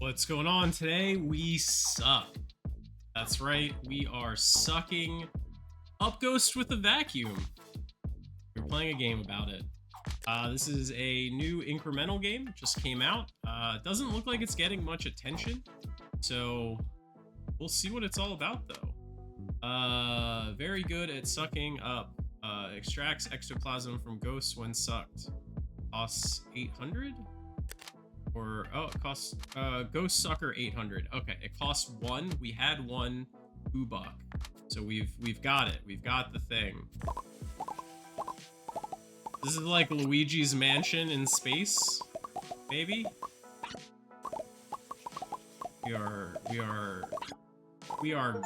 What's going on today? We suck. That's right, we are sucking up Ghost with a vacuum. We're playing a game about it. This is a new incremental game, just came out. Doesn't look like it's getting much attention, so we'll see what it's all about though. Very good at sucking up. Extracts ectoplasm from ghosts when sucked. Costs 800? Or, oh, it costs, Ghost Sucker 800. Okay, it costs 1. We had 1 buck. So we've got it. We've got the thing. This is like Luigi's Mansion in space, maybe? We are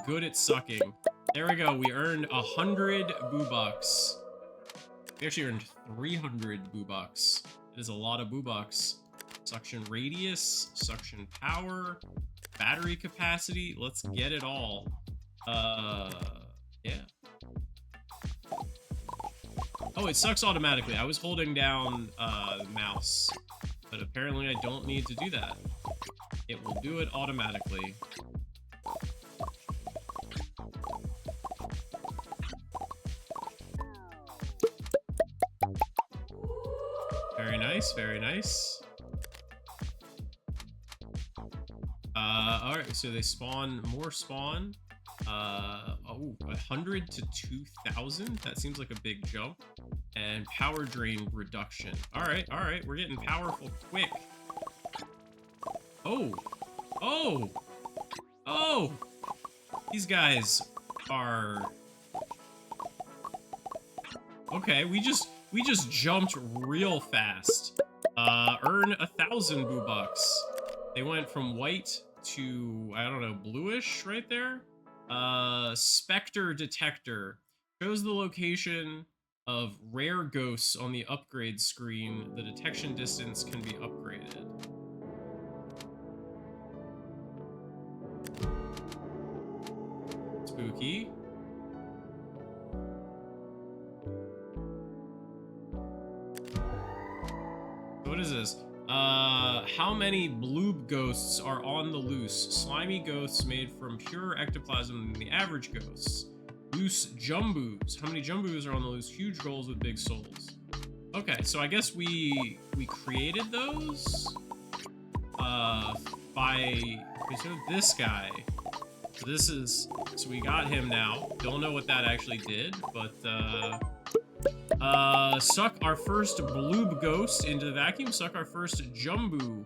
good at sucking. There we go. We earned 100 bucks. We actually earned 300 bucks. It is a lot of bucks. Suction radius, suction power, battery capacity. Let's get it all. Yeah. Oh, it sucks automatically. I was holding down the mouse, but apparently I don't need to do that. It will do it automatically. Very nice, very nice. Alright, so they spawn, more spawn. Oh, 100 to 2,000? That seems like a big jump. And power drain reduction. Alright, we're getting powerful quick. Oh! Oh! Oh! These guys are... Okay, we just jumped real fast. Earn 1,000 bucks. They went from white to, I don't know, bluish right there. Spectre detector shows the location of rare ghosts on the upgrade screen. The detection distance can be upgraded. Spooky. What is this? How many bloob ghosts are on the loose? Slimy ghosts made from purer ectoplasm than the average ghosts. Loose jumbos. How many jumbos are on the loose? Huge goals with big souls. Okay, so I guess we created those by this guy. So we got him now. Don't know what that actually did, but suck our first bloob ghost into the vacuum. Suck our first jumbo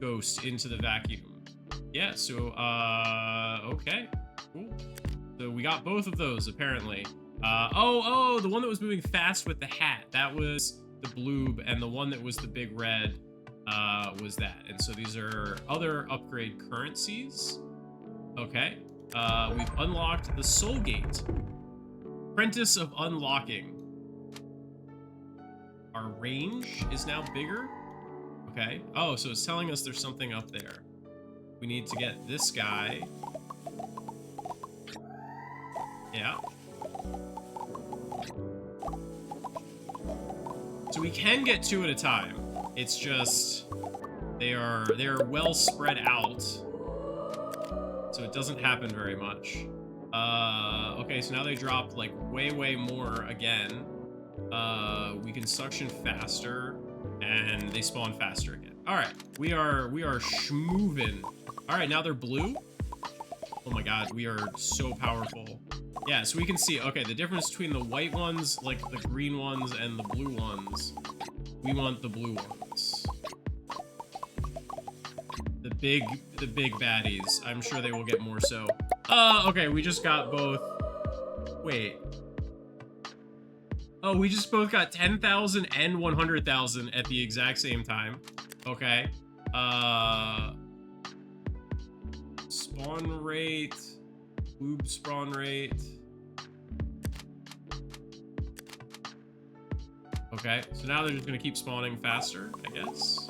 ghost into the vacuum. Yeah, so, okay. Cool. So we got both of those, apparently. Oh, the one that was moving fast with the hat. That was the bloob, and the one that was the big red, was that. And so these are other upgrade currencies. Okay. We've unlocked the Soul Gate. Apprentice of Unlocking. Our range is now bigger. Okay. Oh, so it's telling us there's something up there. We need to get this guy. Yeah. So we can get 2 at a time. It's just they're well spread out. So it doesn't happen very much. Okay, so now they dropped like way more again. We can suction faster, and they spawn faster again. All right, we are schmoovin'. All right, now they're blue. Oh my god, we are so powerful. Yeah, so we can see, okay, the difference between the white ones, like the green ones, and the blue ones. We want the blue ones. The big baddies. I'm sure they will get more so. Okay, we just got both. Wait. Oh, we just both got 10,000 and 100,000 at the exact same time. Okay. Spawn rate. Bloob spawn rate. Okay, so now they're just gonna keep spawning faster, I guess.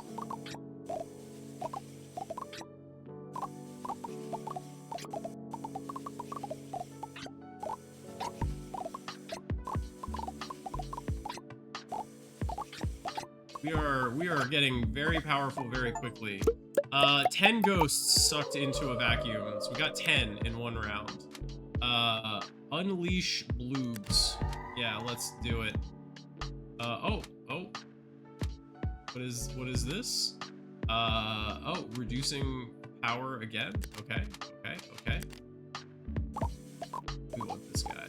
We are getting very powerful very quickly. 10 ghosts sucked into a vacuum. So we got 10 in one round. Unleash bloobs. Yeah, let's do it. Oh. What is this? Oh, reducing power again? Okay. We want this guy.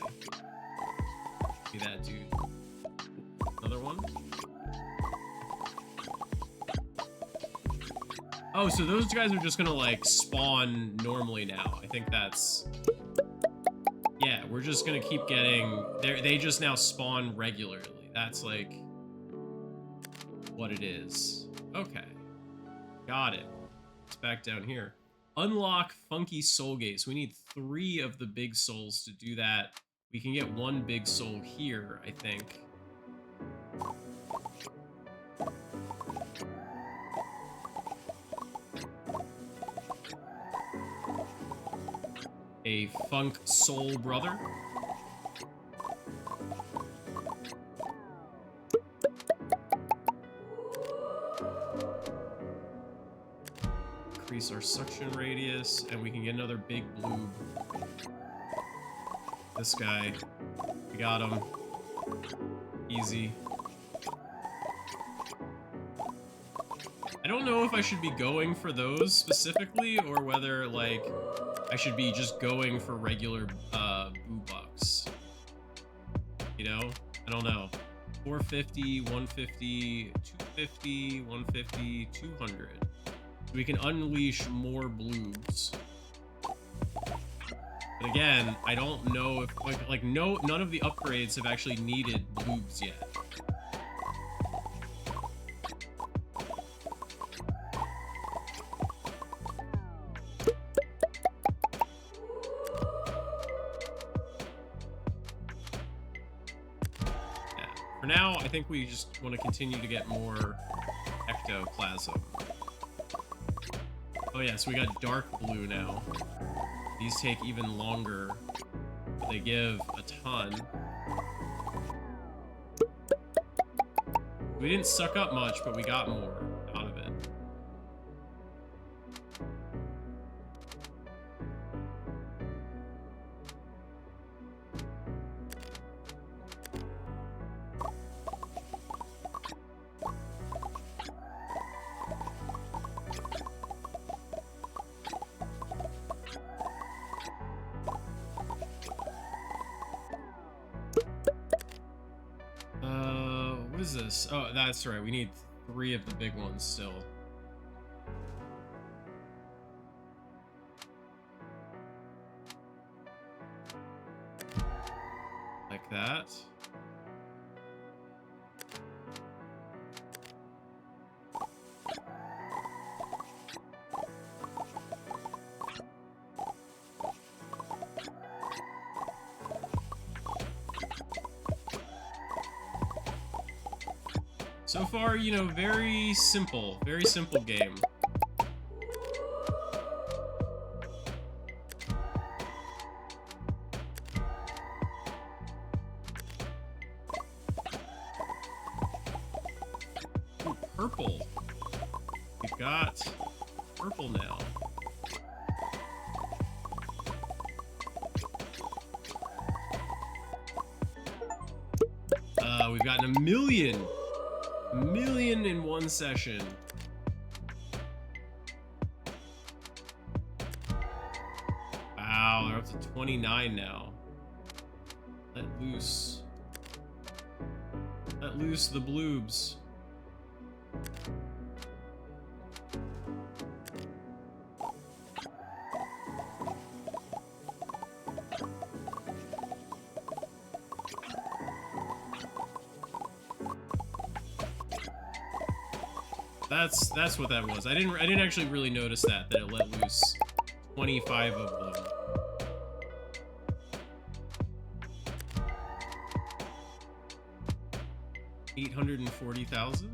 Be that dude. Another one. Oh, so those guys are just gonna, like, spawn normally now. I think that's... Yeah, we're just gonna keep getting... They just now spawn regularly. That's, like, what it is. Okay. Got it. It's back down here. Unlock Funky Soul Gates. We need 3 of the big souls to do that. We can get 1 big soul here, I think. A Funk Soul Brother. Increase our suction radius, and we can get another big bloob. This guy. We got him. Easy. I don't know if I should be going for those specifically, or whether, like, I should be just going for regular boo bucks. You know? I don't know. 450, 150, 250, 150, 200. We can unleash more bloobs. But again, I don't know if none of the upgrades have actually needed bloobs yet. For now, I think we just want to continue to get more ectoplasm. Oh yeah, so we got dark blue now. These take even longer, but they give a ton. We didn't suck up much, but we got more out of it. What is this? Oh, that's right. We need 3 of the big ones still. Like that. So far, you know, very simple game. Ooh, purple. We've got purple now. We've gotten a million in one session. Wow, they're up to 29 now. Let loose the bloobs. That's what that was. I didn't actually really notice that it let loose 25 of them. $840,000.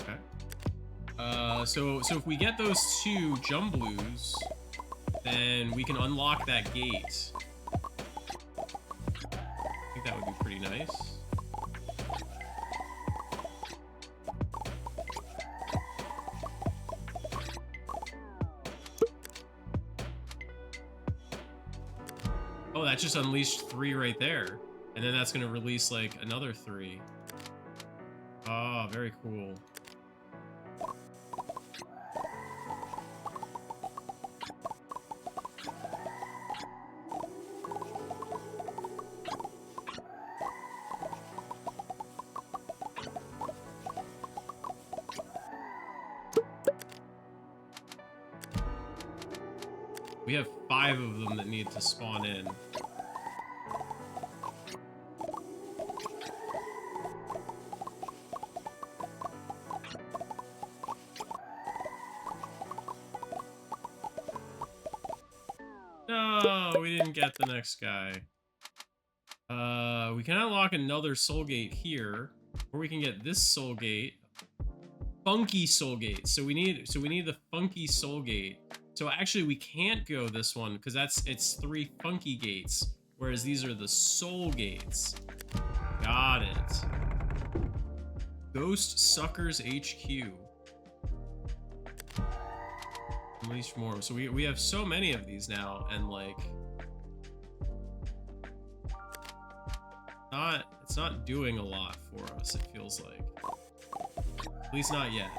Okay. So if we get those 2 jump blues, then we can unlock that gate. I think that would be pretty nice. that just unleashed 3 right there. And then that's going to release, like, another 3. Oh, very cool. We have 5 of them that need to spawn in. No, we didn't get the next guy. We can unlock another soul gate here, or we can get this soul gate. Funky soul gate. So we need the funky soul gate. So actually we can't go this one because it's 3 funky gates, whereas these are the soul gates. Got it. Ghost Suckers HQ. Unleash more. So we have so many of these now, and like it's not doing a lot for us, it feels like. At least not yet.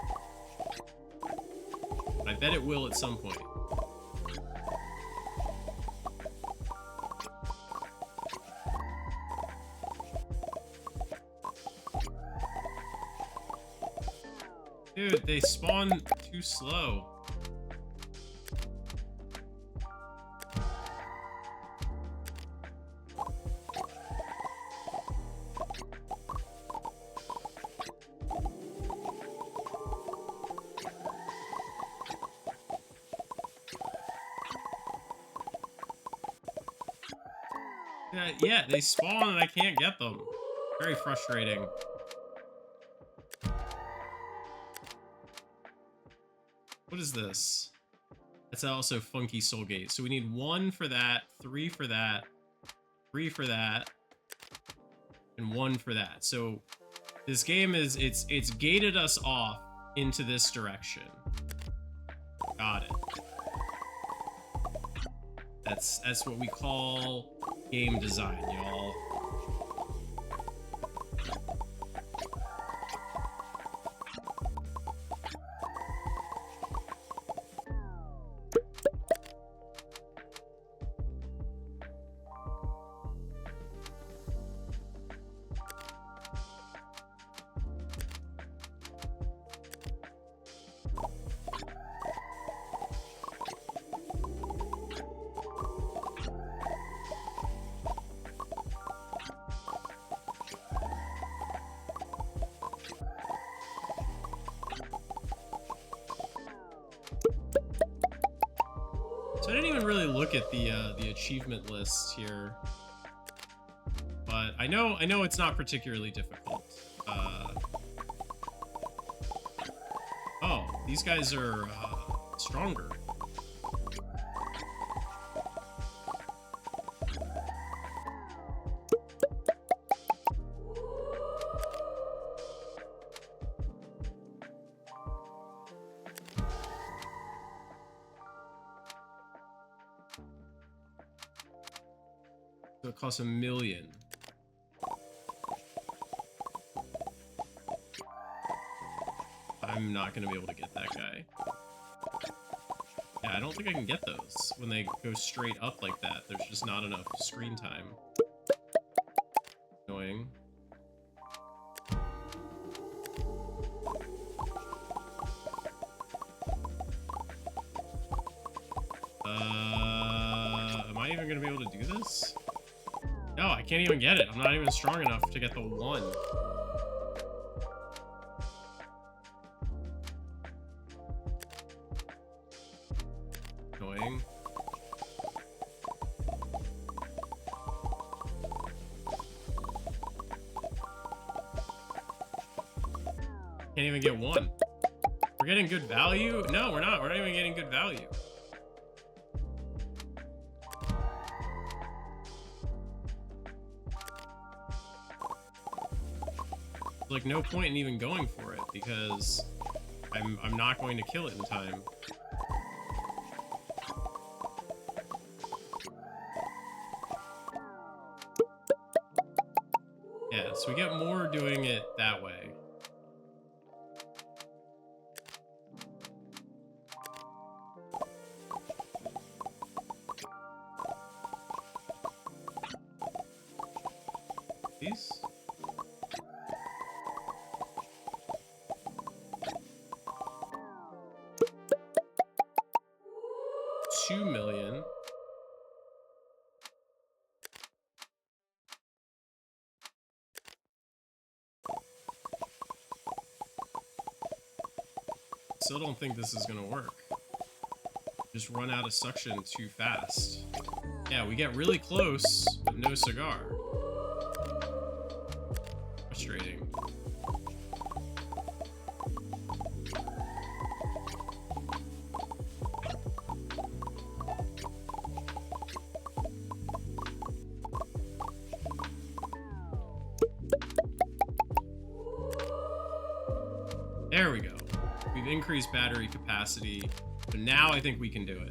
But I bet it will at some point. Dude, they spawn too slow. Yeah, they spawn and I can't get them. Very frustrating. What is this? It's also Funky Soul Gate. So we need 1 for that, 3 for that, 3 for that, and 1 for that. So this game is it's gated us off into this direction. Got it. That's what we call game design, y'all. So I didn't even really look at the achievement list here, but I know it's not particularly difficult. Oh, these guys are stronger. So it costs $1 million. I'm not gonna be able to get that guy. Yeah, I don't think I can get those when they go straight up like that. There's just not enough screen time. Annoying. Am I even gonna be able to do this? No, I can't even get it. I'm not even strong enough to get the 1. Annoying. Can't even get 1. We're getting good value? No, we're not. We're not even getting good value. Like no point in even going for it because I'm not going to kill it in time. So we get more doing it that way. These? $2 million. Still don't think this is gonna work. Just run out of suction too fast. Yeah, we get really close, but no cigar. Frustrating. There we go. We've increased battery capacity, but now I think we can do it.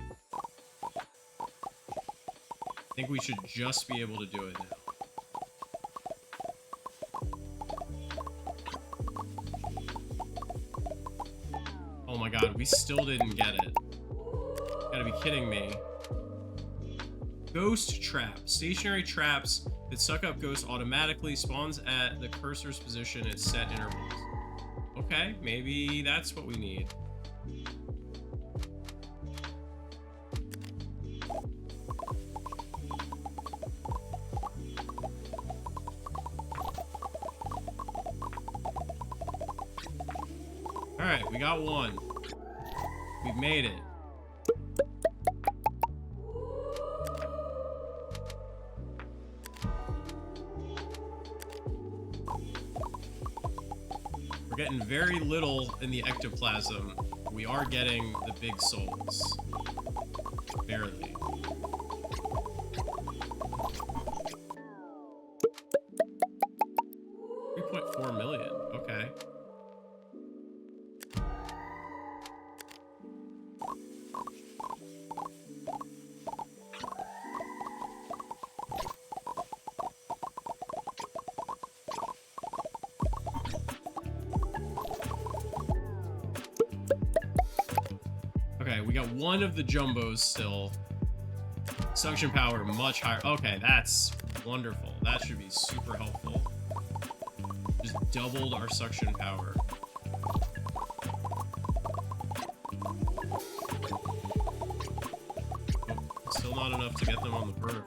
I think we should just be able to do it now. Oh my god, we still didn't get it. You gotta be kidding me. Ghost trap. Stationary traps that suck up ghosts automatically spawns at the cursor's position at set intervals. Okay, maybe that's what we need. Alright, we got one. We've made it. We're getting very little in the ectoplasm. We are getting the big souls. Barely. $3.4 million. Okay. Okay, we got one of the jumbos still. Suction power much higher. Okay, that's wonderful. That should be super helpful. Just doubled our suction power. Oh, still not enough to get them on the vertical.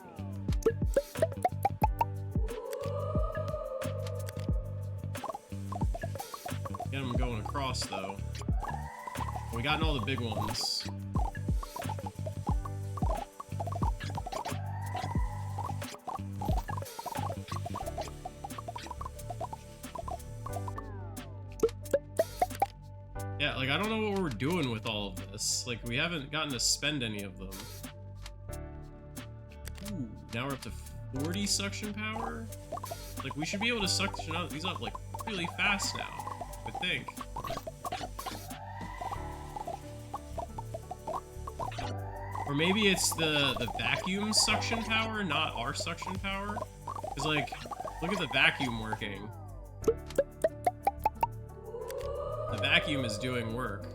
Get them going across though. We gotten all the big ones. Yeah, like, I don't know what we're doing with all of this. Like, we haven't gotten to spend any of them. Ooh, now we're up to 40 suction power? Like, we should be able to suction these up, like, really fast now, I think. Or maybe it's the vacuum suction power, not our suction power. Because, like, look at the vacuum working. The vacuum is doing work.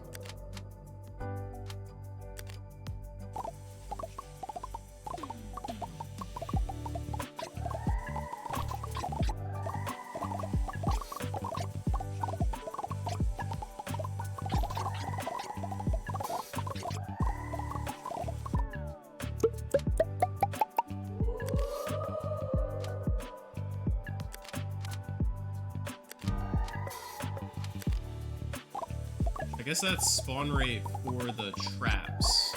I guess that's spawn rate for the traps.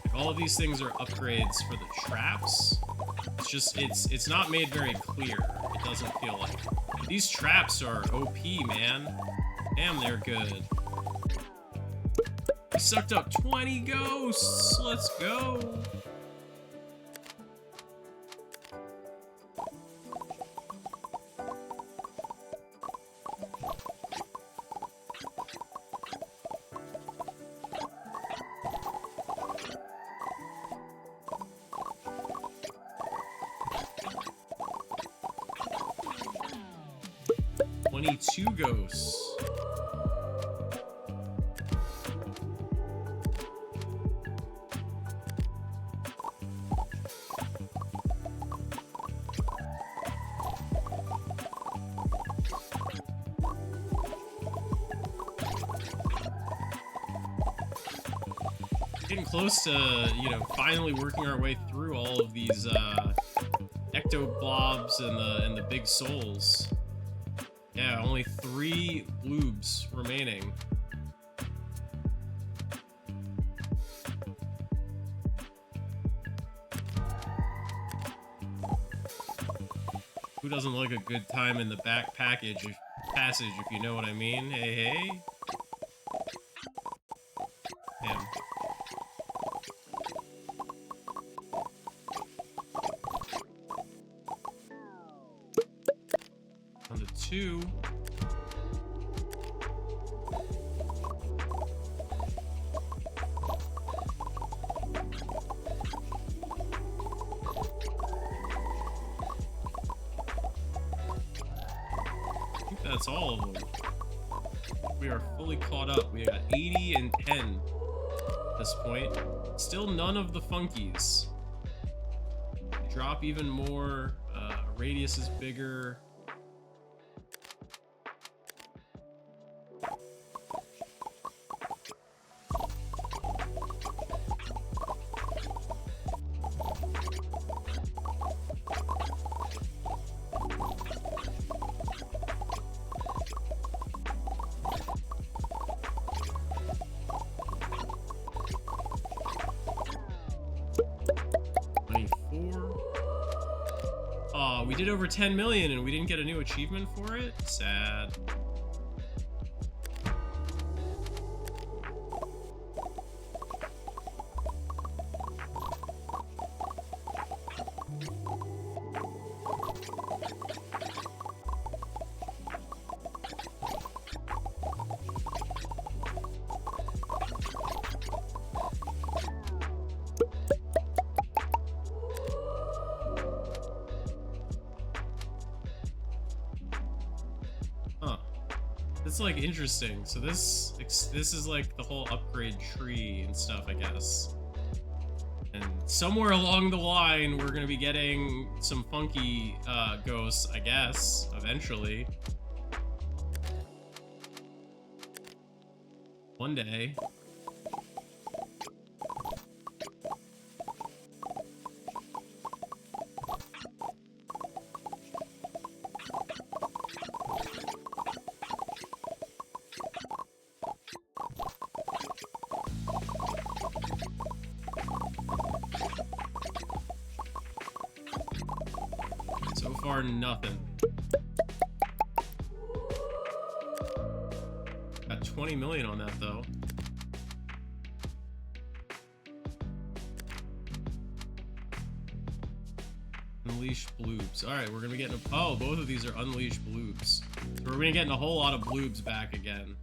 Like, all of these things are upgrades for the traps. It's just, it's not made very clear. It doesn't feel like. These traps are OP, man. Damn, they're good. We sucked up 20 ghosts. Let's go. 2 ghosts. Getting close to, you know, finally working our way through all of these ecto blobs and the big souls. Yeah, only 3 bloobs remaining. Who doesn't like a good time in the back passage, if you know what I mean? Hey, hey. Damn. On to 2. I think that's all of them. We are fully caught up. We got 80 and 10 at this point. Still none of the funkies. Drop even more. Radius is bigger. We did over 10 million and we didn't get a new achievement for it? Sad. It's like interesting. So this is like the whole upgrade tree and stuff, I guess. And somewhere along the line, we're gonna be getting some funky ghosts, I guess, eventually. One day. So far, nothing. Got 20 million on that, though. Unleashed bloobs. Alright, we're gonna be getting a... Oh, both of these are unleashed bloobs. So we're gonna get a whole lot of bloobs back again.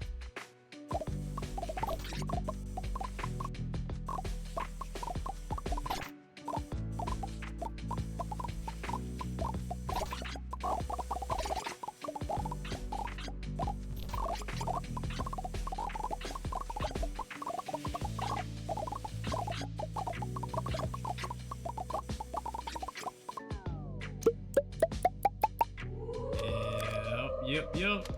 Yep.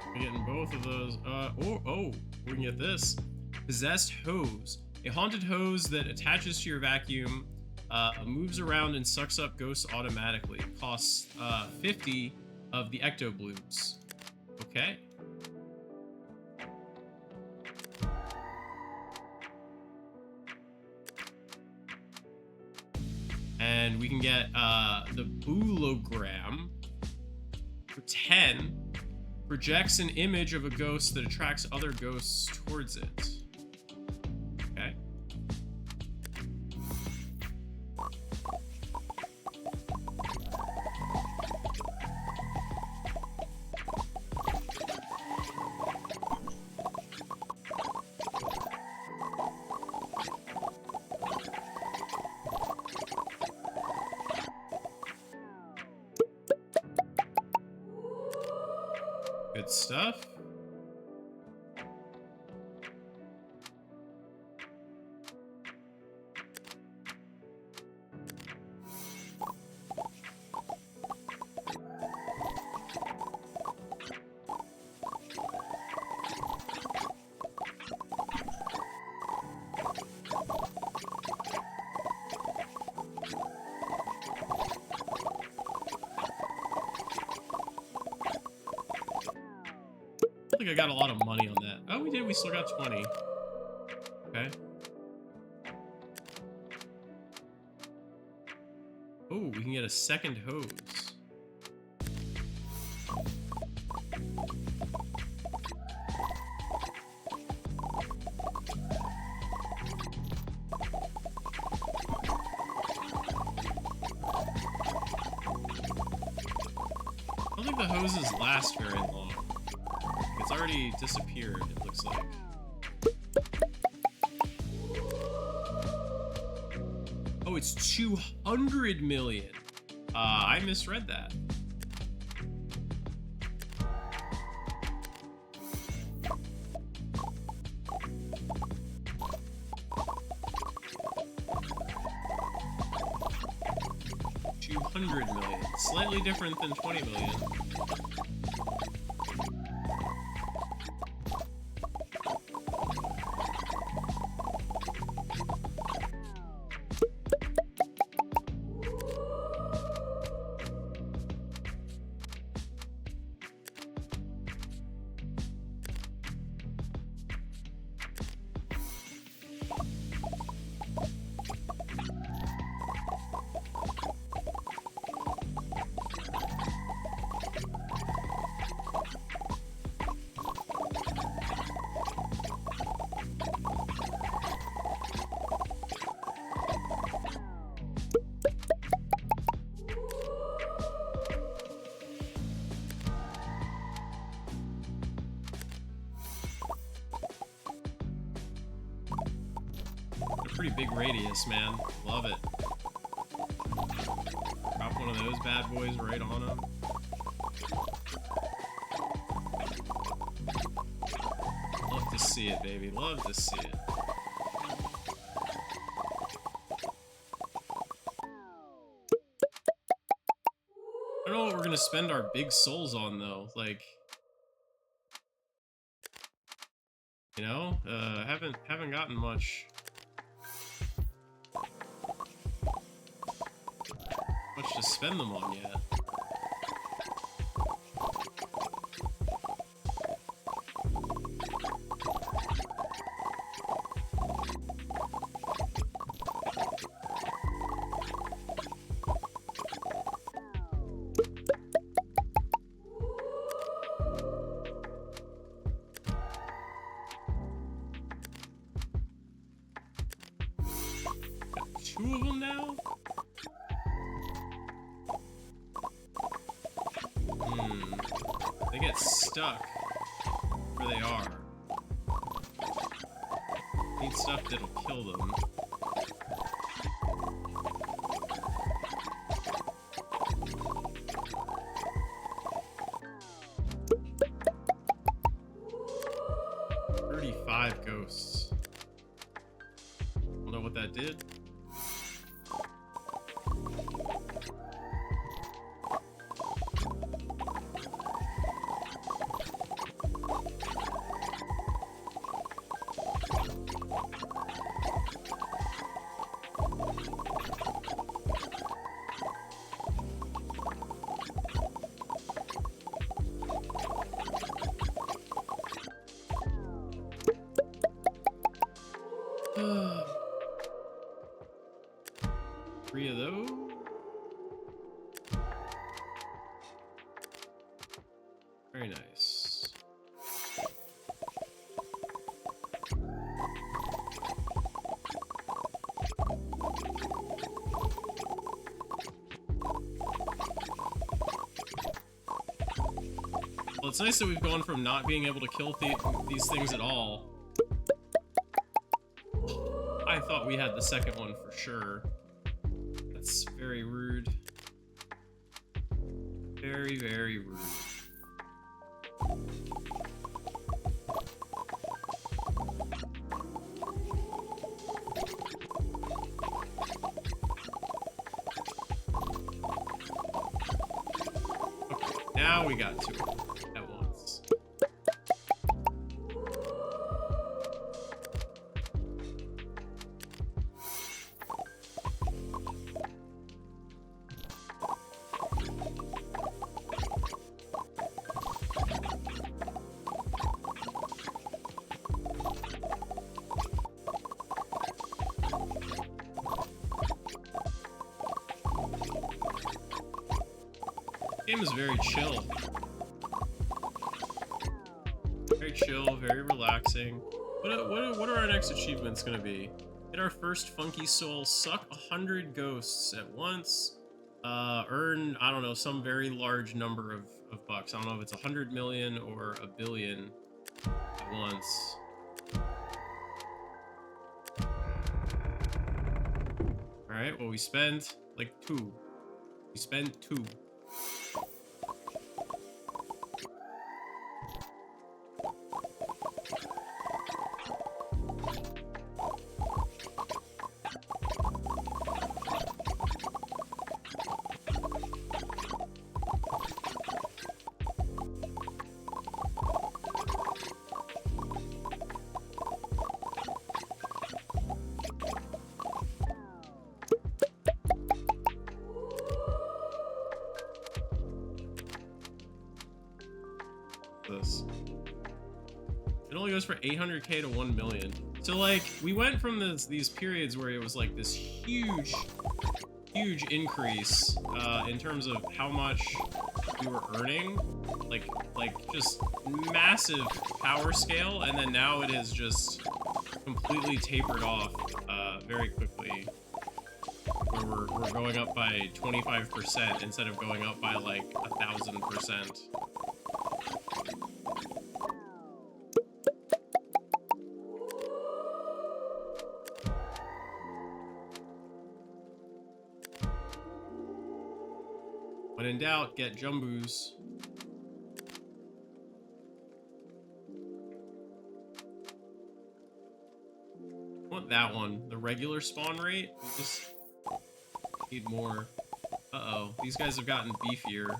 We're getting both of those. Oh, we can get this. Possessed hose. A haunted hose that attaches to your vacuum, moves around and sucks up ghosts automatically. Costs 50 of the ecto bloobs. Okay. And we can get the boologram for 10. Projects an image of a ghost that attracts other ghosts towards it. Okay. Good stuff. I think I got a lot of money on that. Oh, we did. We still got 20. Okay. Oh, we can get a second hose. I don't think the hoses last very long. It's already disappeared, it looks like. Oh, it's 200 million. I misread that. $200 million. Slightly different than 20 million. Pretty big radius, man. Love it. Drop one of those bad boys right on him. Love to see it, baby. Love to see it. I don't know what we're gonna spend our big souls on, though. Like, you know, haven't gotten much to spend them on yet. Got 2 of them now? They get stuck where they are. Need stuff that'll kill them. $35 ghosts. Don't know what that did. Three of those. Very nice. Well, it's nice that we've gone from not being able to kill these things at all. I thought we had the second one for sure. That's very rude. Very, very rude. now we got 2 at once. Game is very chill. Very chill, very relaxing. What are our next achievements gonna be? Get our first funky soul, suck 100 ghosts at once, earn, I don't know, some very large number of bucks. I don't know if it's 100 million or a billion at once. Alright, well we spent like 2. We spent 2. This. It only goes for 800k to 1 million. So like we went from these periods where it was like this huge increase in terms of how much we were earning, like just massive power scale, and then now it is just completely tapered off very quickly, where we're going up by 25% instead of going up by like 1,000%. When in doubt, get Jumboos. I want that one. The regular spawn rate. We just need more. Uh-oh. These guys have gotten beefier.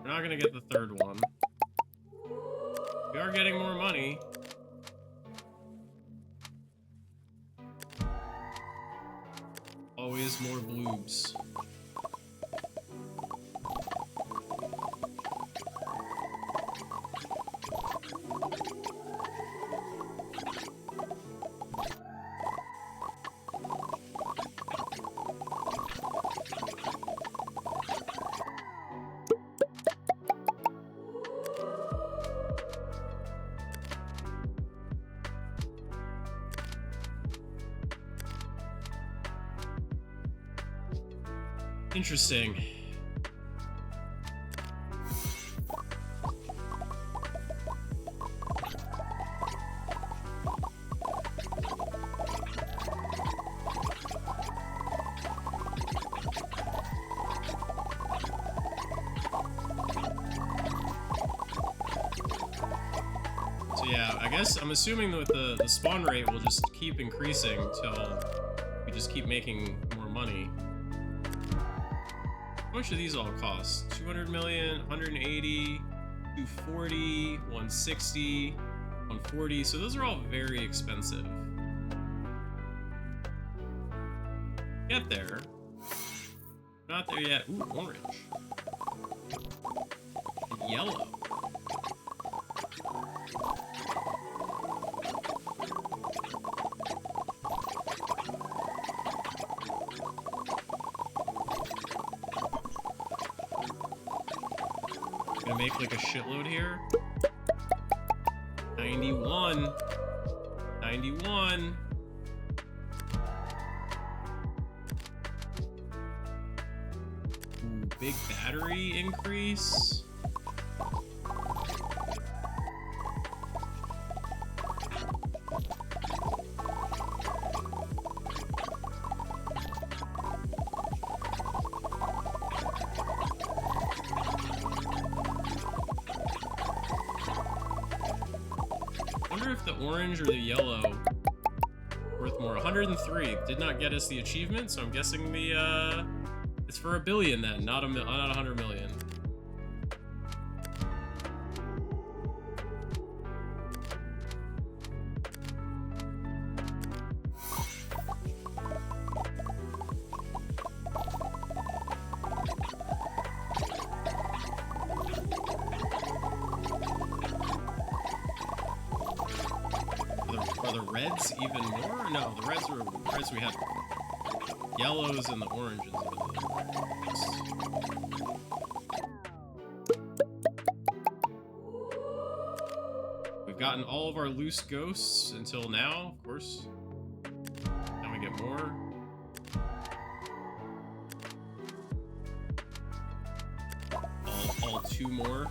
We're not gonna get the third one. We are getting more money. Always more bloobs. Interesting. So yeah, I guess I'm assuming that the spawn rate will just keep increasing till we just keep making more money. How much do these all cost? 200 million, 180, 240, 160, 140. So those are all very expensive. Get there. Not there yet. Ooh, orange. And yellow. Gonna make like a shitload here. 91. 91. Ooh, big battery increase. orange or the yellow worth more? 103. Did not get us the achievement, so I'm guessing the it's for 1 billion then, not 100 million. Are the reds even more? No, the reds we had yellows and the oranges. We've gotten all of our loose ghosts until now, of course. Now we get more. All 2 more.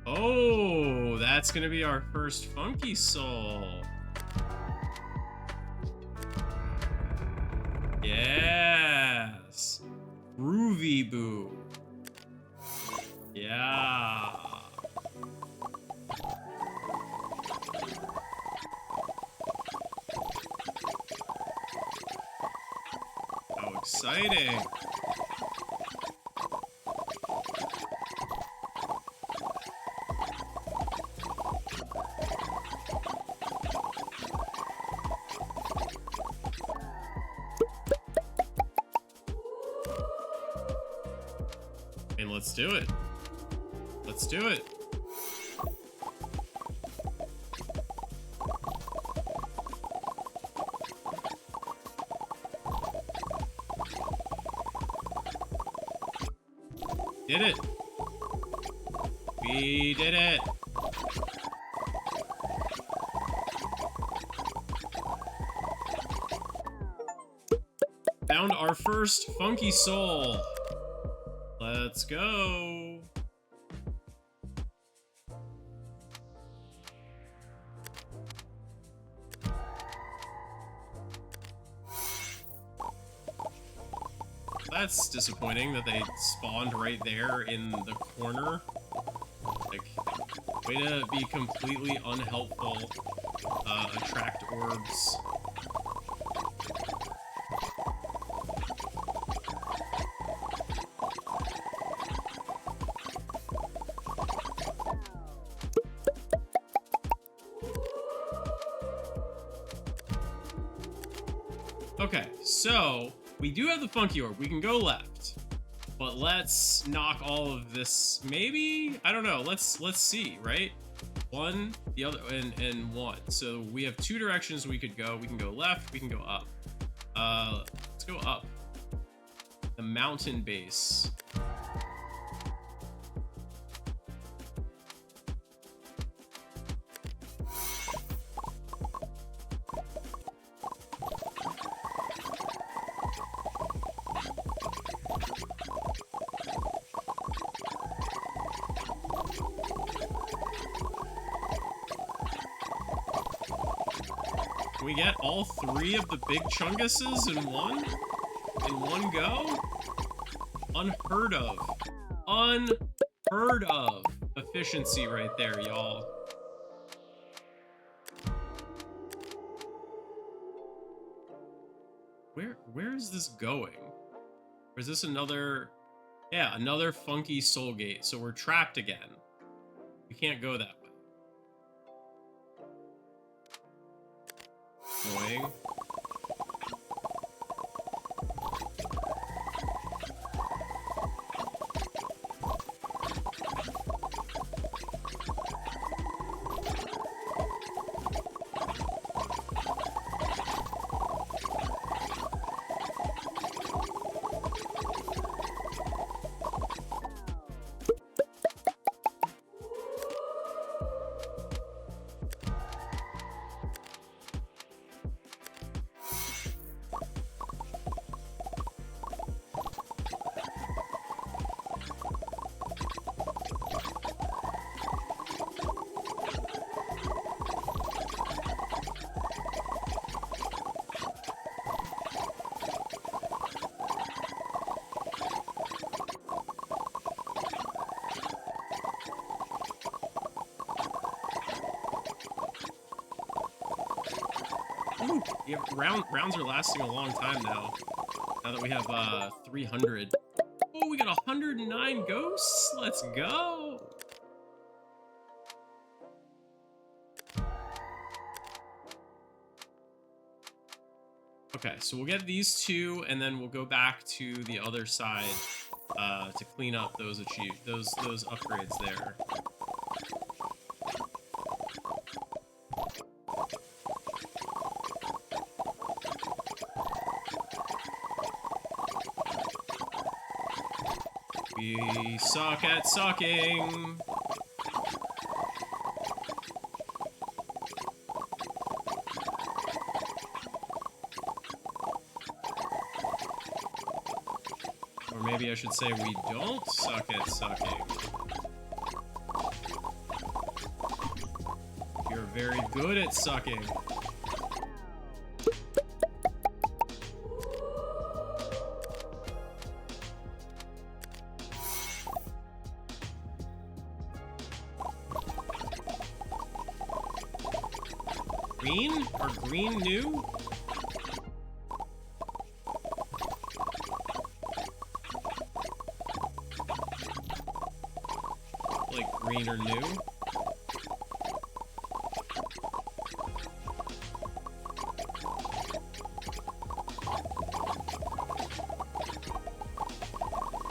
Oh, that's gonna be our first funky soul. Yes. Groovy Boo. Yeah. How exciting. And let's do it. Let's do it. Did it. We did it. Found our first funky soul. Let's go. That's disappointing that they spawned right there in the corner. Like, way to be completely unhelpful. Attract orbs. Okay, so we do have the funky orb. We can go left, but let's knock all of this. Maybe, I don't know. Let's see, right? One, the other, and one. So we have 2 directions we could go. We can go left. We can go up. Let's go up. The mountain base. Can we get all 3 of the big chunguses in one go? Unheard of. Unheard of efficiency right there, y'all. Where is this going? Or is this another... Yeah, another funky soul gate. So we're trapped again. We can't go that way. Annoying. Ooh, yeah, rounds are lasting a long time now. Now that we have 300. Oh, we got 109 ghosts. Let's go. Okay, so we'll get these two, and then we'll go back to the other side to clean up those upgrades there. We suck at sucking. Or maybe I should say we don't suck at sucking. You're very good at sucking. Green? Are green new? Like green or new?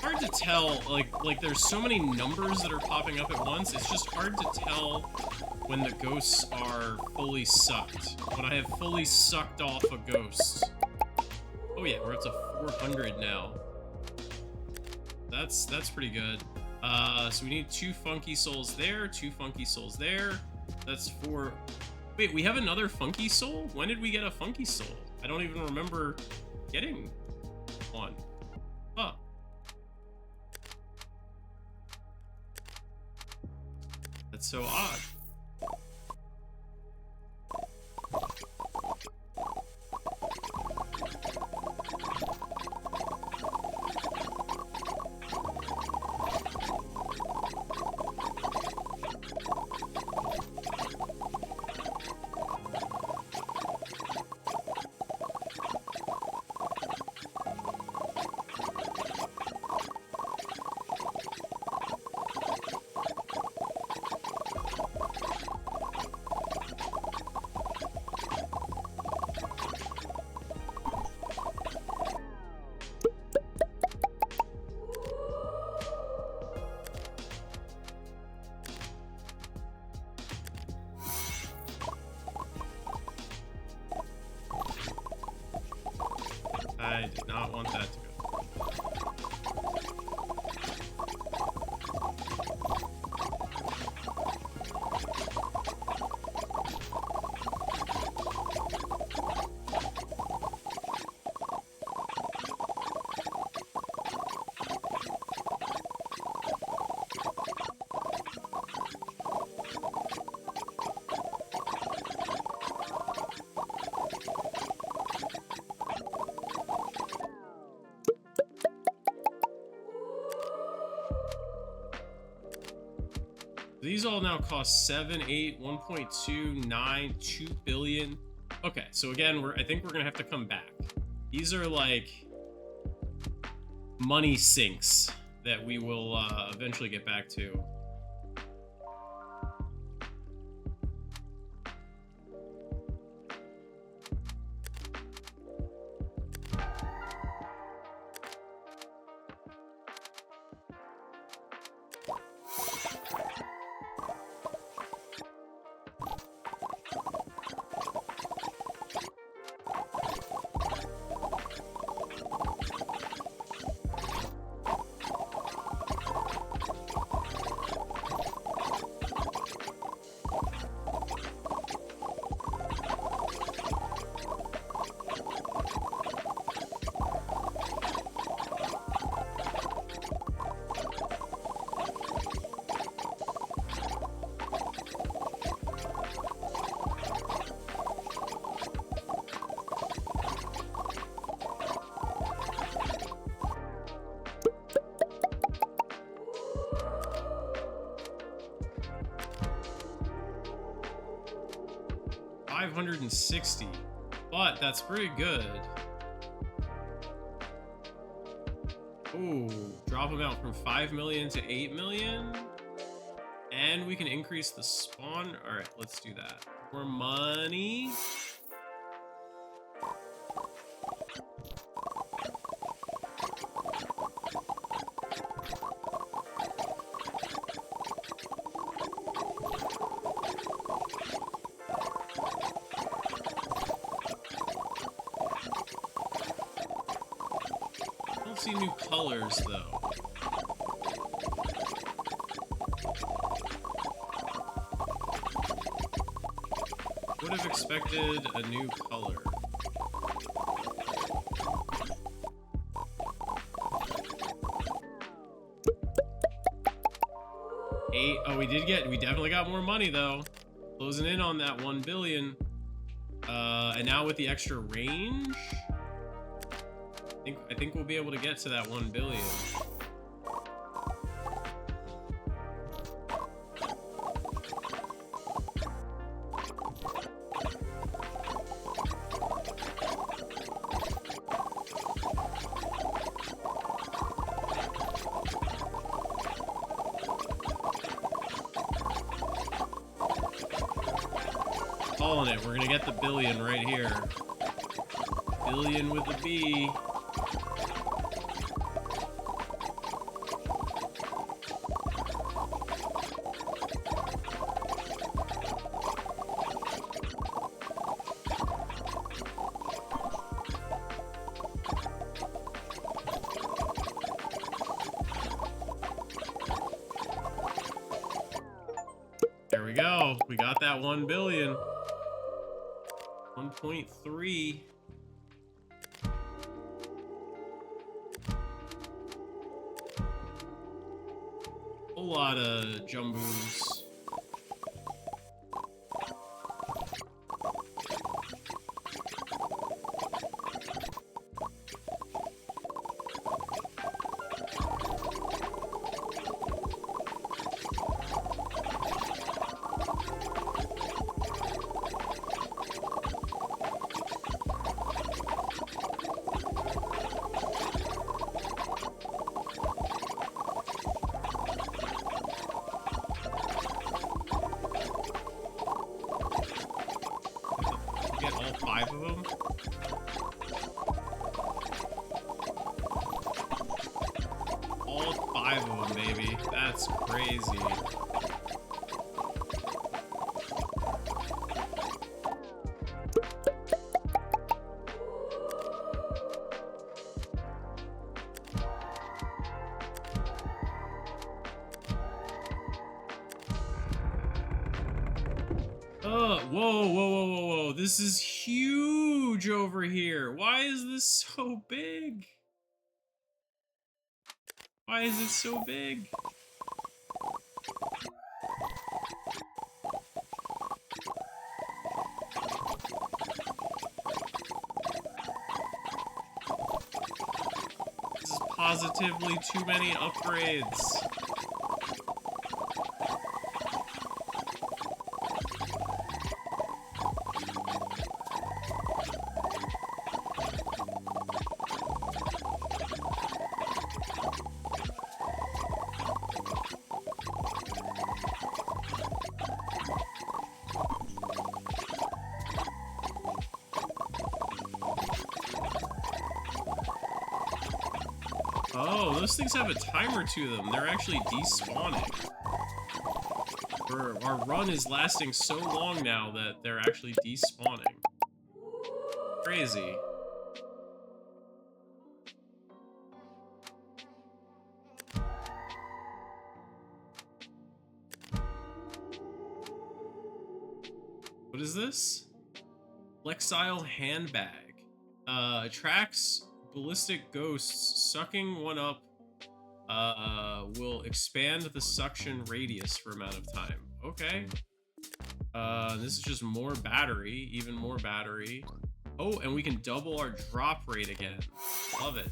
Hard to tell, like there's so many numbers that are popping up at once, it's just hard to tell when the ghosts are fully sucked. When I have fully sucked off a ghost. Oh yeah, we're up to 400 now. That's pretty good. So we need 2 funky souls there, 2 funky souls there. That's 4. Wait, we have another funky soul? When did we get a funky soul? I don't even remember getting one. Huh. That's so odd. I did not want that to go. These all now cost 7, 8, 1.2, 9, 2 billion. Okay, so again, I think we're gonna have to come back. These are like money sinks that we will eventually get back to. $560. but that's pretty good. Ooh, drop them out from 5 million to 8 million. And we can increase the spawn. All right, let's do that. More money. I don't see new colors though. Would have expected a new color. Oh, we definitely got more money though. Closing in on that 1 billion. And now with the extra range, I think we'll be able to get to that 1 billion. Calling it. We're gonna get the billion right here. Billion with a B. There we go. We got that 1 billion. 1.3. Whole lot of jumbos. Get all 5 of them. All 5 of them, baby. That's crazy. Whoa. This is huge over here. Why is this so big? Why is it so big? This is positively too many upgrades. Oh, those things have a timer to them. They're actually despawning. Our run is lasting so long now that they're actually despawning. Crazy. What is this? Lexile handbag. Attracts ballistic ghosts. Sucking one up will expand the suction radius for amount of time. Okay. This is just more battery, even more battery. Oh, and we can double our drop rate again. Love it.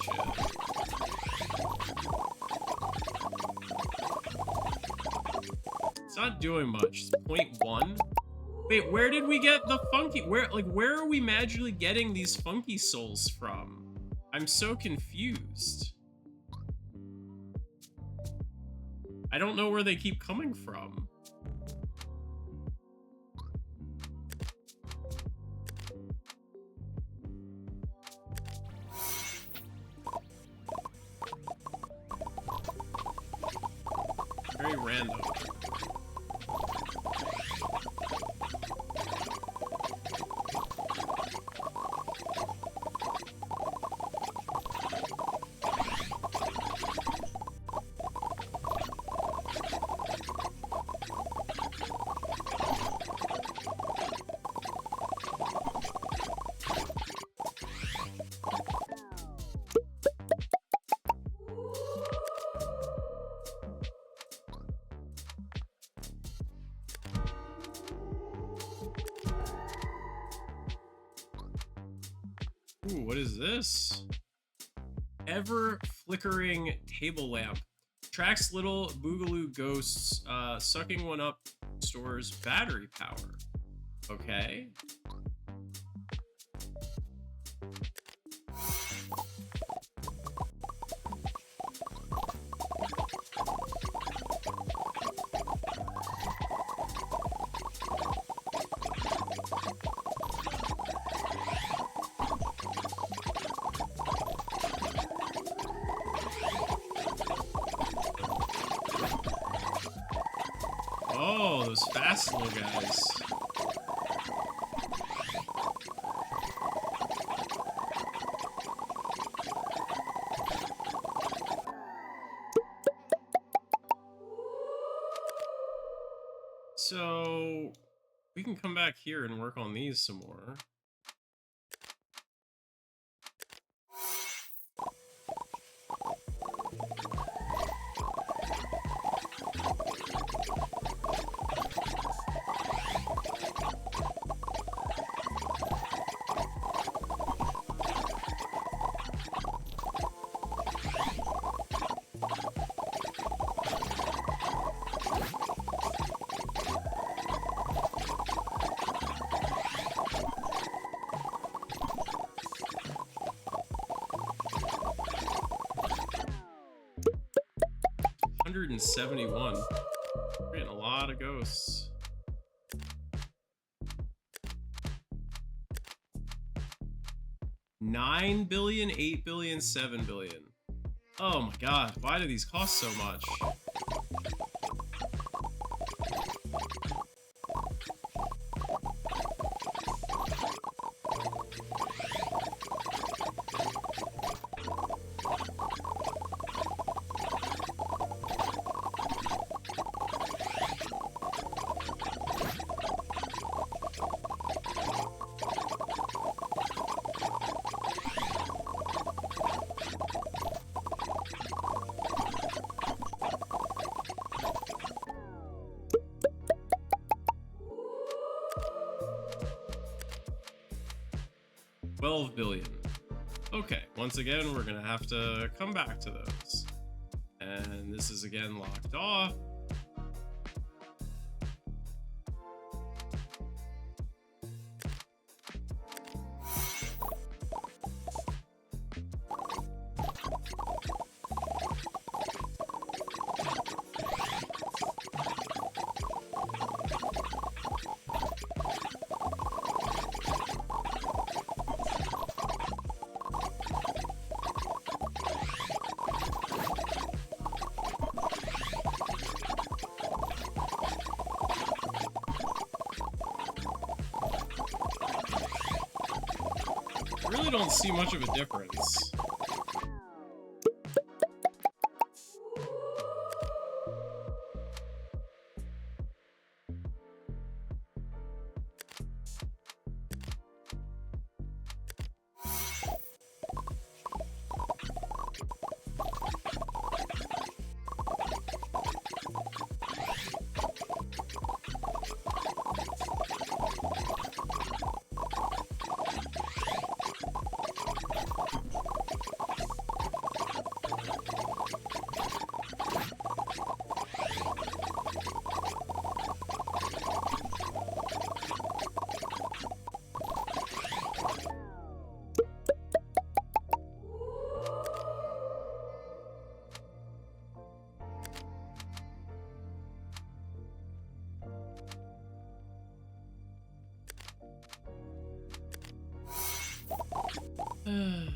Gotcha. It's not doing much. It's 0.1. Wait, where did we get the funky? Where are we magically getting these funky souls from? I'm so confused. I don't know where they keep coming from. Very random. Ooh, what is this? Ever flickering table lamp. Tracks little boogaloo ghosts. Sucking one up stores battery power. Okay. Oh, those fast little guys. So, we can come back here and work on these some more. $171. We're getting a lot of ghosts. $9 billion, $8 billion, $7 billion. Oh my god, why do these cost so much? $12 billion. Okay, once again, we're gonna have to come back to those. And this is again locked off. I really don't see much of a difference. Man,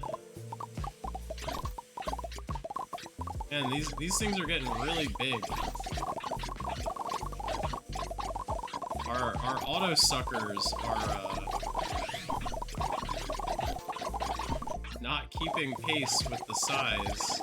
these things are getting really big. Our auto suckers are not keeping pace with the size.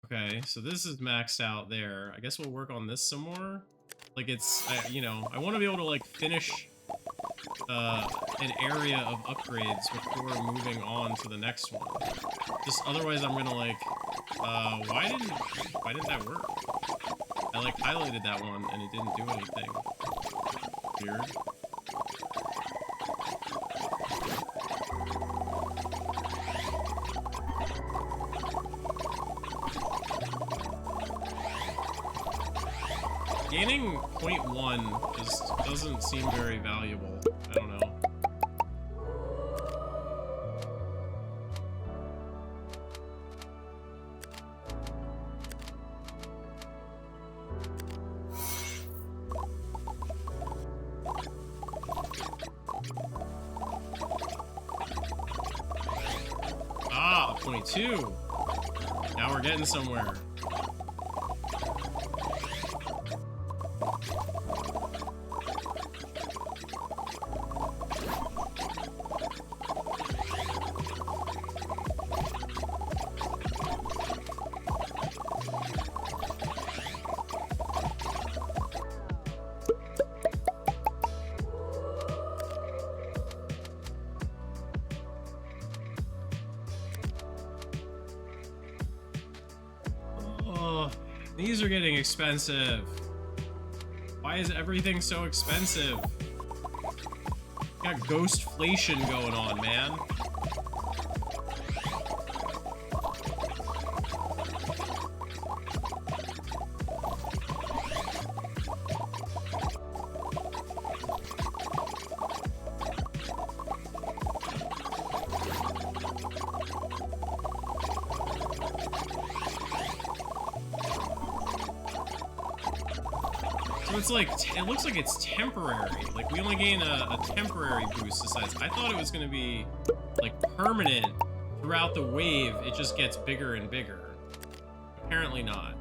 Okay, so this is maxed out there. I guess we'll work on this some more. Like you know, I want to be able to like finish an area of upgrades before moving on to the next one. Just otherwise I'm gonna like, why didn't that work? I like highlighted that one and it didn't do anything. Weird. Gaining 0.1 just doesn't seem very valuable. I don't know. Ah, 0.2. Now we're getting somewhere. These are getting expensive. Why is everything so expensive? Got ghostflation going on, man. It's like, it looks like it's temporary. Like, we only gain a temporary boost to size. I thought it was gonna be, like, permanent throughout the wave. It just gets bigger and bigger. Apparently not.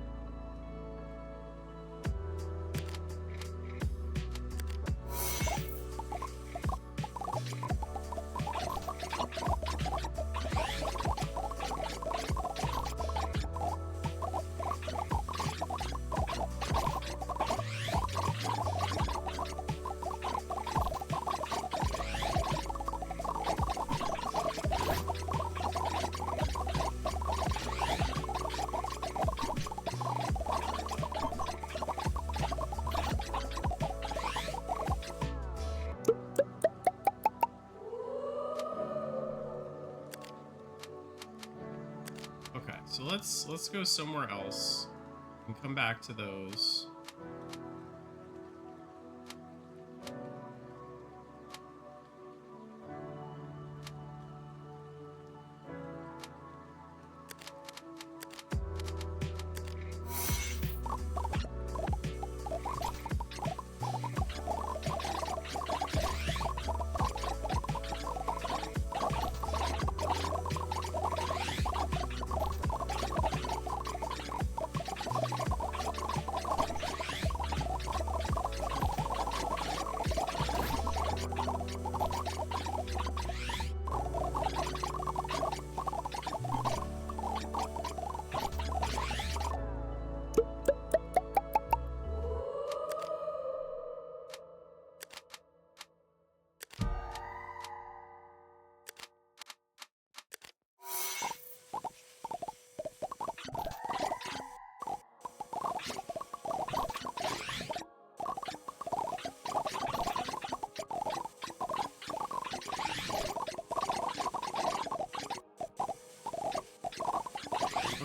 So let's go somewhere else and come back to those.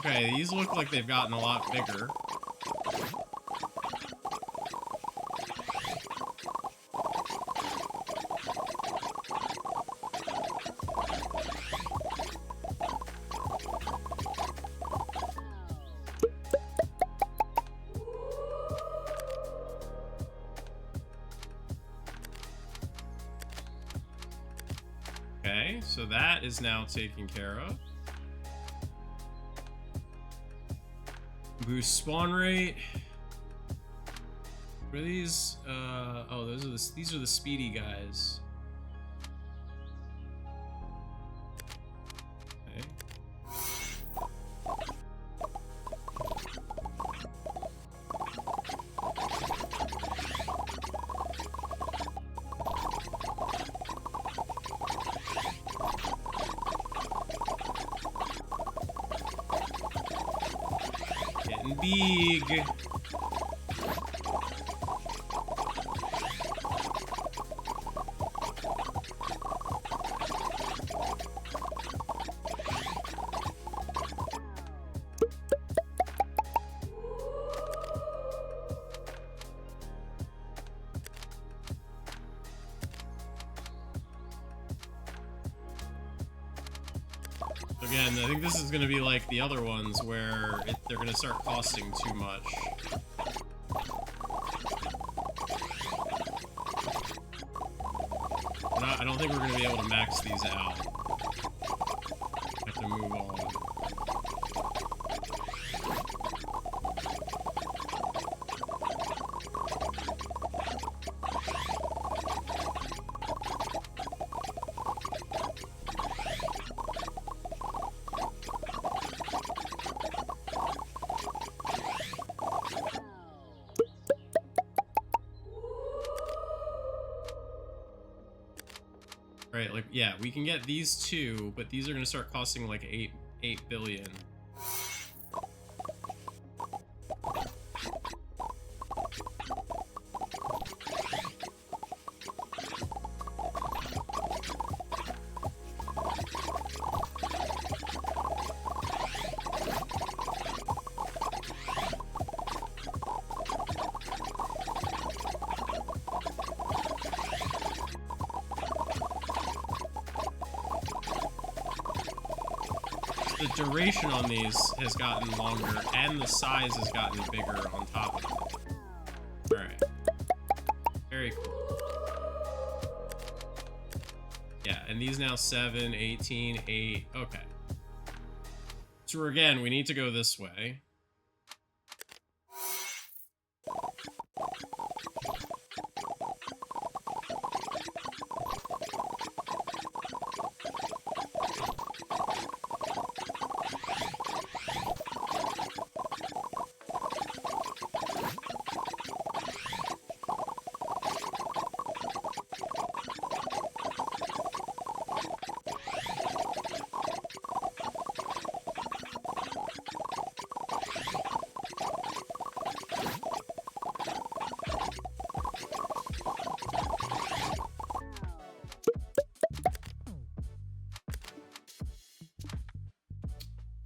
Okay, these look like they've gotten a lot bigger. Okay, so that is now taken care of. Boost spawn rate. What are these? Oh, these are the speedy guys. Okay. Getting big. Again, I think this is going to be like the other ones where they're going to start costing too much. I don't think we're going to be able to max these out. Have to move on. Right, like, yeah, we can get these two, but these are going to start costing like 8 billion. The duration on these has gotten longer, and the size has gotten bigger on top of it. Alright. Very cool. Yeah, and these now 7, 18, 8. Okay. So again, we need to go this way.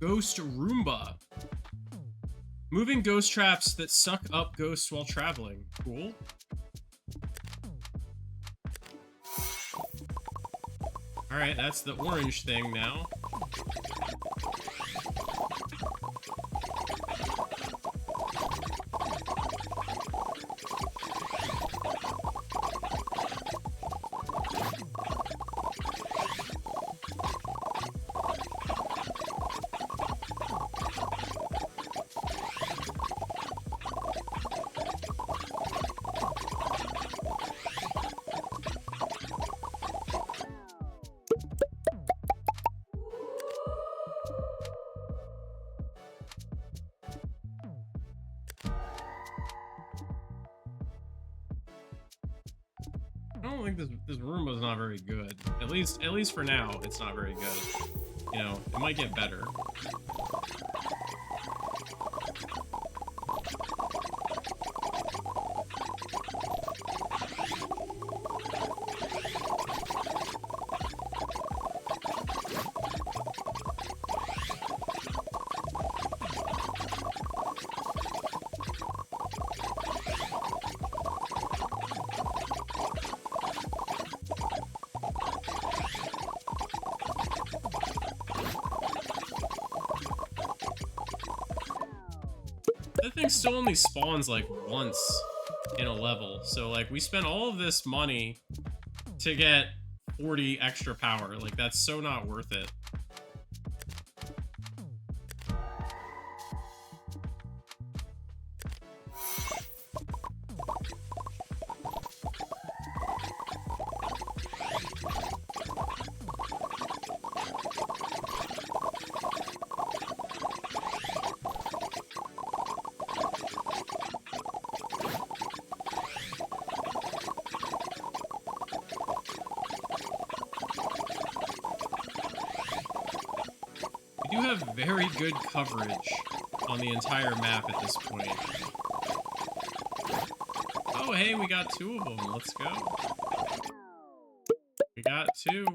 Ghost Roomba. Moving ghost traps that suck up ghosts while traveling. Cool. Alright, that's the orange thing now. I don't think this Roomba's not very good. At least for now, it's not very good. You know, it might get better. everything still only spawns like once in a level. So like we spent all of this money to get 40 extra power. Like that's so not worth it. We do have very good coverage on the entire map at this point. Oh, hey, we got 2 of them. Let's go. We got 2.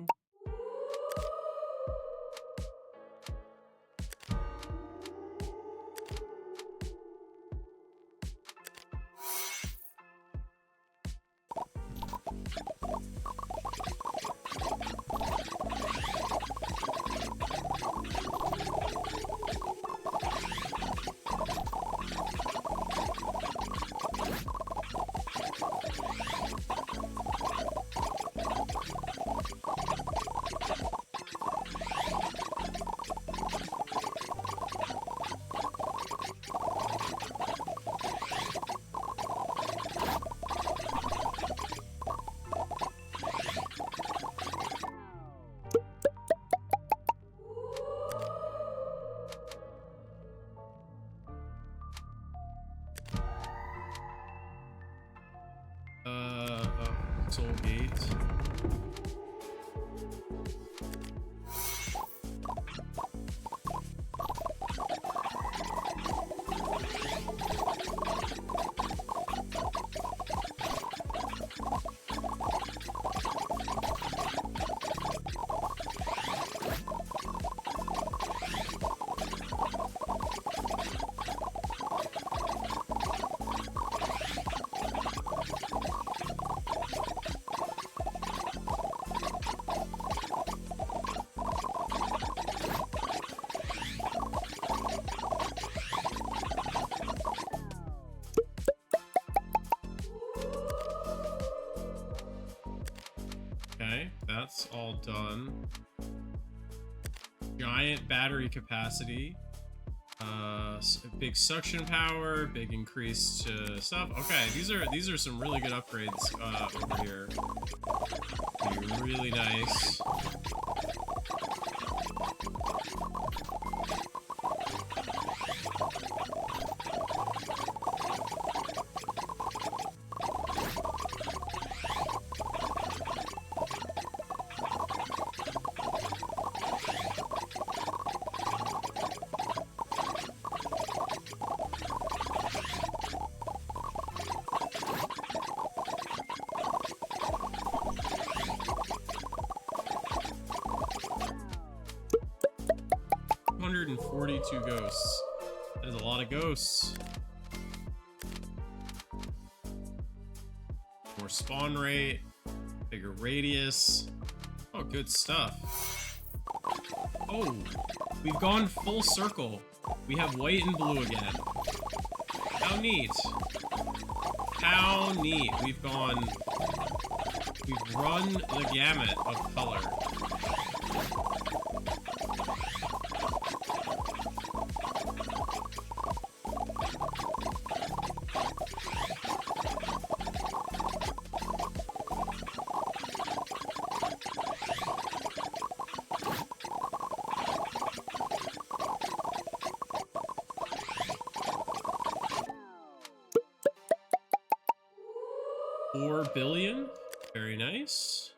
Soul Gate. Okay, that's all done. Giant battery capacity. Big suction power, big increase to stuff. Okay, these are some really good upgrades over here. Be really nice. $142 ghosts. That is a lot of ghosts. More spawn rate, bigger radius. Oh, good stuff. Oh, we've gone full circle. We have white and blue again. How neat. How neat. We've run the gamut of color. $4 billion. Very nice.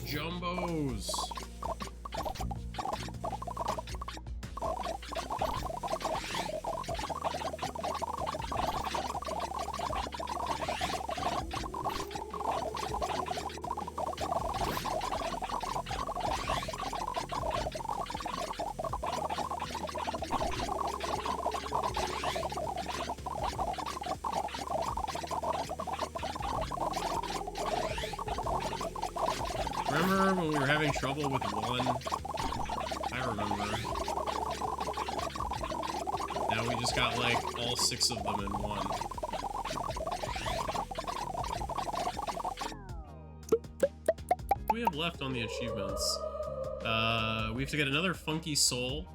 jumbos. Remember when we were having trouble with one? I remember. Now we just got like all 6 of them in one. What do we have left on the achievements? We have to get another funky soul.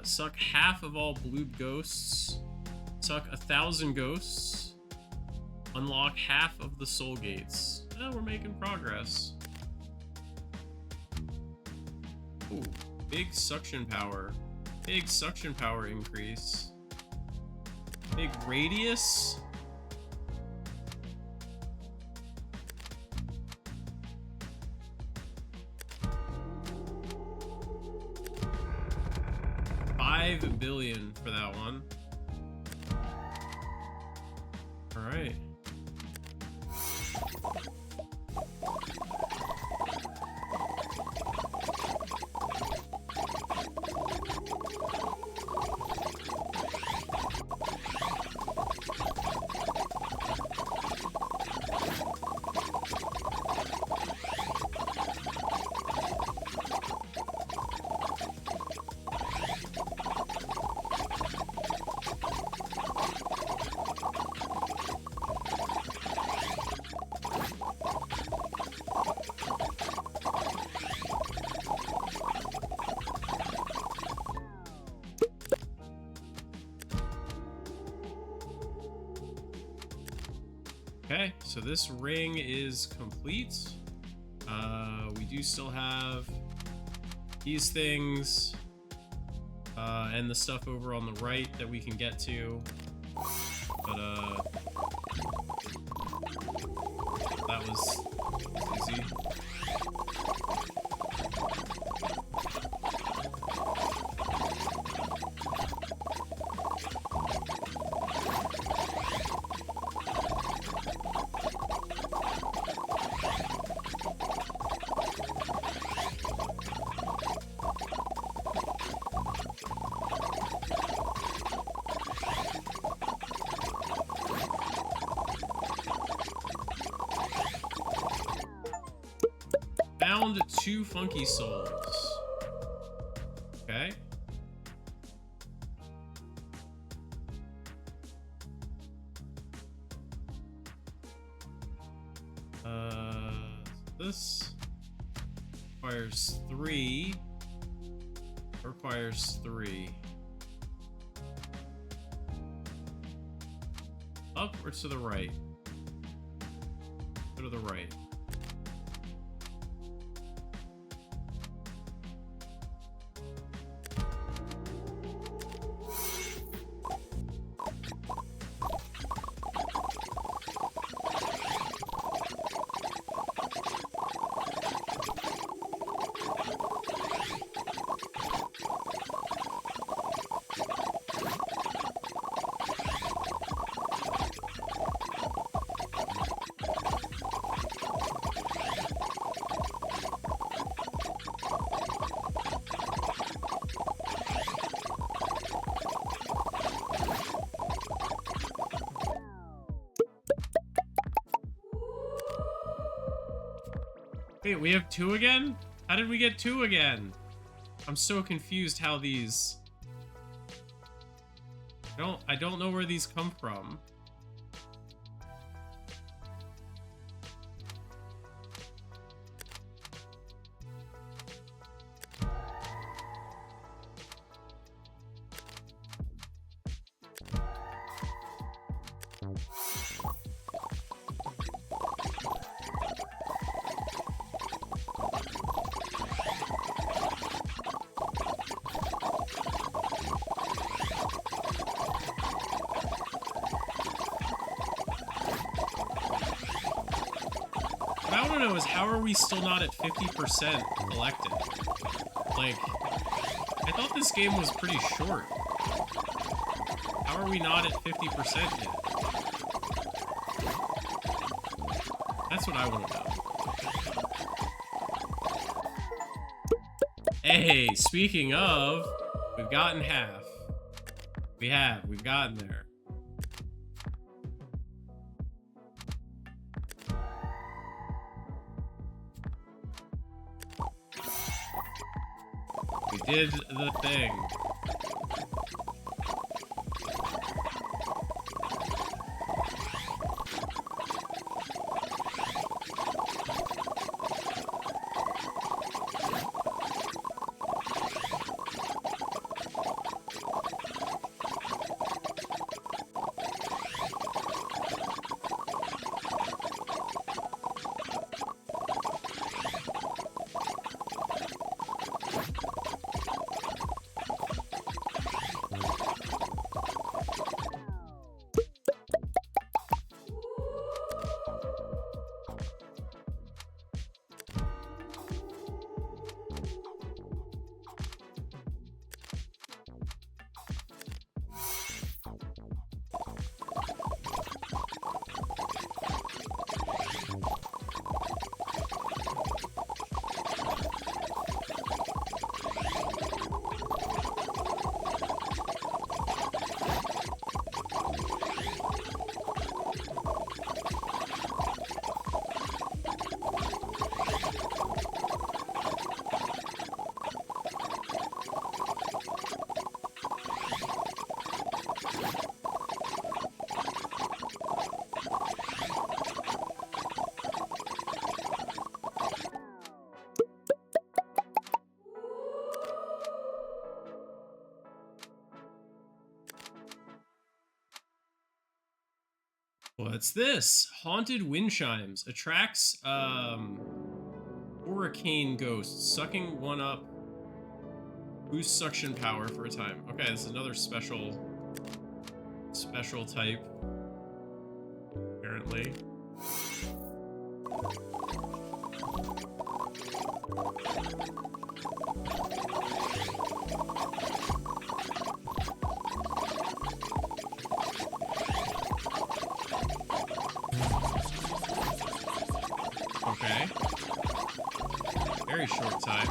Suck half of all blue ghosts. Suck 1,000 ghosts. Unlock half of the soul gates. We're making progress. Ooh, big suction power. Big suction power increase. Big radius. $5 billion for that one. All right. Okay, so this ring is complete. We do still have these things and the stuff over on the right that we can get to. But that was easy. Found 2 funky souls. Okay. This requires 3. Requires 3. Up or to the right? Go to the right. Wait, we have 2 again? How did we get 2 again? I'm so confused how these... I don't know where these come from. know is how are we still not at 50% collected? Like, I thought this game was pretty short. How are we not at 50% yet? That's what I want to know. Hey, speaking of, we've gotten half. We've gotten there. We did the thing. What's this? Haunted wind chimes. Attracts hurricane ghosts. Sucking one up. Boost suction power for a time. Okay, this is another special type. Apparently. Okay. Very short time.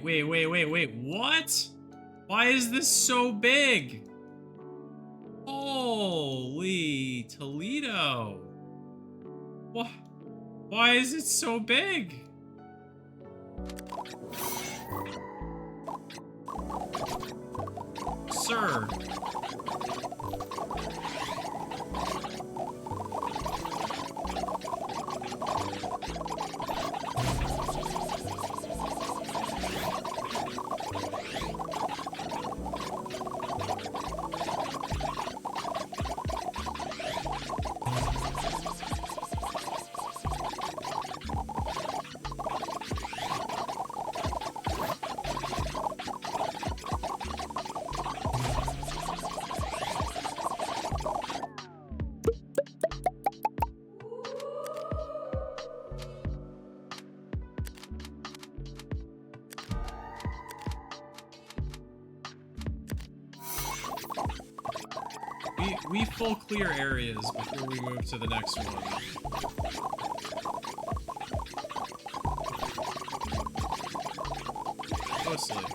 Wait, what? Why is this so big? Holy Toledo. What? Why is it so big? Sir. We full clear areas before we move to the next one. Mostly.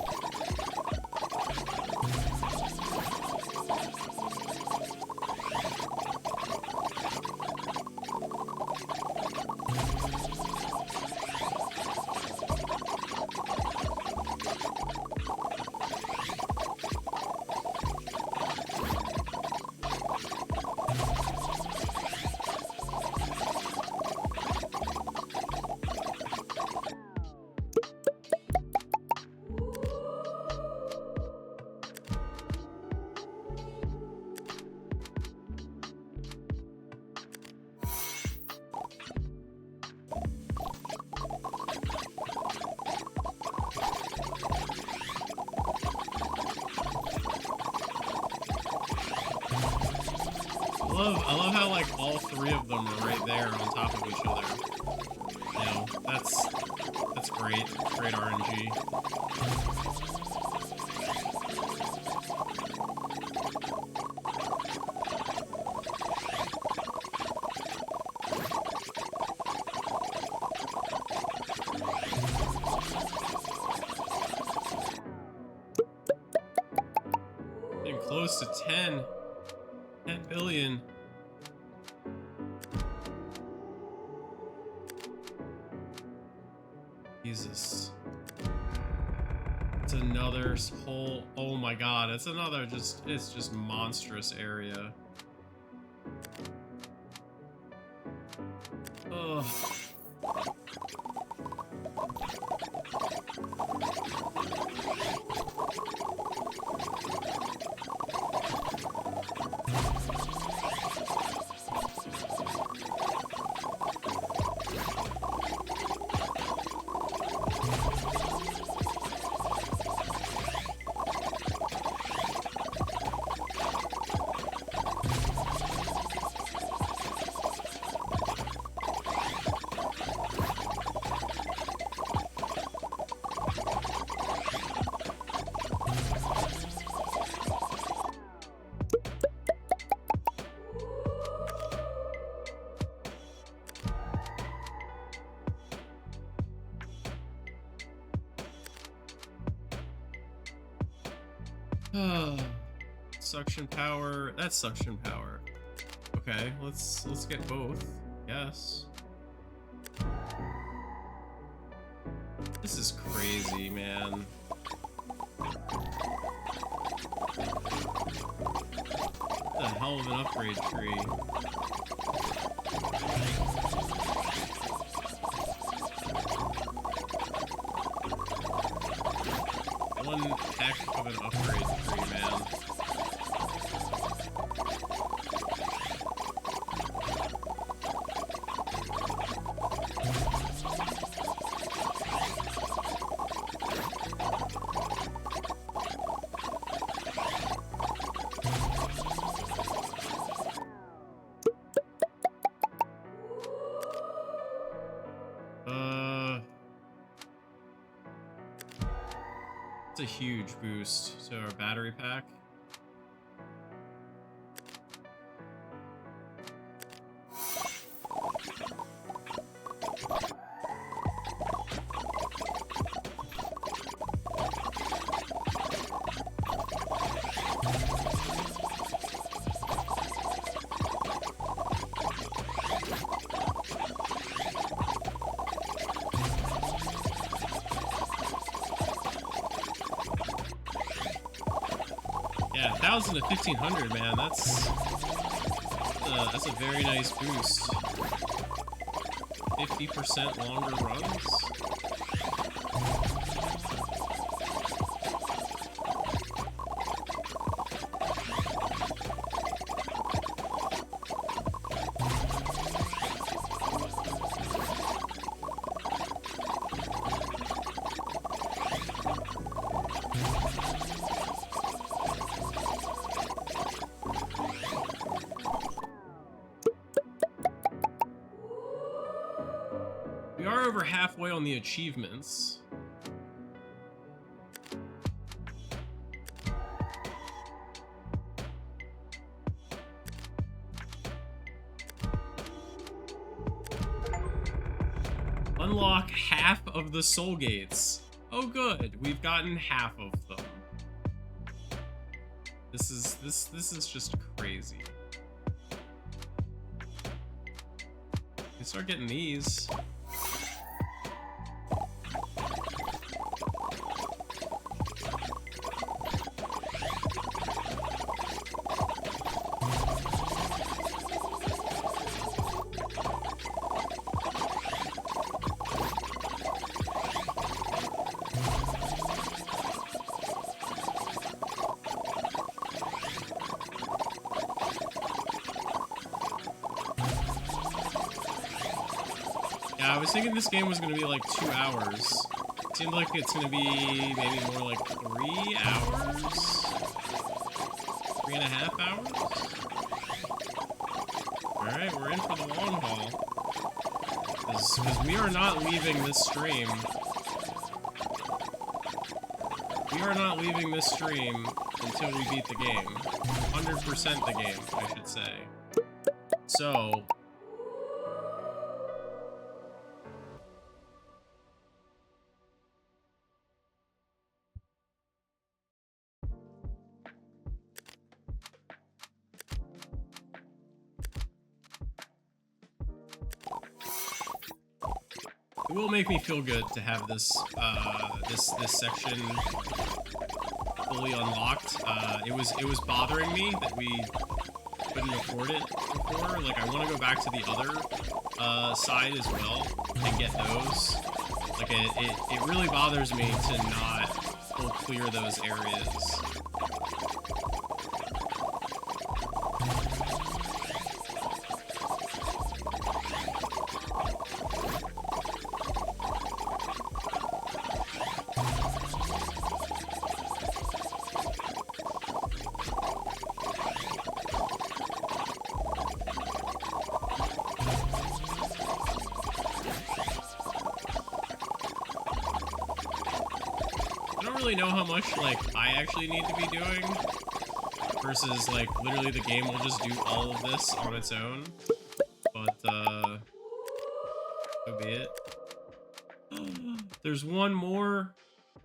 I love how like all three of them are right there on top of each other. You know, that's great. Great RNG. Getting close to 10 billion. Jesus. It's another whole, oh my god, it's another it's just monstrous area. Ugh. Suction power. That's suction power. Okay, let's get both. Yes. This is crazy, man. What the hell of an upgrade tree. One heck of an upgrade tree, man. It's a huge boost to our battery pack. Yeah, 1,000 to 1,500, man. That's a very nice boost. 50% longer runs. We are over halfway on the achievements. Unlock half of the soul gates. Oh good, we've gotten half of them. This is just crazy. We start getting these. Yeah, I was thinking this game was gonna be like 2 hours. It seemed like it's gonna be maybe more like 3 hours? 3.5 hours? Alright, we're in for the long haul. Because we are not leaving this stream. We are not leaving this stream until we beat the game. 100% the game, I should say. So... it will make me feel good to have this this section fully unlocked. It was bothering me that we couldn't afford it before. Like, I want to go back to the other side as well and get those. Like, it really bothers me to not full clear those areas. Know how much like I actually need to be doing versus like literally the game will just do all of this on its own, but so be it. There's one more.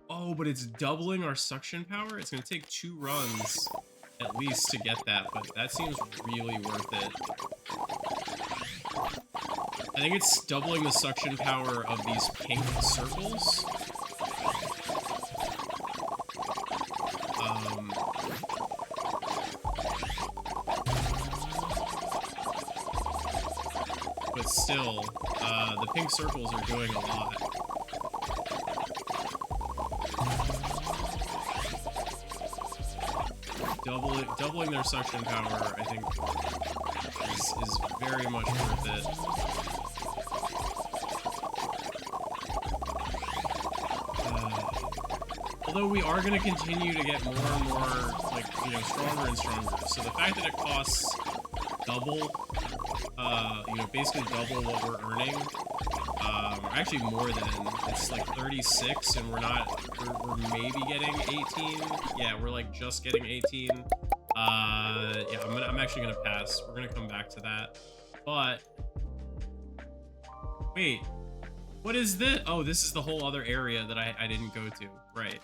Oh, but it's doubling our suction power. It's gonna take 2 runs at least to get that, but that seems really worth it. I think it's doubling the suction power of these pink circles. But still, the pink circles are doing a lot. Doubling their suction power, I think, is very much worth it. Although we are going to continue to get more and more, like, you know, stronger and stronger. So the fact that it costs double, you know, basically double what we're earning, actually more than, it's like 36 and we're maybe getting 18. Yeah, we're like just getting 18. Yeah, I'm actually going to pass. We're going to come back to that. But, wait. What is this? Oh, this is the whole other area that I didn't go to. Right.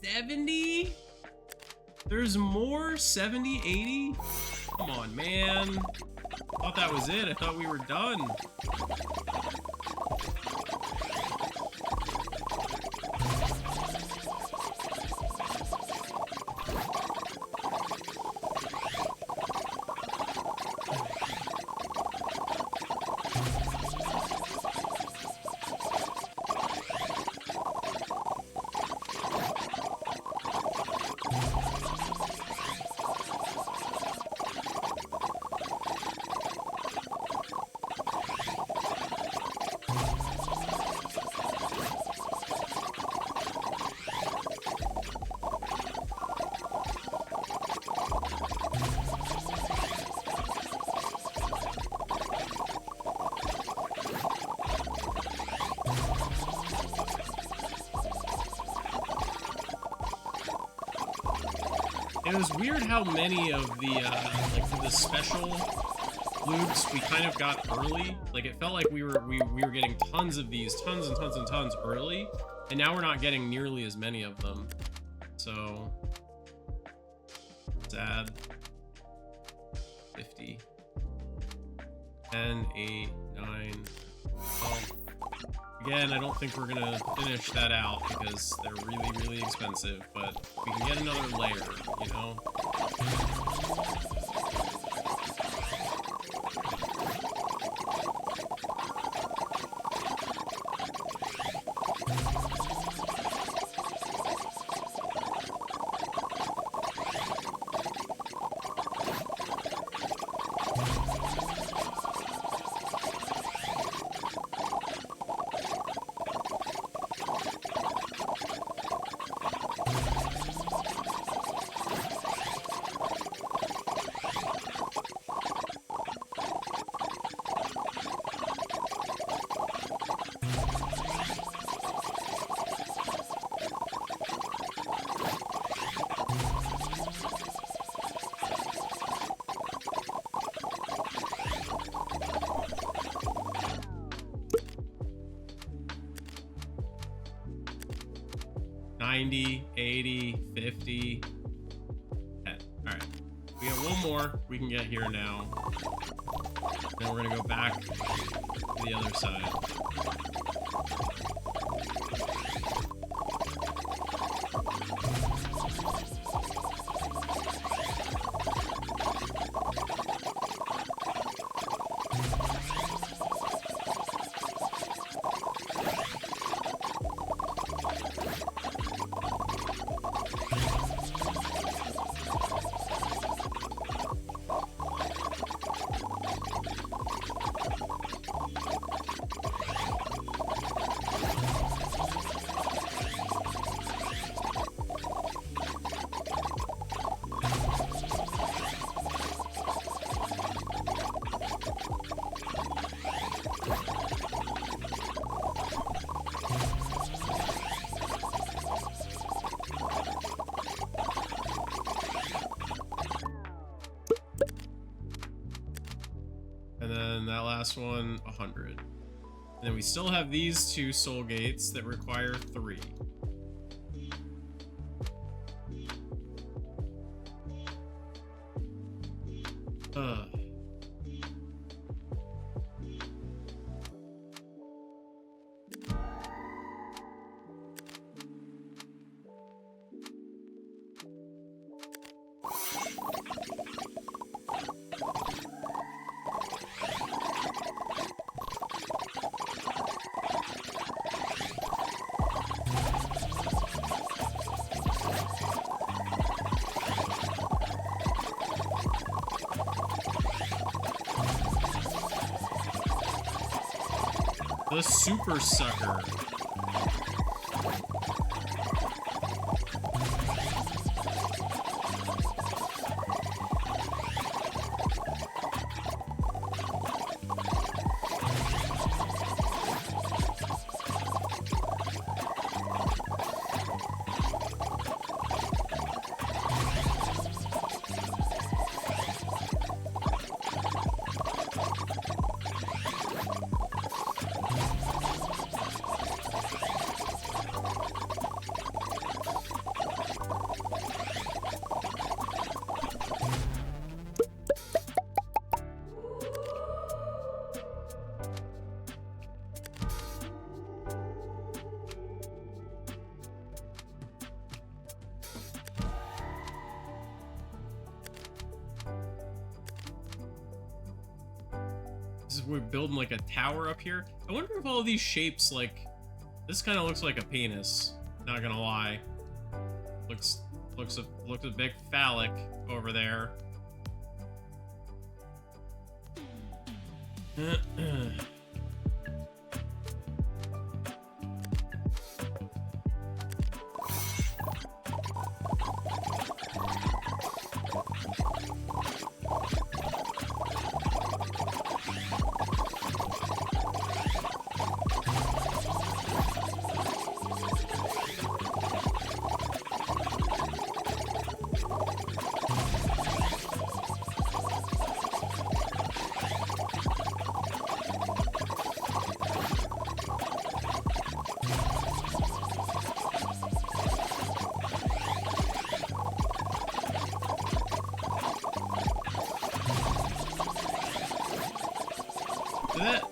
70? There's more? 70, 80? Come on, man. I thought that was it. I thought we were done. It was weird how many of the, like, the special loops we kind of got early. Like, it felt like we were getting tons of these, tons and tons and tons early, and now we're not getting nearly as many of them. So, sad. 50. 10, 8, 9, 12. Again, I don't think we're gonna finish that out because they're really, really expensive, but we can get another layer, you know? 90, 80, 50. Okay. All right. We have one more we can get here now. Then we're gonna go back to the other side. And then that last one, 100. And then we still have these two soul gates that require 3. The super sucker. We're building like a tower up here. I wonder if all of these shapes, like, this kind of looks like a penis. Not gonna lie. Looks a bit phallic over there.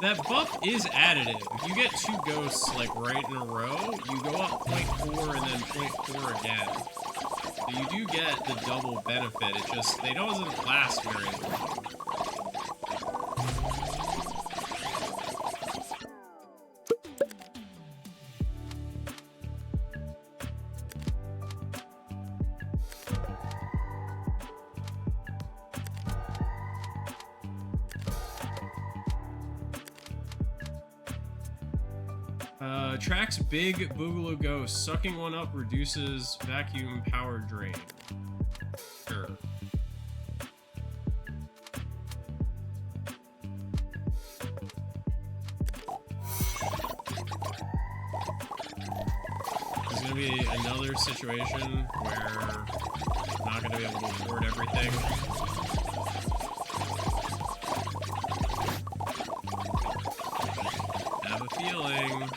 That buff is additive. If you get 2 ghosts like right in a row, you go up 0.4 and then 0.4 again. So you do get the double benefit. It just, they doesn't last very long. Tracks big boogaloo ghost. Sucking one up reduces vacuum power drain. Sure. There's gonna be another situation where I'm not gonna be able to afford everything. I have a feeling.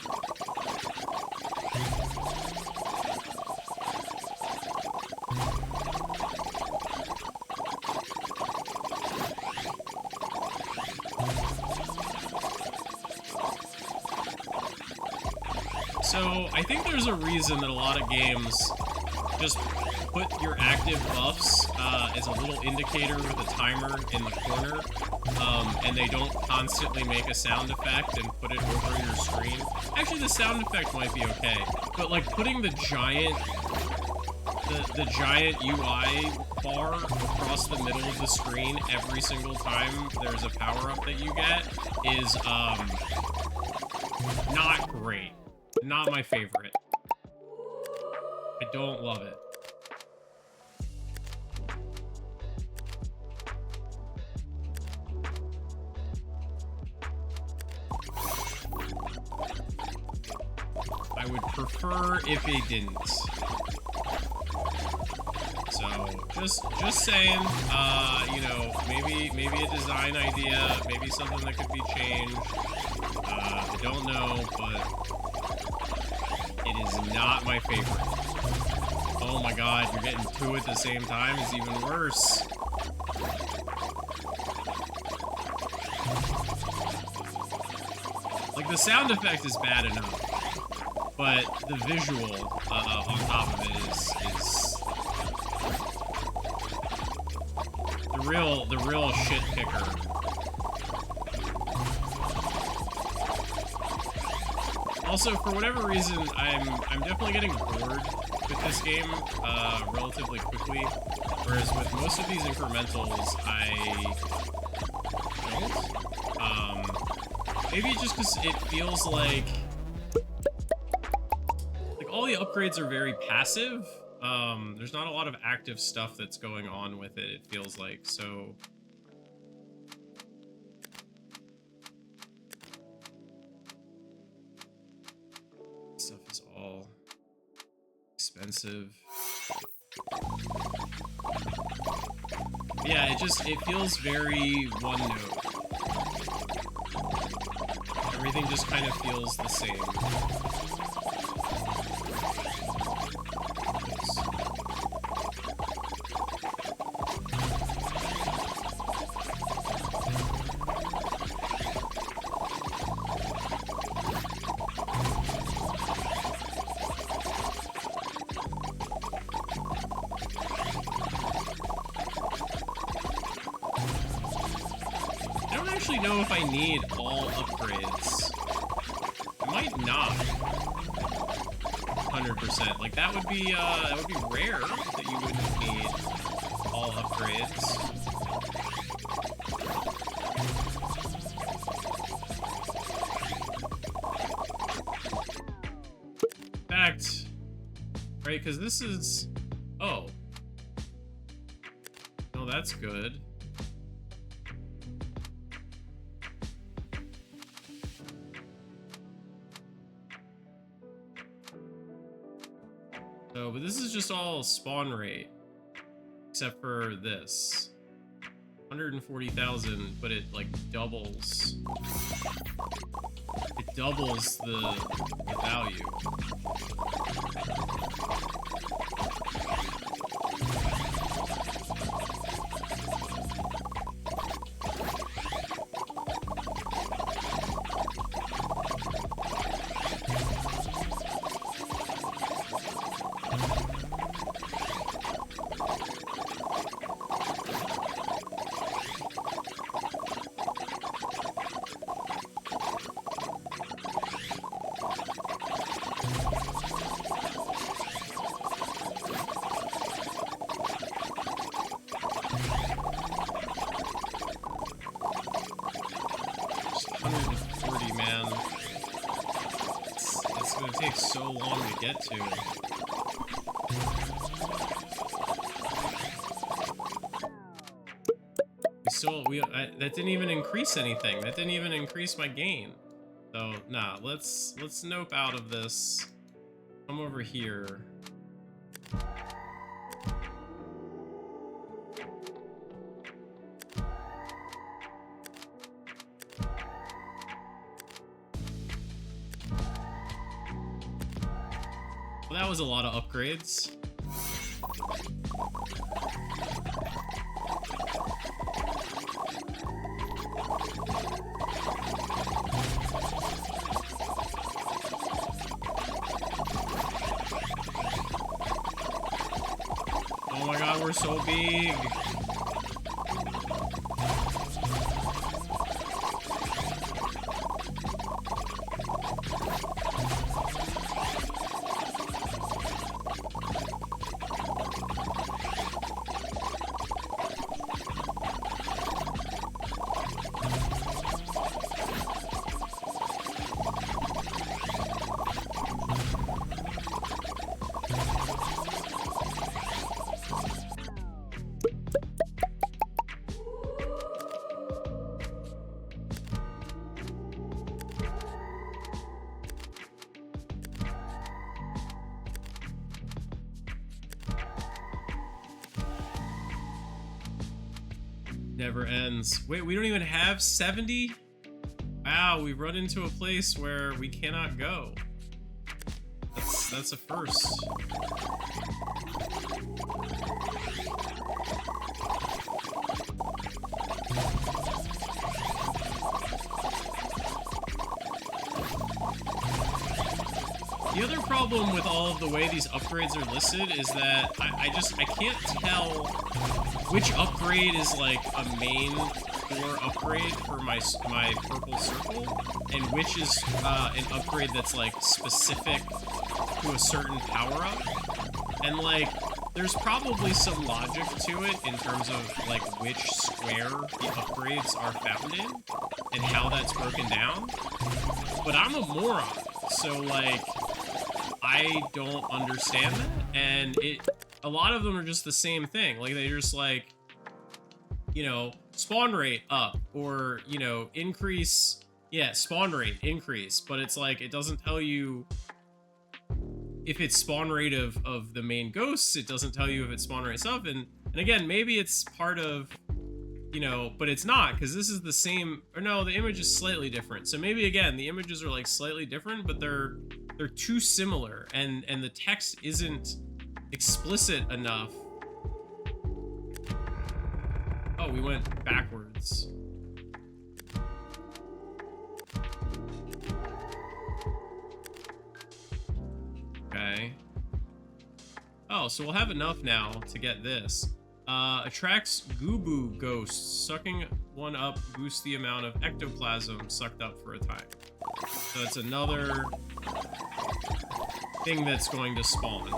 So I think there's a reason that a lot of games just put your active buffs as a little indicator with a timer in the corner, and they don't constantly make a sound effect and put it over your screen. Actually, the sound effect might be okay, but like putting the giant UI bar across the middle of the screen every single time there's a power-up that you get is not great. Not my favorite. I don't love it. I would prefer if they didn't. So just saying, you know, maybe a design idea, maybe something that could be changed. I don't know, but it is not my favorite. Oh my god, you're getting two at the same time is even worse. Like, the sound effect is bad enough, but the visual on top of it is the real shit kicker. Also, for whatever reason, I'm definitely getting bored with this game relatively quickly, whereas with most of these incrementals, I don't. Maybe just because it feels like all the upgrades are very passive. There's not a lot of active stuff that's going on with it, it feels like, so... Stuff is all expensive. Yeah, it feels very one note. Everything just kind of feels the same. Know if I need all upgrades. I might not. 100%. Like, that would be rare that you wouldn't need all upgrades. In fact, right, because this is... Oh. No, that's good. So, but this is just all spawn rate, except for this. 140,000, but it, like, doubles. It doubles the value. So long to get to. That didn't even increase anything. That didn't even increase my gain. So nah, let's nope out of this. Come over here. Well, that was a lot of upgrades. Oh my god, we're so big. Never ends. Wait, we don't even have 70? Wow, we've run into a place where we cannot go. That's a first. The other problem with all of the way these upgrades are listed is that I can't tell which upgrade is like a main core upgrade for my purple circle, and which is an upgrade that's like specific to a certain power up. And like, there's probably some logic to it in terms of like which square the upgrades are found in and how that's broken down. But I'm a moron, so like, I don't understand that, and a lot of them are just the same thing. Like, they're just like, you know, spawn rate up, or, you know, increase, yeah, spawn rate increase, but it's like, it doesn't tell you if it's spawn rate of the main ghosts. It doesn't tell you if it's spawn rate stuff, and again, maybe it's part of, you know, but it's not, because this is the same, or no, the image is slightly different. So maybe, again, the images are like slightly different, but they're too similar, and the text isn't explicit enough. Oh, we went backwards. Okay. Oh, so we'll have enough now to get this. Attracts Gooboo ghosts. Sucking one up boosts the amount of ectoplasm sucked up for a time. So it's another thing that's going to spawn.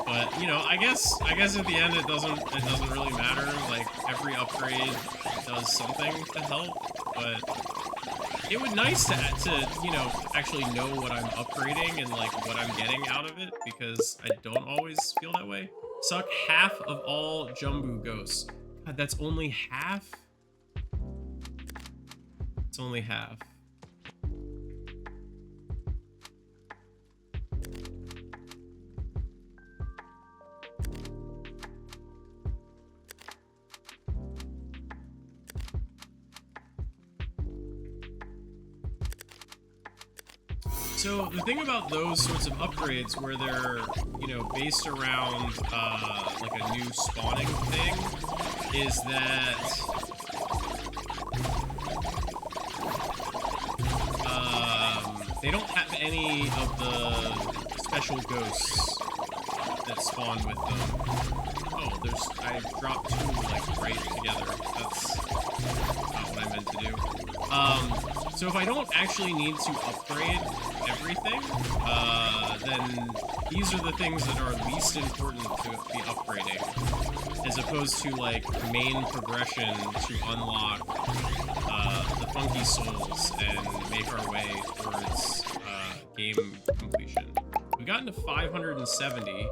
But, you know, I guess at the end it doesn't really matter. Like, every upgrade does something to help, but it would be nice to you know, actually know what I'm upgrading and like what I'm getting out of it, because I don't always feel that way. Suck half of all Jumbo ghosts. God, that's only half? It's only half. So the thing about those sorts of upgrades where they're, you know, based around like a new spawning thing is that they don't have any of the special ghosts that spawn with them. Oh, I dropped two like right together. That's not what I meant to do. So if I don't actually need to upgrade everything, then these are the things that are least important to be upgrading, as opposed to like main progression to unlock the funky souls and make our way towards game completion. We've gotten to 570.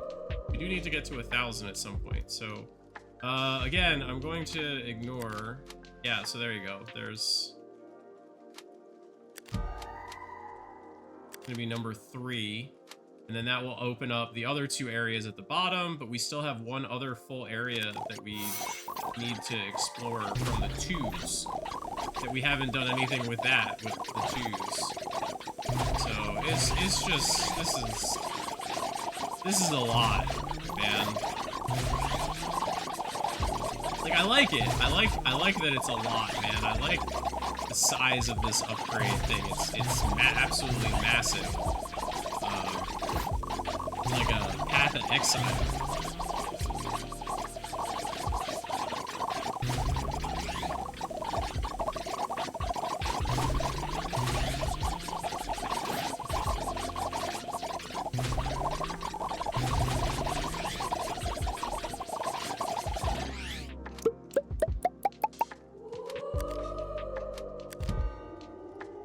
We do need to get to 1,000 at some point. So again, I'm going to ignore. Yeah, so there you go. There's gonna be number 3, And then that will open up the other 2 areas at the bottom, but we still have one other full area that we need to explore from the tubes. That we haven't done anything with that, with the tubes. So it's just this is a lot, man. Like I like it. I like that it's a lot, man. I like the size of this upgrade thing. It's absolutely massive. It's like a Path of Exile.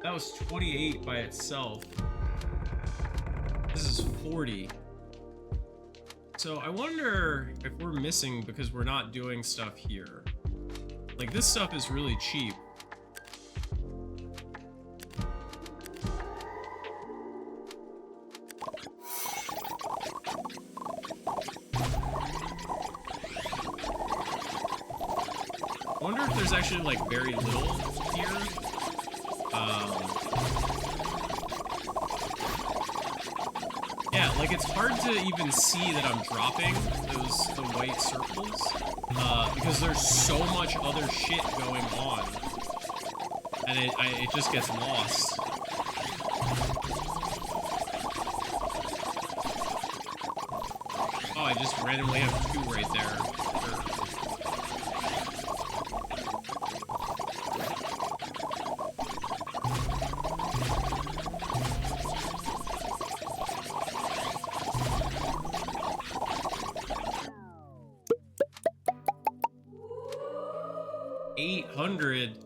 That was 28 by itself. This is 40. So I wonder if we're missing because we're not doing stuff here. Like this stuff is really cheap. I wonder if there's actually like very little here. Yeah, like it's hard to even see that I'm dropping the white circles because there's so much other shit going on, and it just gets lost. Oh, I just randomly have 2 right there. Sure. 800.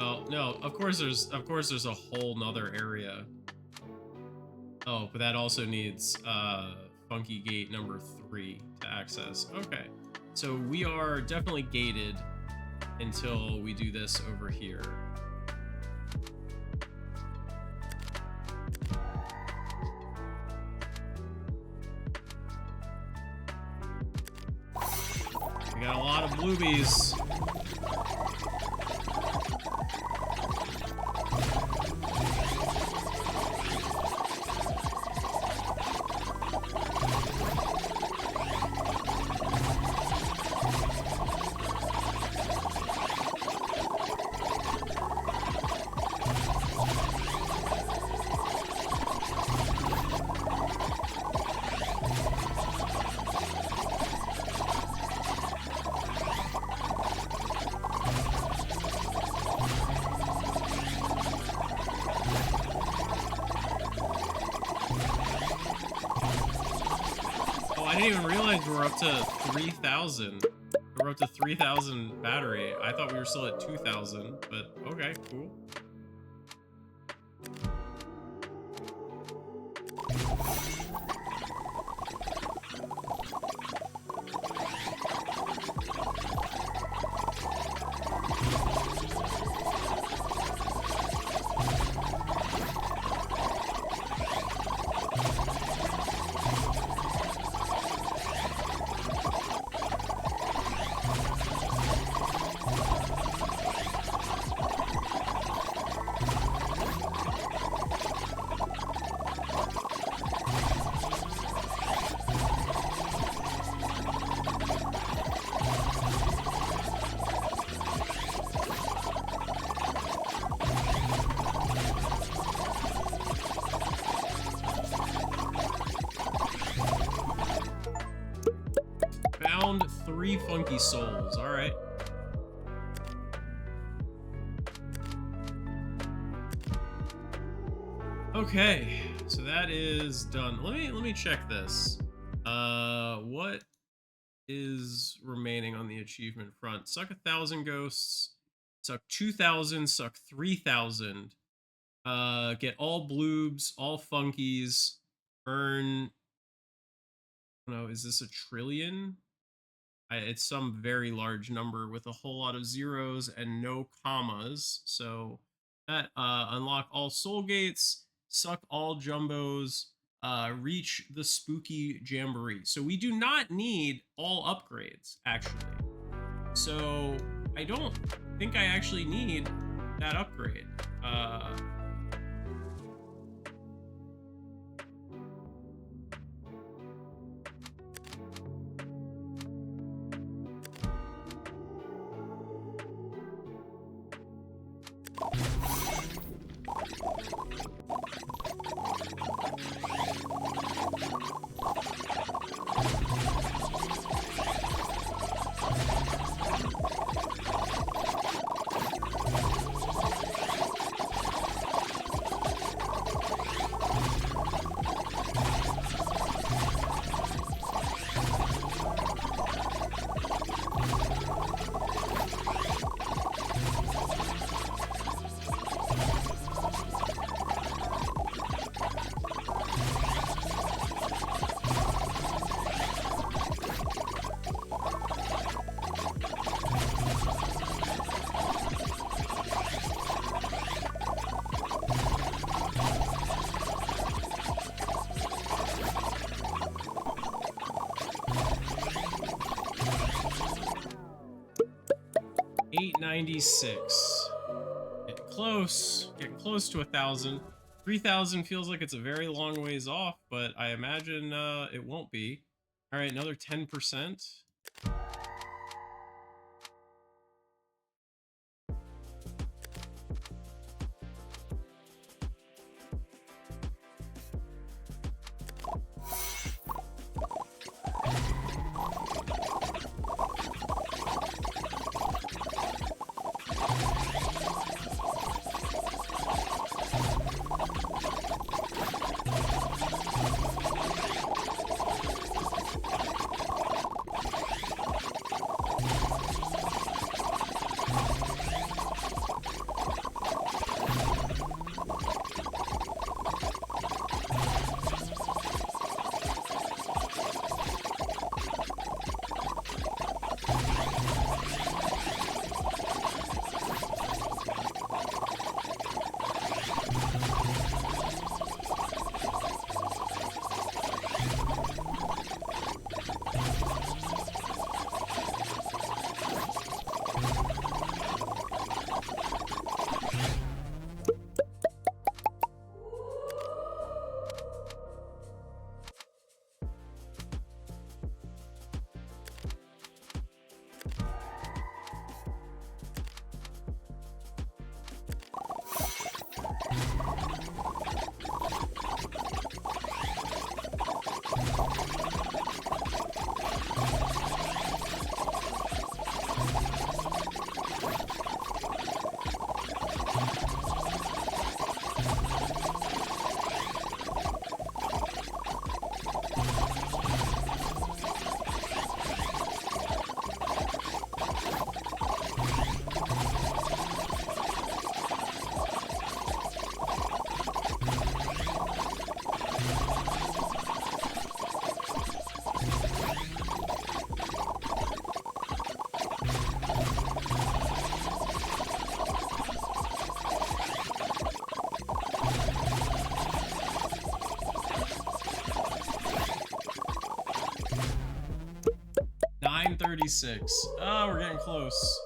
Oh no, of course there's a whole nother area. Oh, but that also needs funky gate number 3 to access. Okay, so we are definitely gated until we do this over here. We got a lot of bluebies. I didn't even realize we're up to 3,000. We're up to 3,000 battery. I thought we were still at 2,000, but okay, cool. Found 3 funky souls. All right. Okay, so that is done. Let me check this. What is remaining on the achievement front? Suck 1,000 ghosts. Suck 2,000. Suck 3,000. Get all bloobs, all funkies. Earn. I don't know. Is this a trillion? It's some very large number with a whole lot of zeros and no commas. So that unlock all soul gates, suck all jumbos, reach the spooky jamboree. So we do not need all upgrades, actually. So I don't think I actually need that upgrade. 896. Getting close to 1,000. 3,000 feels like it's a very long ways off, but I imagine it won't be. All right, another 10%. $936. Oh, we're getting close.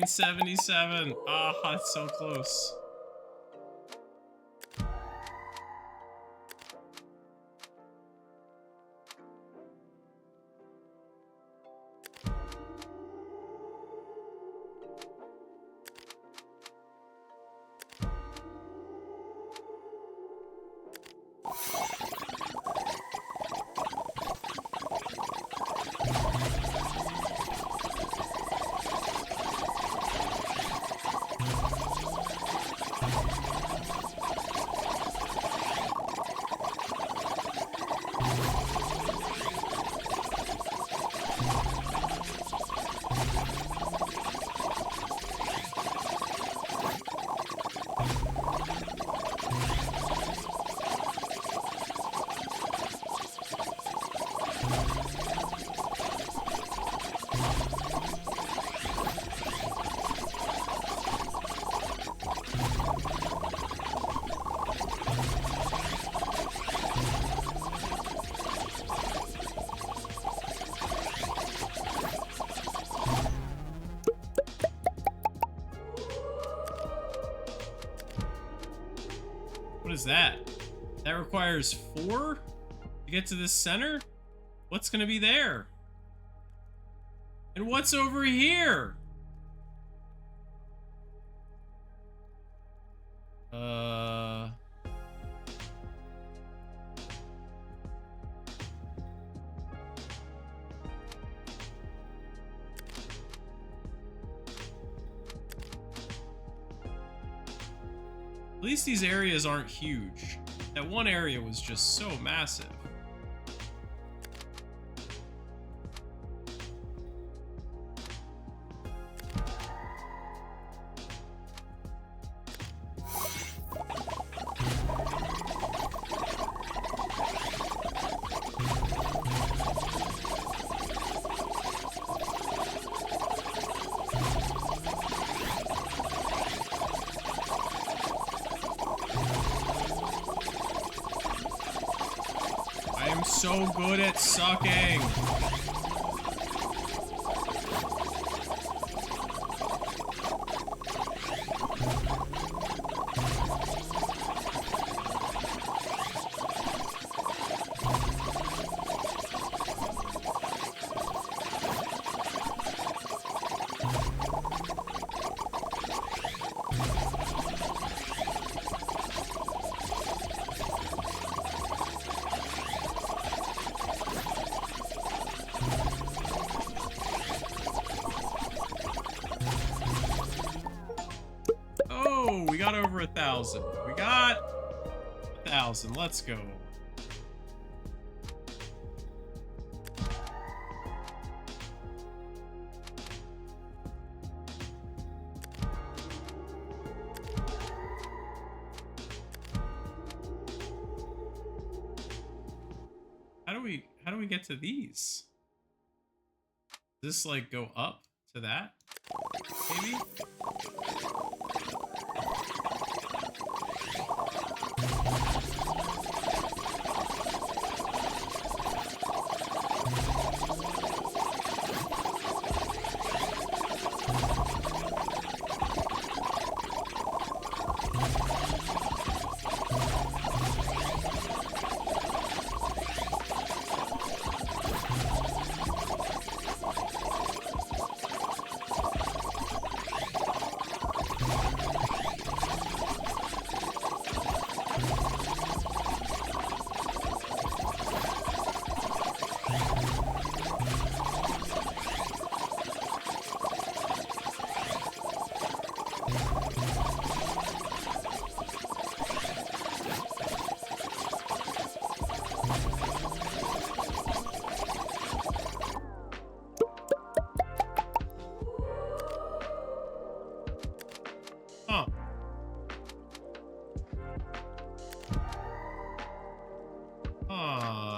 1977. Ah, it's so close. What is that? That requires 4 to get to this center? What's gonna be there? And what's over here? At least these areas aren't huge. That one area was just so massive. So good at sucking. We got over 1,000. We got 1,000. Let's go. How do we get to these? Does this like go up to that? Maybe?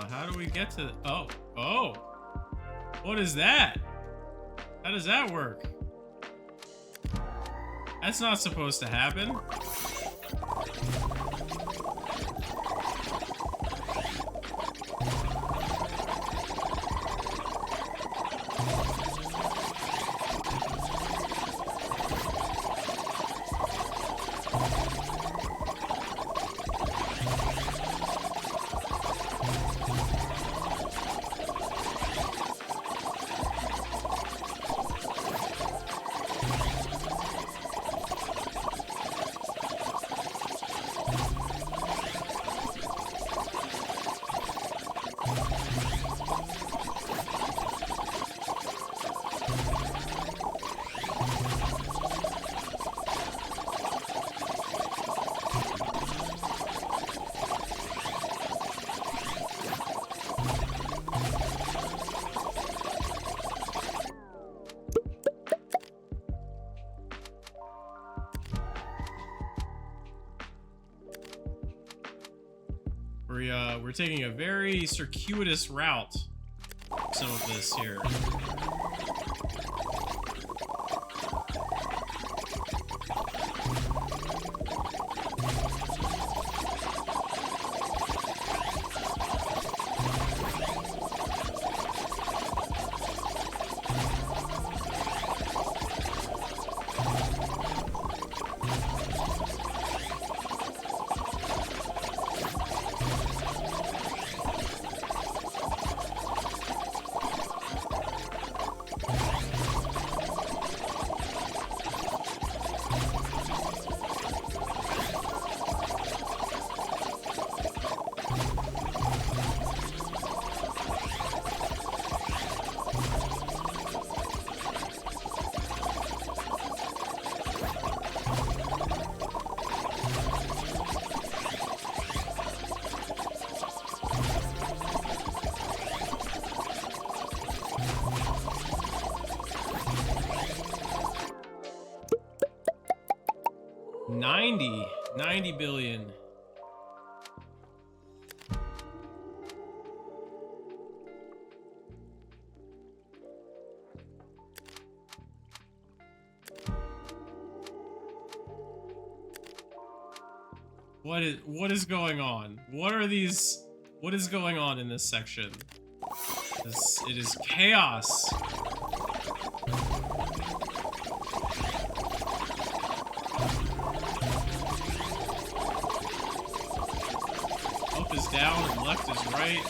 How do we get to the, oh, what is that? How does that work? That's not supposed to happen. We're taking a very circuitous route. Some of this here. $90 billion. What is going on? What is going on in this section? It is chaos. Up is down and left is right.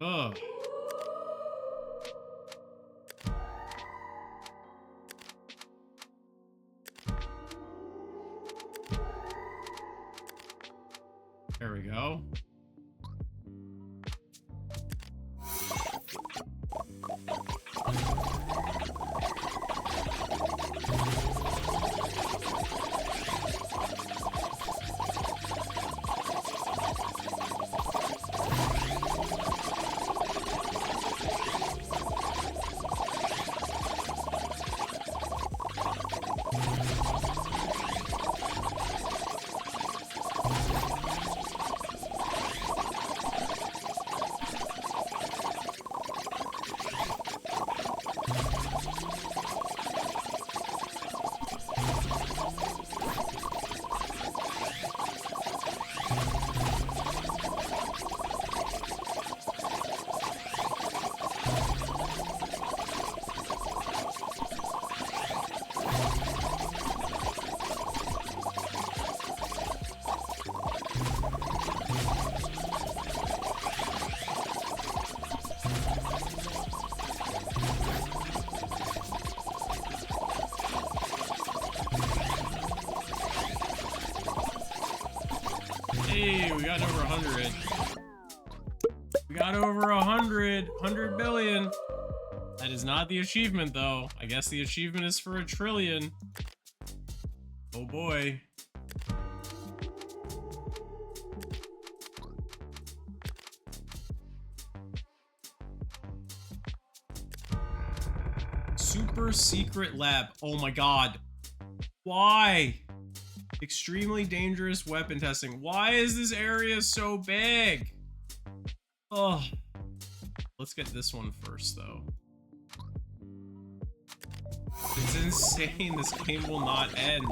Ugh. There we go. Hey, we got over 100. We got over 100 billion. That is not the achievement, though. I guess the achievement is for 1 trillion. Oh boy. Super secret lab. Oh my god. Why? Extremely dangerous weapon testing. Why is this area so big? Oh. Let's get this one first, though. It's insane. This game will not end.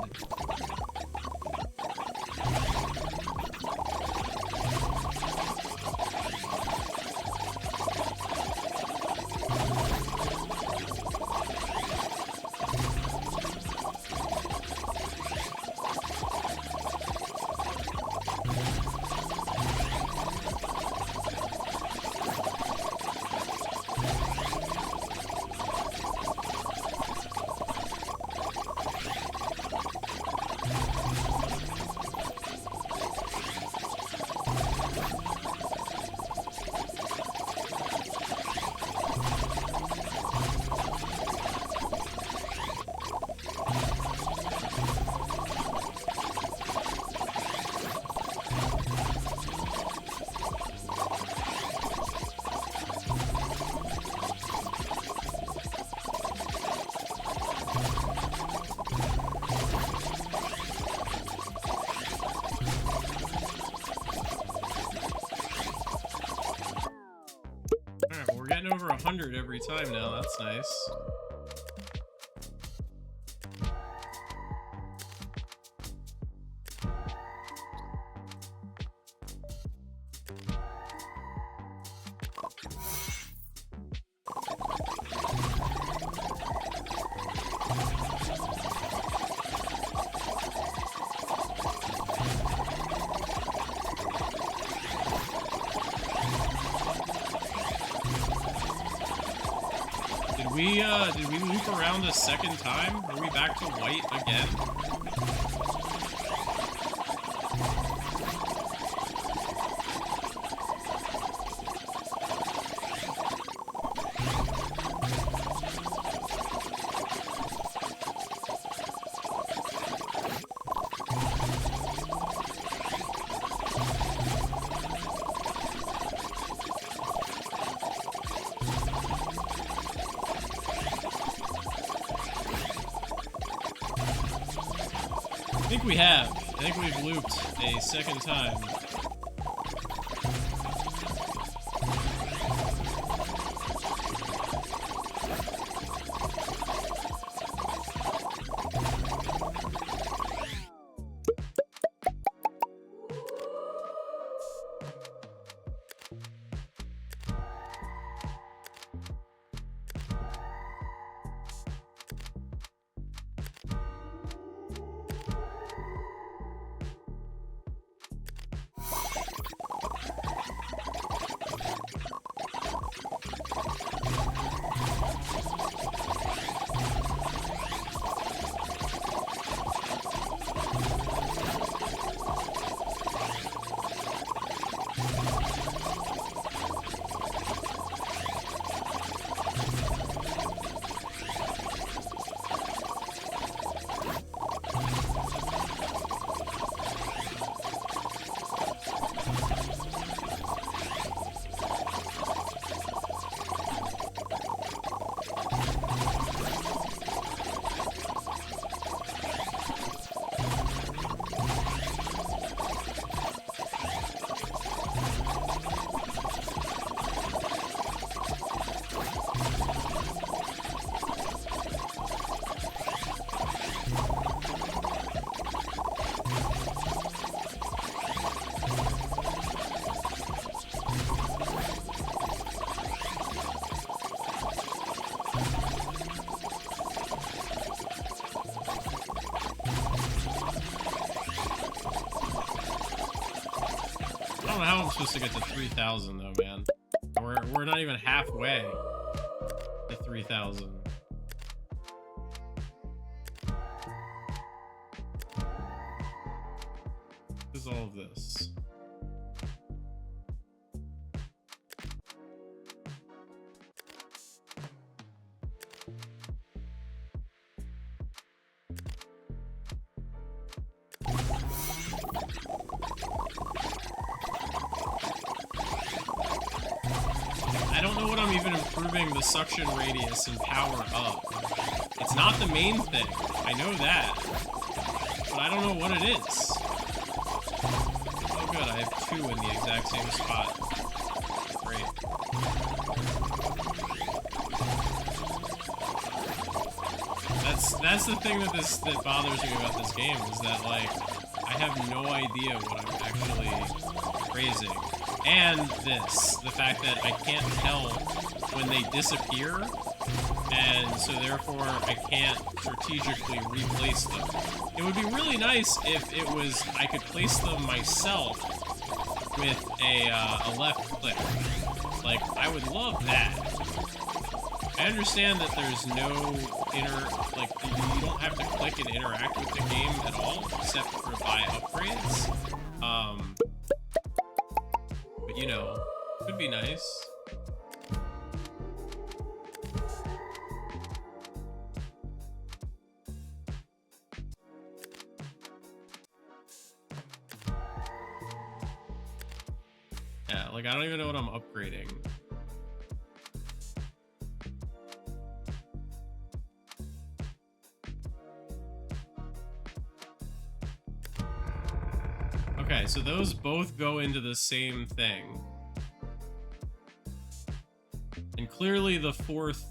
getting over 100 every time now. That's nice. Did we loop around a second time? Are we back to white again? I think we have. I think we've looped a second time. I don't know how I'm supposed to get to 3,000 though, man. We're not even halfway to 3,000. What is all of this? I don't know what I'm even improving the suction radius and power up. It's not the main thing. I know that. But I don't know what it is. Oh good, I have two in the exact same spot. Great. That's the thing that bothers me about this game, is that, like, I have no idea what I'm actually raising. And the fact that I can't tell when they disappear, and so therefore I can't strategically replace them. It would be really nice if it was, I could place them myself with a left click. Like, I would love that. I understand that there's no you don't have to click and interact with the game at all, except for buy upgrades. But you know, could be nice. Yeah, like, I don't even know what I'm upgrading. Okay, so those both go into the same thing. And clearly the fourth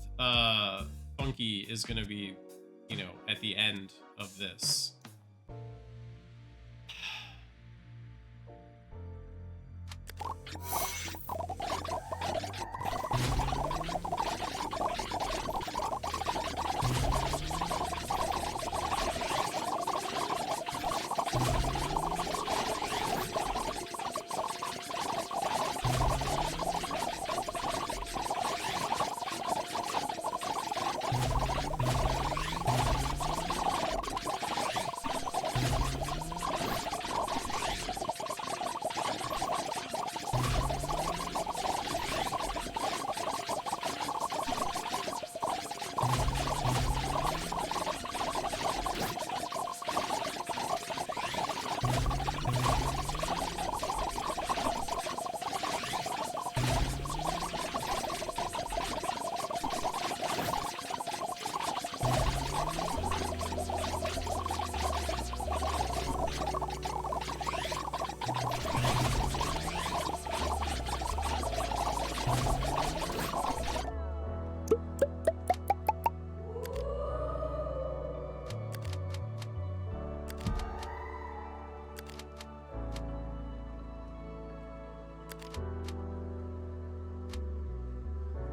funky is gonna be, you know, at the end of this.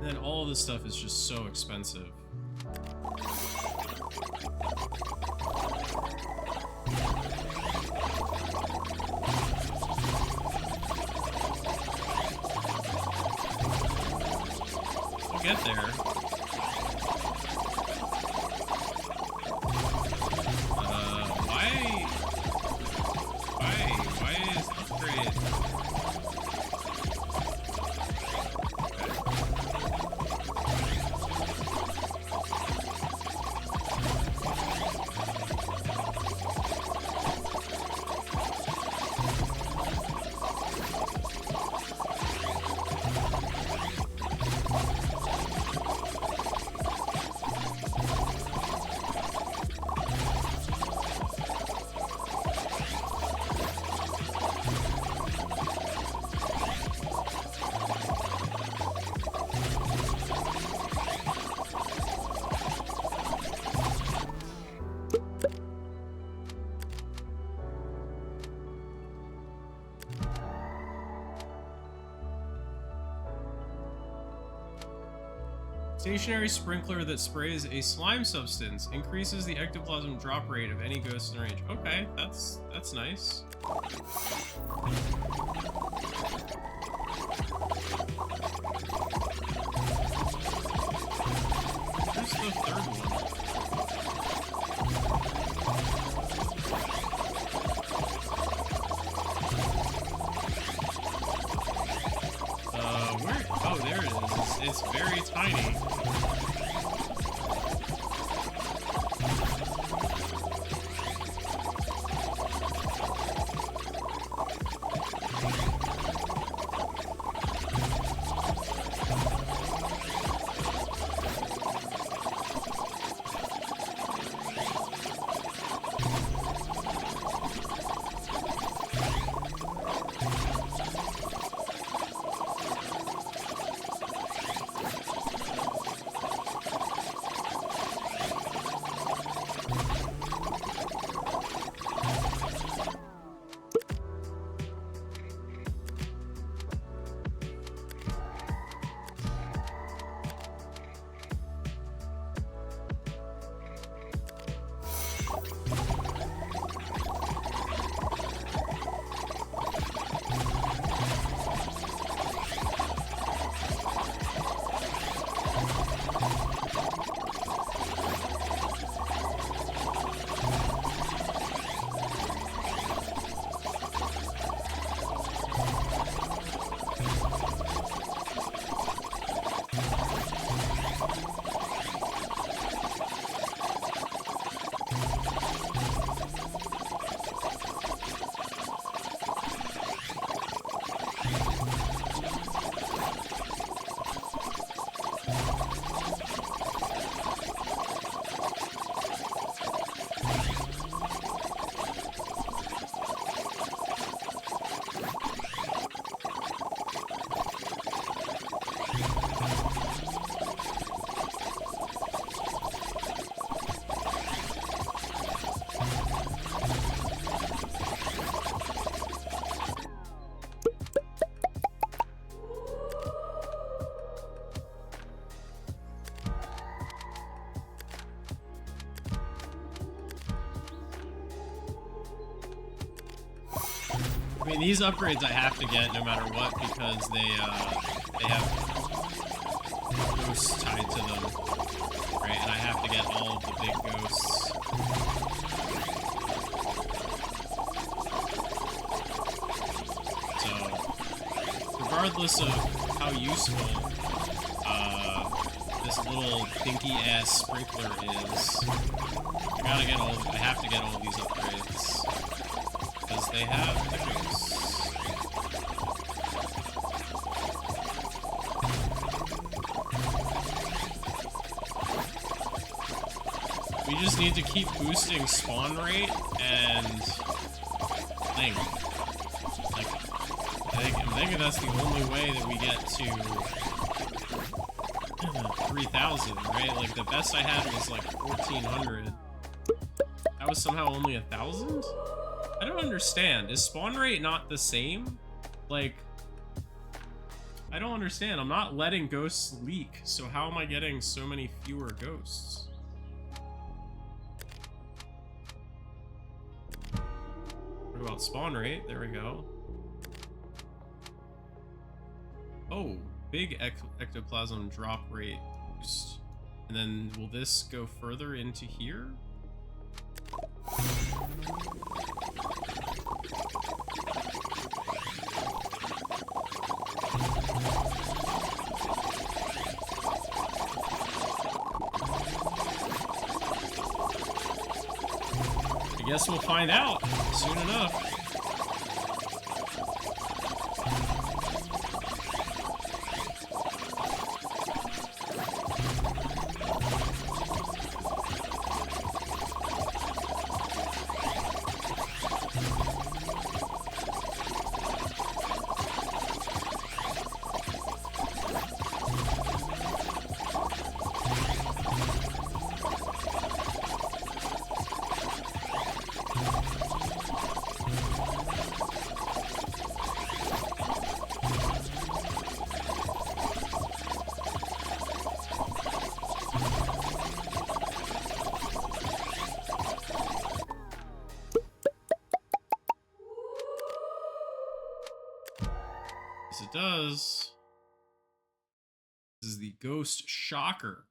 And then all of this stuff is just so expensive. We'll get there. Why is upgrade? Stationary sprinkler that sprays a slime substance increases the ectoplasm drop rate of any ghost in range. Okay, that's nice. Where's the third one? Where? Oh, there it is. It's very tiny. mean, these upgrades I have to get no matter what because they have ghosts tied to them, right? And I have to get all of the big ghosts. So, regardless of how useful this little dinky-ass sprinkler is, I have to get all of these upgrades. Because they have the ghosts. We just need to keep boosting spawn rate and length. Like, I'm thinking that's the only way that we get to 3,000, right? Like, the best I had was like 1,400. That was somehow only 1,000? I don't understand. Is spawn rate not the same? Like, I don't understand. I'm not letting ghosts leak, so how am I getting so many fewer ghosts? What about spawn rate? There we go. Oh, big ectoplasm drop rate boost. And then will this go further into here? I guess we'll find out soon enough. It does. This is the Ghost Shocker.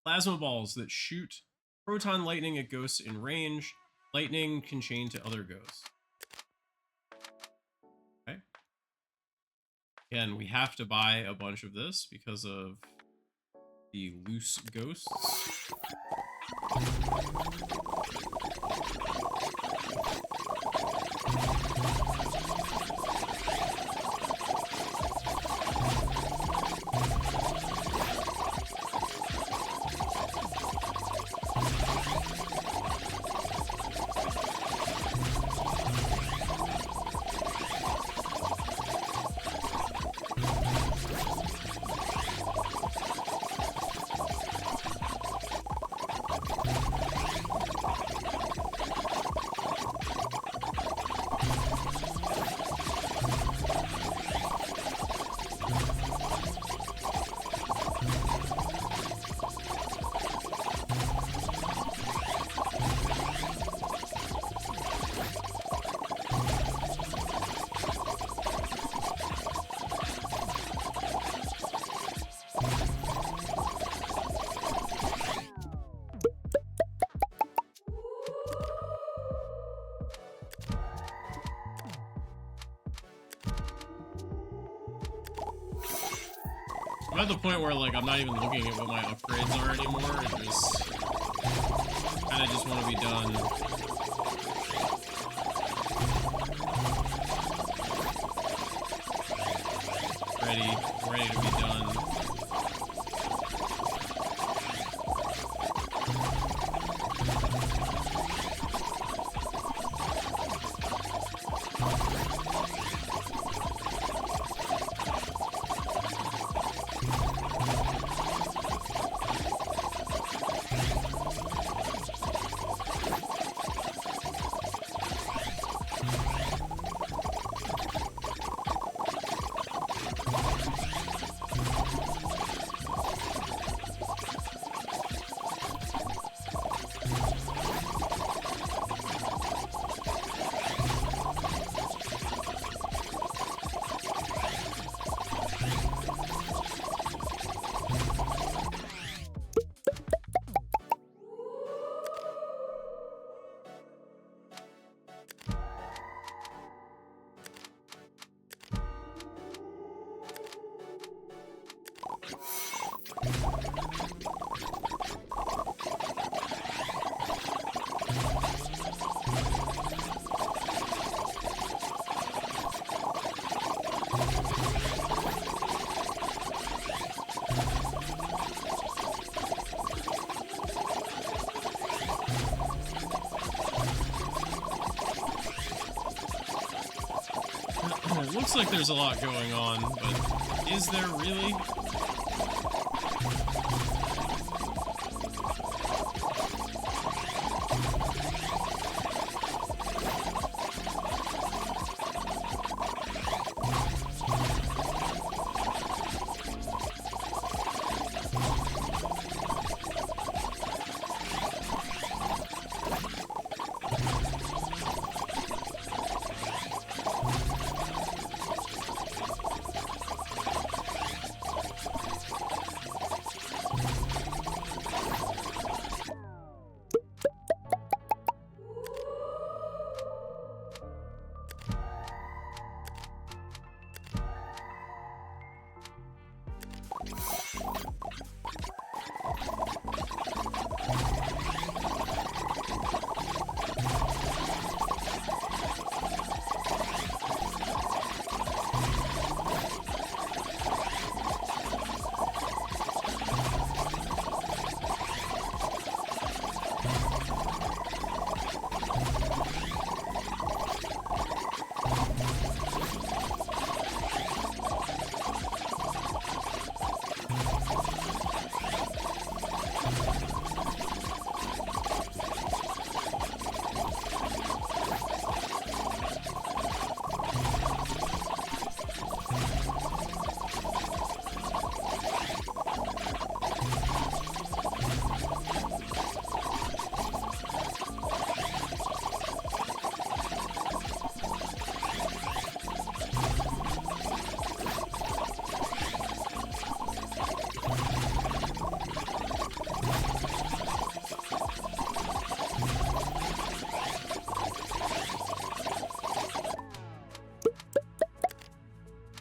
Plasma balls that shoot proton lightning at ghosts in range. Lightning can chain to other ghosts. Okay. Again, we have to buy a bunch of this because of the loose ghosts. I'm at the point where, like, I'm not even looking at what my upgrades are anymore. It just kind of just want to be done. Ready to be done. It looks like there's a lot going on, but is there really?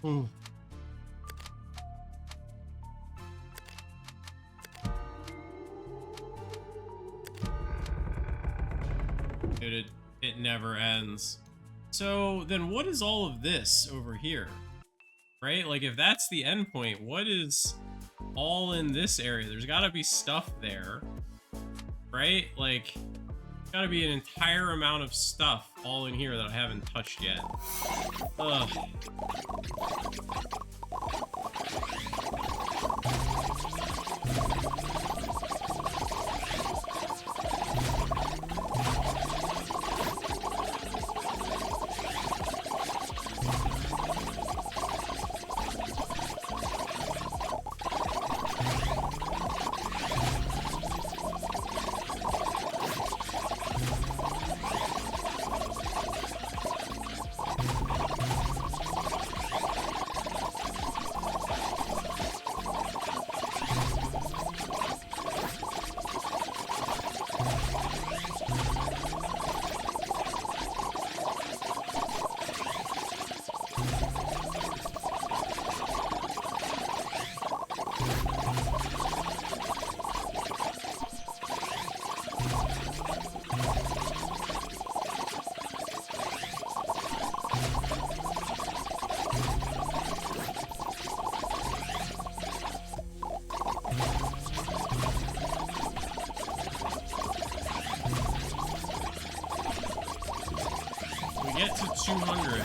Ooh. Dude, it never ends. So then what is all of this over here? Right? Like if that's the endpoint, what is all in this area? There's gotta be stuff there. Right? Like gotta be an entire amount of stuff all in here that I haven't touched yet. Ugh. Get to 200.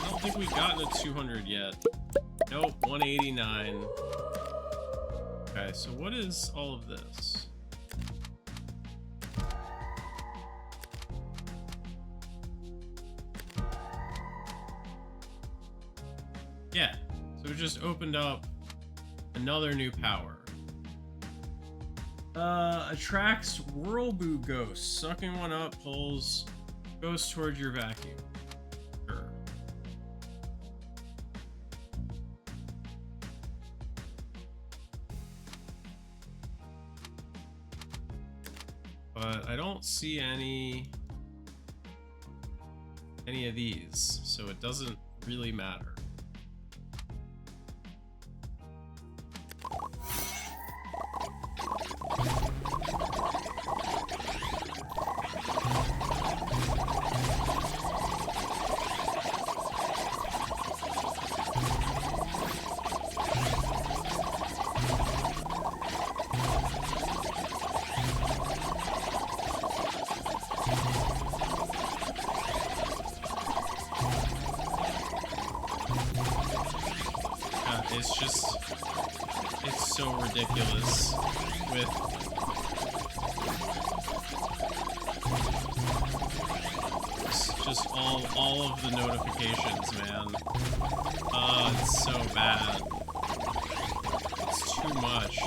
I don't think we've gotten to 200 yet. Nope, 189. Okay, so what is all of this? Yeah, so it just opened up another new power. Attracts whirlboo ghosts. Sucking one up pulls ghosts towards your vacuum. Sure. But I don't see any of these, so it doesn't really matter. so ridiculous with just all of the notifications, man. It's so bad. It's too much.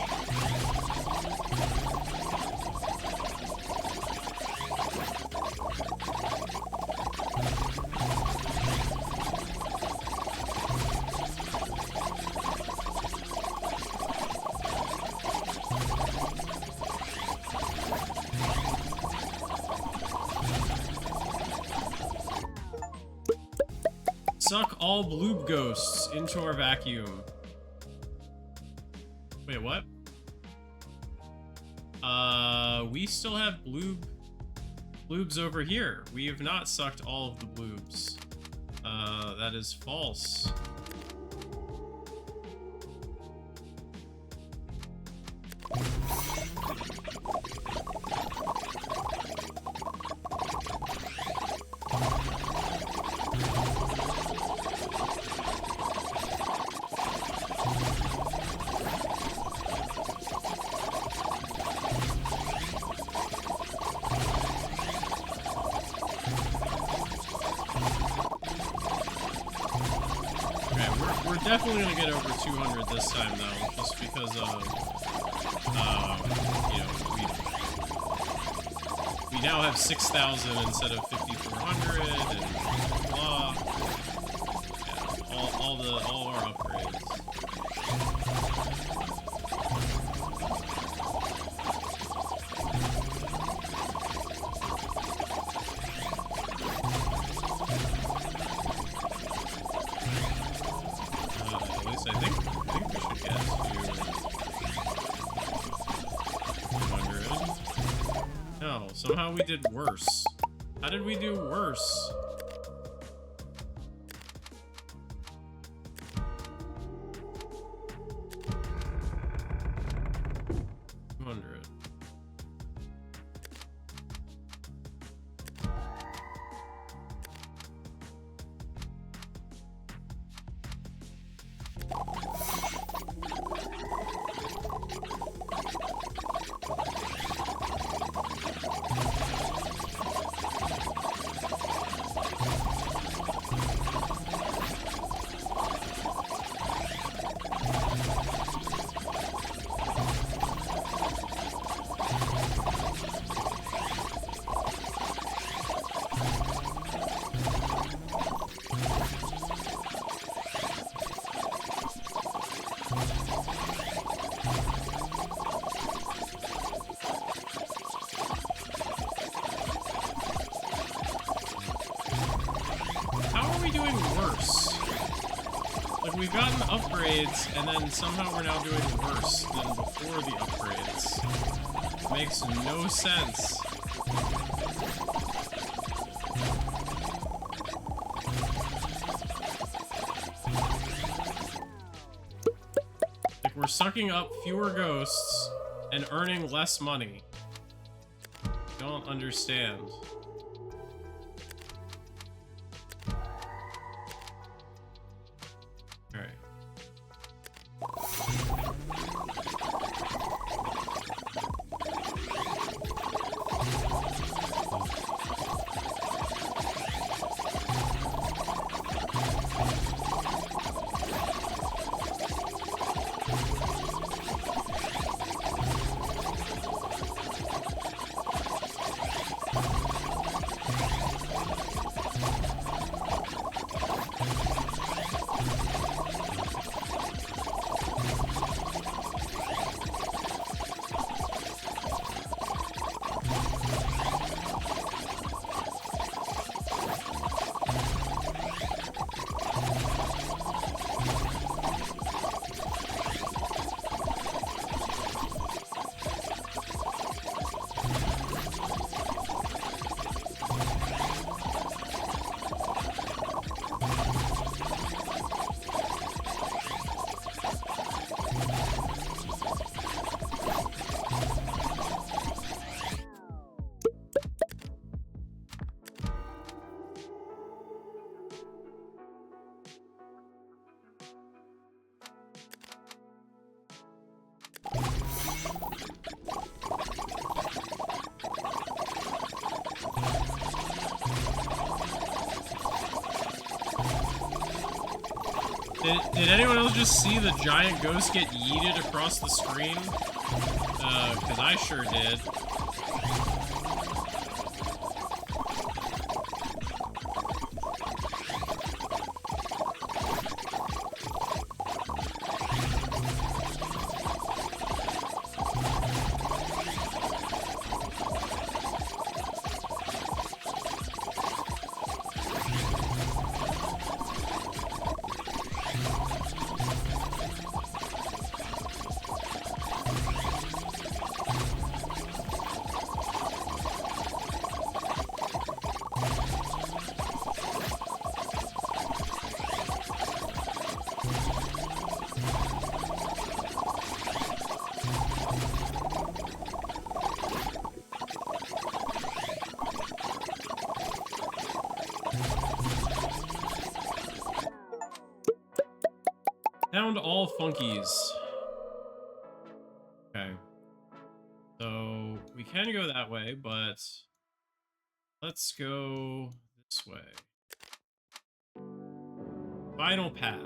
Suck all bloob ghosts into our vacuum. Wait, what? We still have bloobs over here. We have not sucked all of the bloobs. That is false. We're definitely gonna get over 200 this time, though, just because of, you know, we now have 6,000 instead of 5,400, and blah. Yeah, all our upgrades. I think we should get to 200. No, somehow we did worse. How did we do worse? Like, we've gotten upgrades, and then somehow we're now doing worse than before the upgrades. Makes no sense. Like, we're sucking up fewer ghosts and earning less money. Don't understand. Did anyone else just see the giant ghost get yeeted across the screen? Because I sure did. Found all funkies. Okay. So we can go that way, but let's go this way. Final path.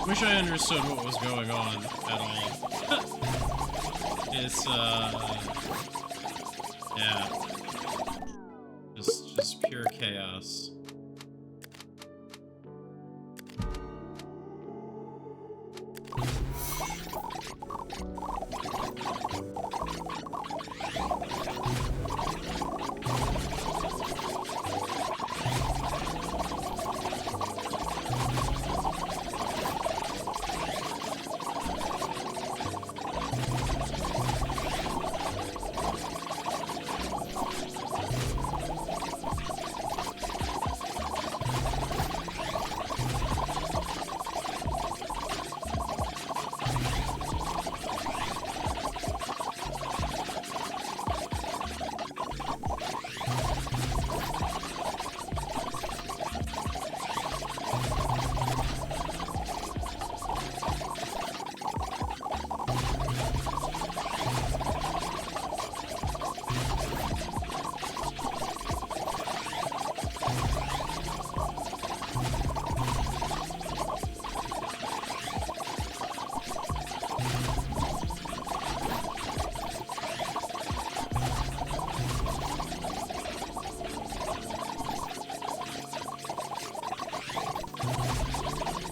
Wish I understood what was going on at all. It's yeah. Just pure chaos.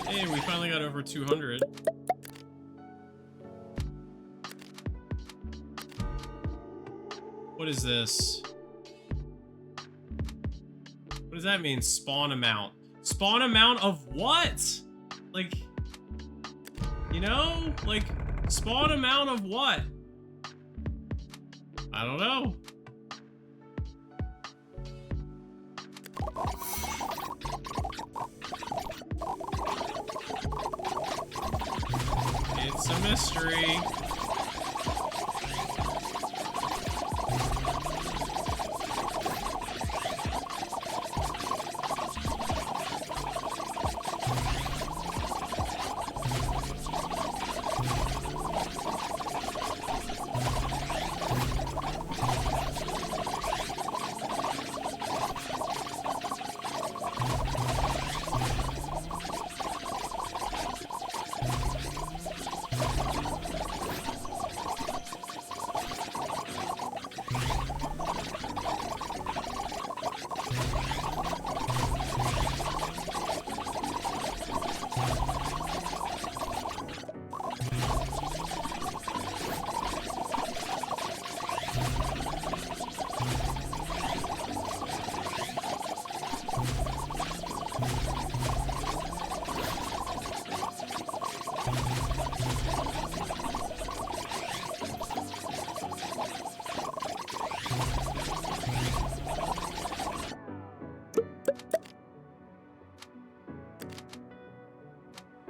Hey, we finally got over 200. What is this? What does that mean? Spawn amount. Spawn amount of what? Like, you know? Like, spawn amount of what? I don't know. It's a mystery.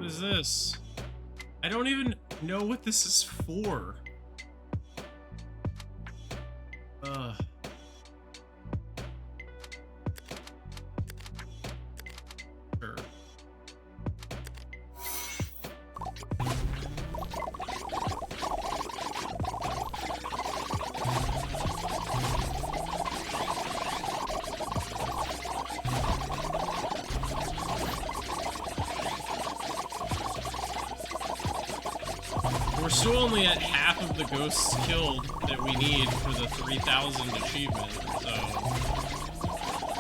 What is this? I don't even know what this is for. Sure. We're still only at half of the ghosts killed that we need for the 3,000 achievement, so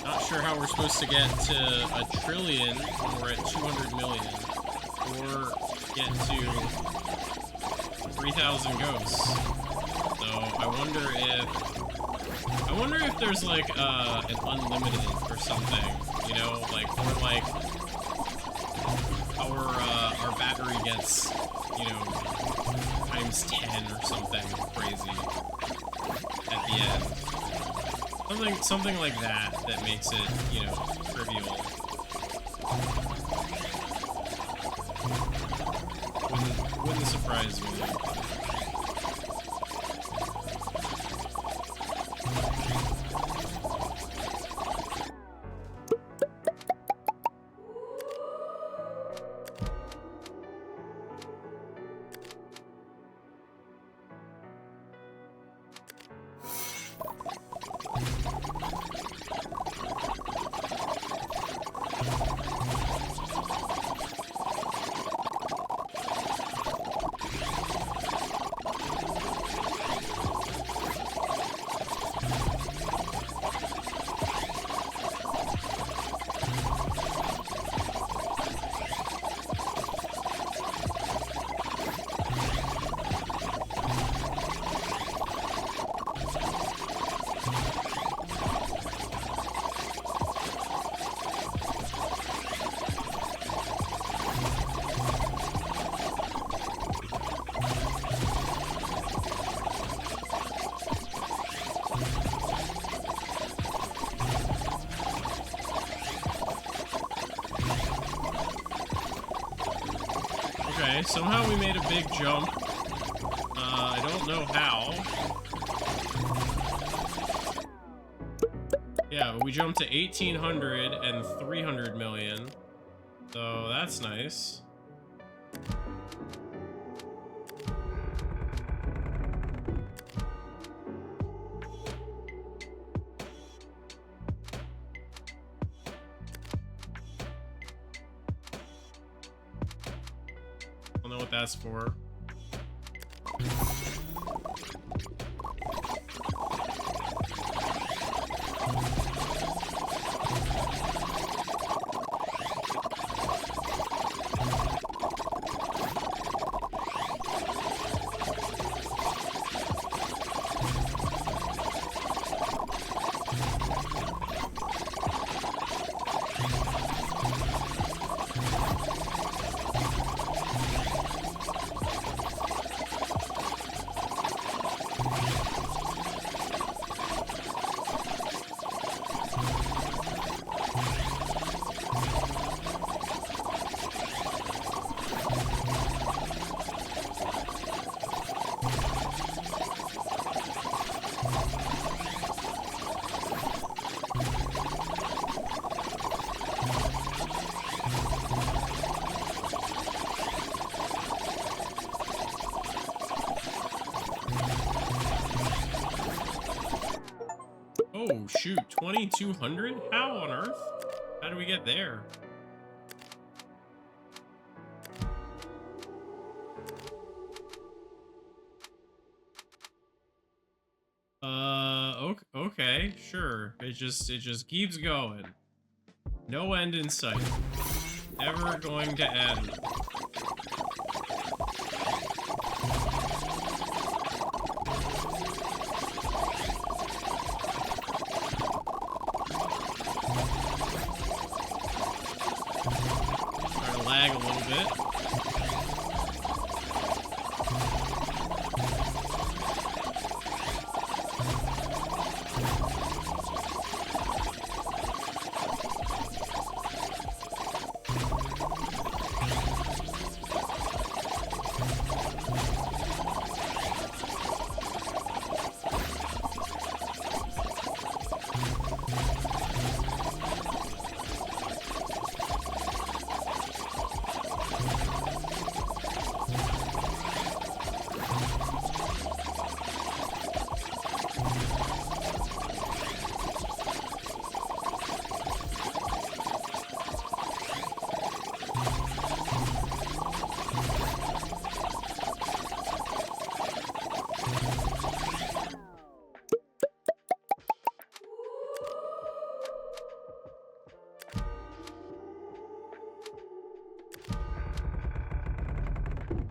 not sure how we're supposed to get to 1 trillion when we're at 200 million, or get to 3,000 ghosts. So I wonder if there's like an unlimited or something, you know, like, or like our battery gets, you know, times 10 or something crazy at the end. Something like that makes it, you know, trivial. Wouldn't surprise me. Okay, somehow we made a big jump. I don't know how. Yeah, we jumped to 1,800 and 300 million. So that's nice. Don't know what that's for. Oh, shoot, 2,200? How on earth? How do we get there? Okay, sure. It just keeps going. No end in sight. Never going to end. Lag a little bit.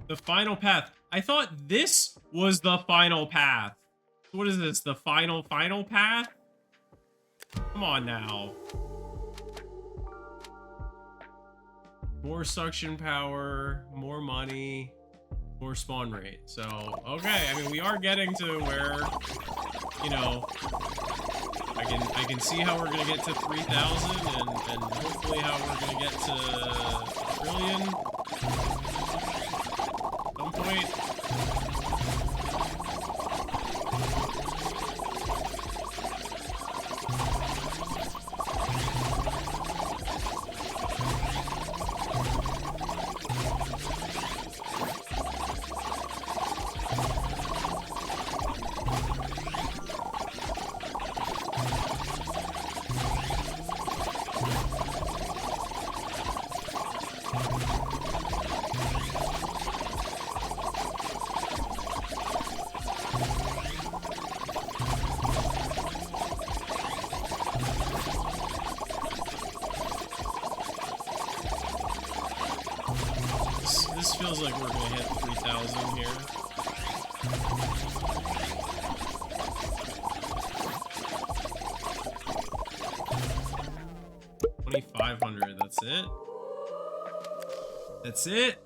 The final path. I thought this was the final path. What is this? The final path? Come on now. More suction power, more money, more spawn rate. So, okay. I mean, we are getting to where, you know, I can see how we're gonna get to 3,000 and hopefully how we're gonna get to a trillion. At some point. This feels like we're gonna hit 3,000 here. $2,500. That's it. That's it.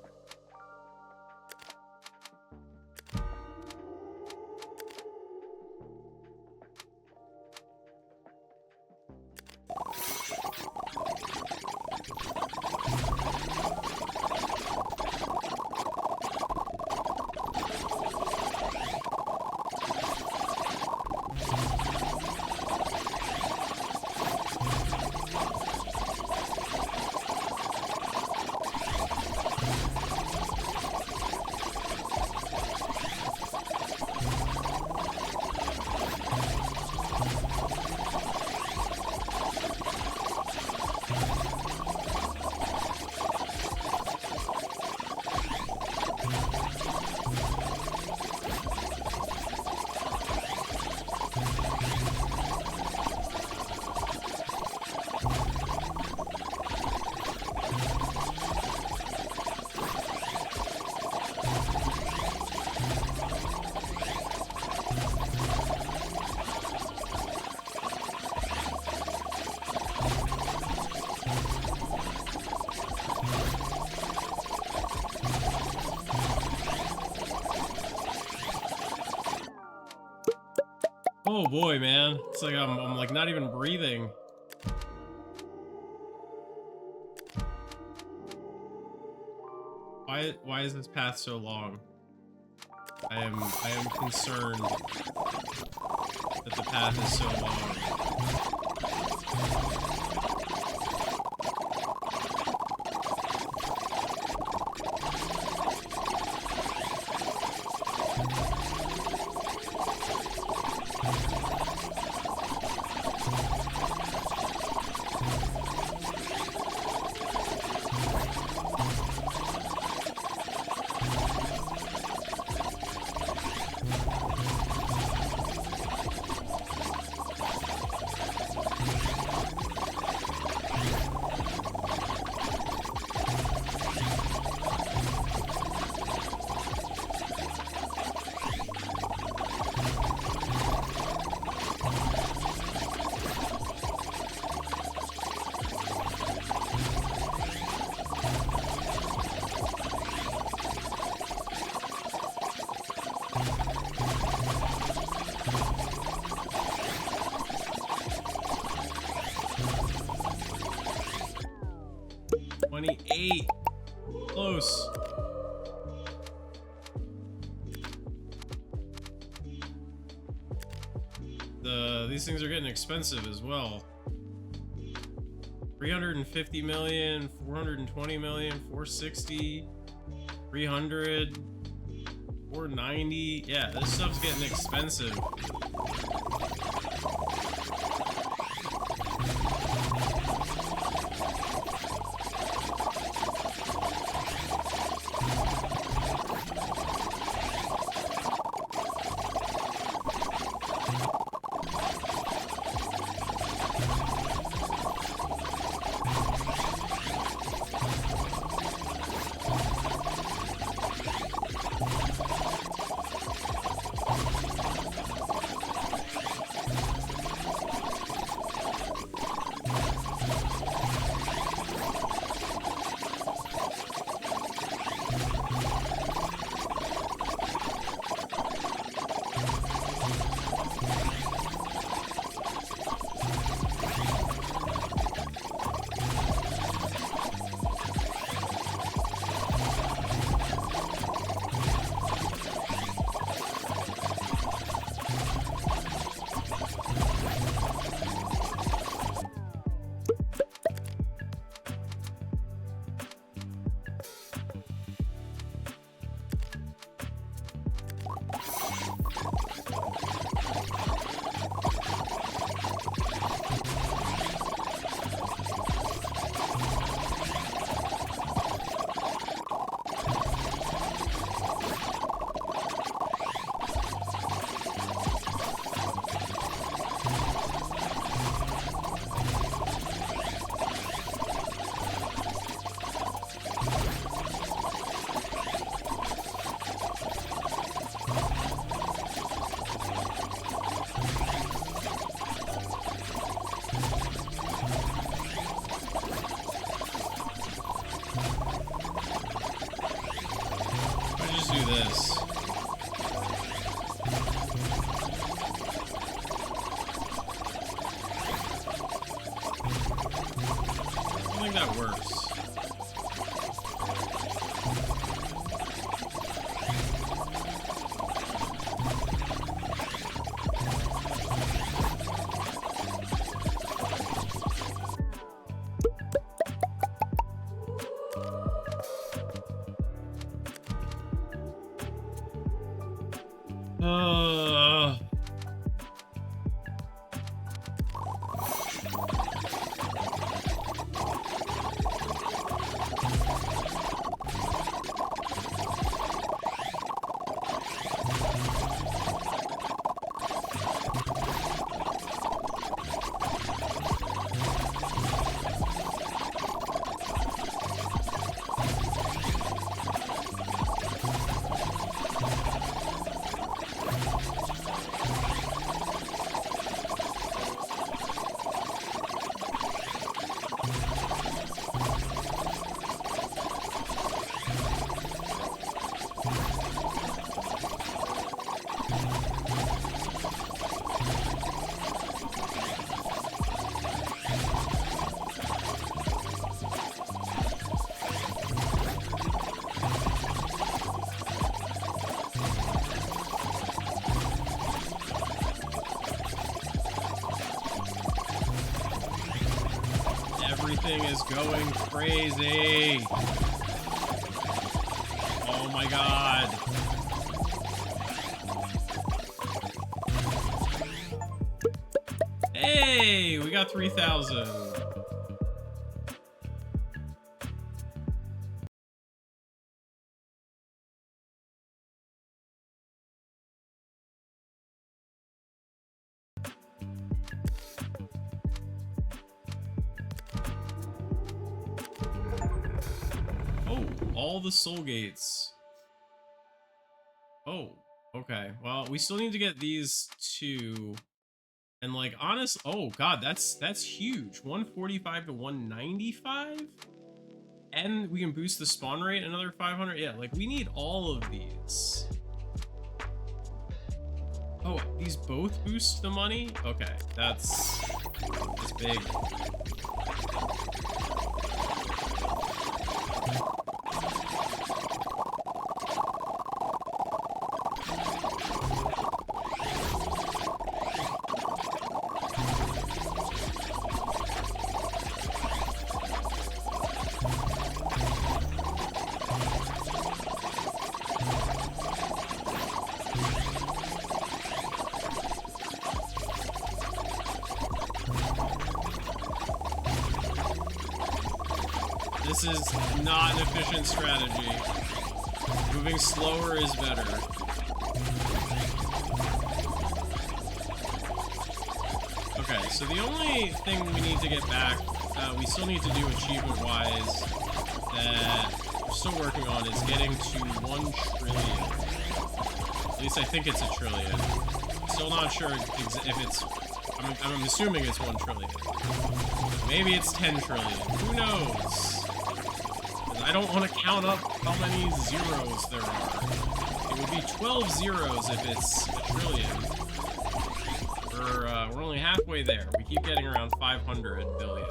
Oh boy, man. It's like I'm like not even breathing. Why is this path so long? I am concerned that the path is so long. $28. Close. These things are getting expensive as well. 350 million, 420 million, 460, 300, 490. Yeah, this stuff's getting expensive. this. I think that works. Everything is going crazy. Oh my god. Hey, we got 3,000. All the soul gates. Oh, okay. Well, we still need to get these two. And like honest, oh god, that's huge. 145 to 195? And we can boost the spawn rate another 500. Yeah, like we need all of these. Oh, these both boost the money? Okay, that's big. This is not an efficient strategy. Moving slower is better. Okay, so the only thing we need to get back, we still need to do achievement-wise, that we're still working on, is getting to 1 trillion. At least I think it's 1 trillion. Still not sure if it's... I'm assuming it's 1 trillion. Maybe it's 10 trillion. Who knows? I don't want to count up how many zeros there are. It would be 12 zeros if it's 1 trillion. We're only halfway there. We keep getting around 500 billion.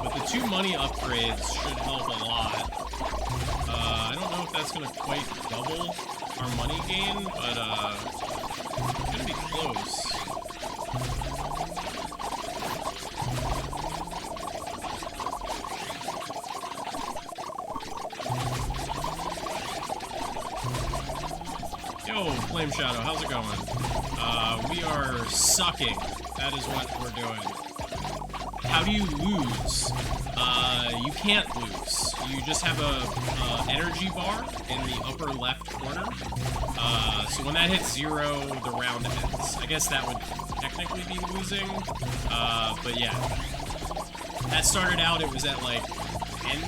But the 2 money upgrades should help a lot. I don't know if that's going to quite double our money gain, but it's going to be close. Yo, Flame Shadow, how's it going? We are sucking. That is what we're doing. How do you lose? You can't lose. You just have a energy bar in the upper left corner. So when that hits 0, the round ends. I guess that would technically be losing. But yeah. That started out, it was at like 10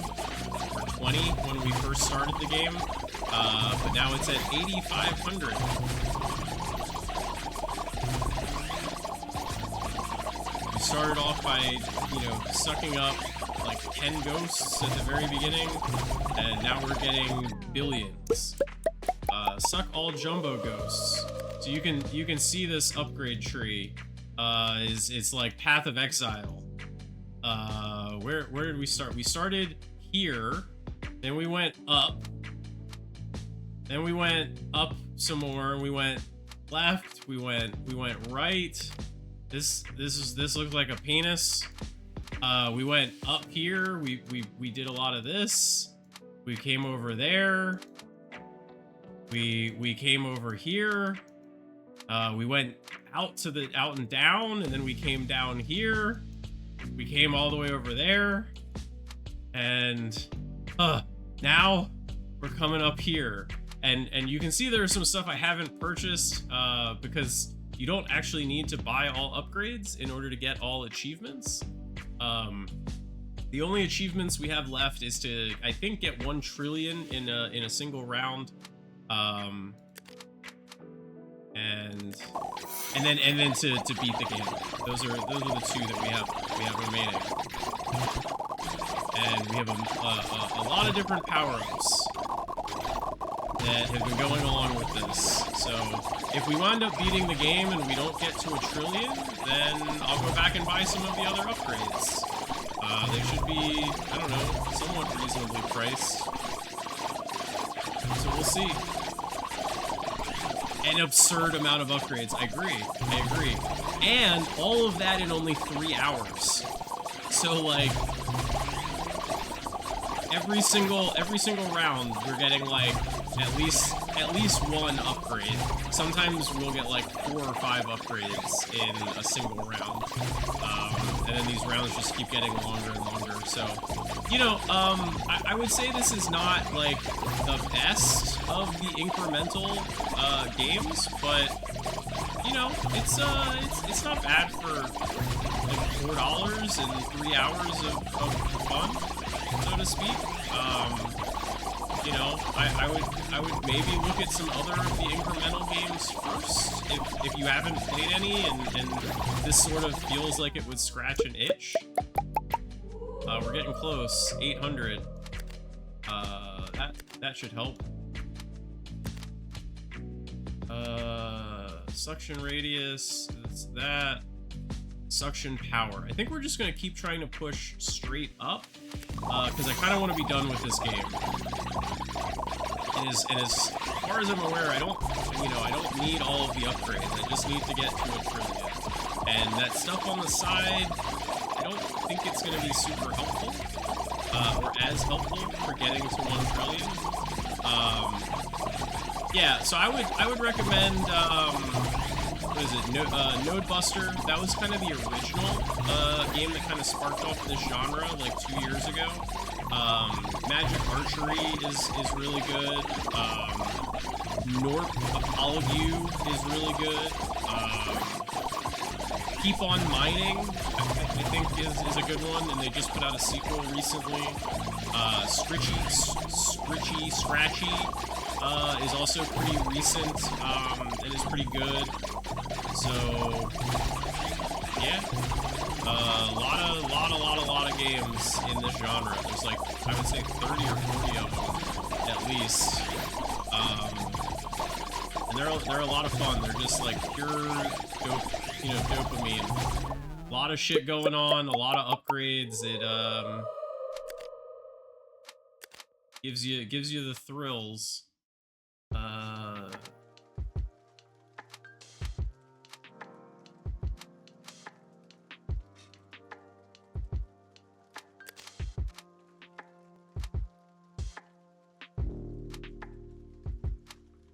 or 720 when we first started the game, but now it's at 8,500. We started off by, you know, sucking up like 10 ghosts at the very beginning, and now we're getting billions. Suck all jumbo ghosts. So you can see this upgrade tree. It's like Path of Exile. Where did we start? We started here, then we went up, then we went up some more, we went left, we went right. This looks like a penis. We went up here, we did a lot of this. We came over there. We came over here. We went out and down, and then we came down here. We came all the way over there, and now we're coming up here. And you can see there's some stuff I haven't purchased because you don't actually need to buy all upgrades in order to get all achievements. The only achievements we have left is to, I think, get 1 trillion in a single round. And then to beat the game. Those are the 2 that we have remaining. And we have a lot of different power-ups that have been going along with this. So if we wind up beating the game and we don't get to 1 trillion, then I'll go back and buy some of the other upgrades. They should be, I don't know, somewhat reasonably priced. So we'll see. An absurd amount of upgrades. I agree. And all of that in only 3 hours. So like every single round we're getting like at least 1 upgrade. Sometimes we'll get like 4 or 5 upgrades in a single round. And then these rounds just keep getting longer and longer. So, you know, I would say this is not like the best of the incremental games, but you know, it's not bad for like $4 and 3 hours of fun, so to speak. You know, I would maybe look at some other of the incremental games first if you haven't played any and this sort of feels like it would scratch an itch. We're getting close, 800. That should help. Suction radius, it's that. Suction power. I think we're just gonna keep trying to push straight up, because I kind of want to be done with this game. And as far as I'm aware, I don't need all of the upgrades. I just need to get to 1 trillion. And that stuff on the side, I don't think it's gonna be super helpful, or as helpful for getting to 1 trillion. Yeah, so I would recommend, what is it, Node Buster. That was kind of the original game that kind of sparked off this genre like 2 years ago. Magic Archery is really good. Norp Apollo is really good. Keep on Mining, I think is a good one, and they just put out a sequel recently. Scratchy is also pretty recent and is pretty good. So yeah, a lot of games in this genre. There's like, I would say 30 or 40 of them at least. And they're a lot of fun. They're just like pure dopamine. A lot of shit going on, a lot of upgrades. It gives you the thrills.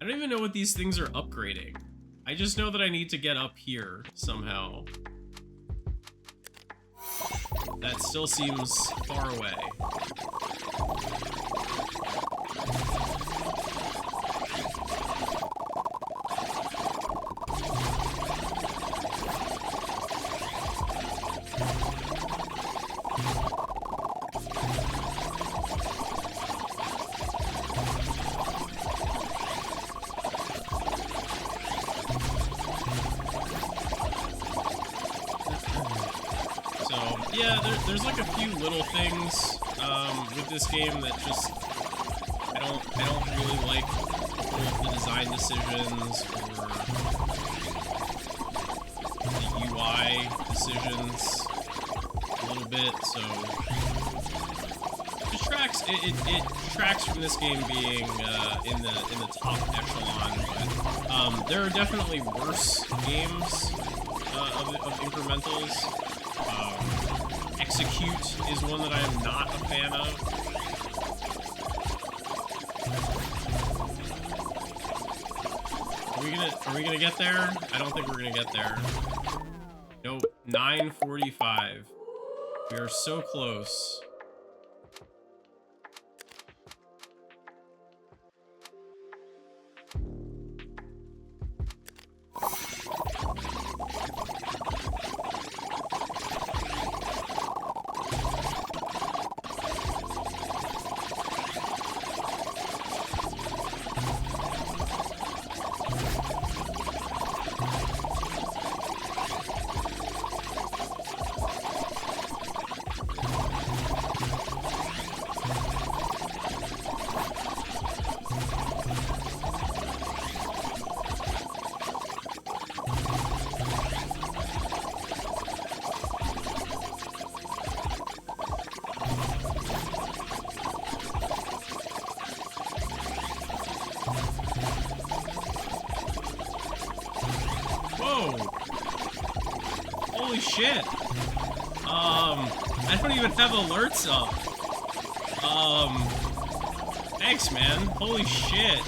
I don't even know what these things are upgrading. I just know that I need to get up here somehow. That still seems far away. Yeah, there's like a few little things with this game that just I don't really like the design decisions or the UI decisions a little bit. So it tracks it tracks from this game being in the top echelon. But there are definitely worse games of incrementals. Execute is one that I am not a fan of. Are we gonna get there? I don't think we're gonna get there. Nope. 9:45. We are so close. Holy shit. I don't even have alerts up. Thanks, man. Holy shit.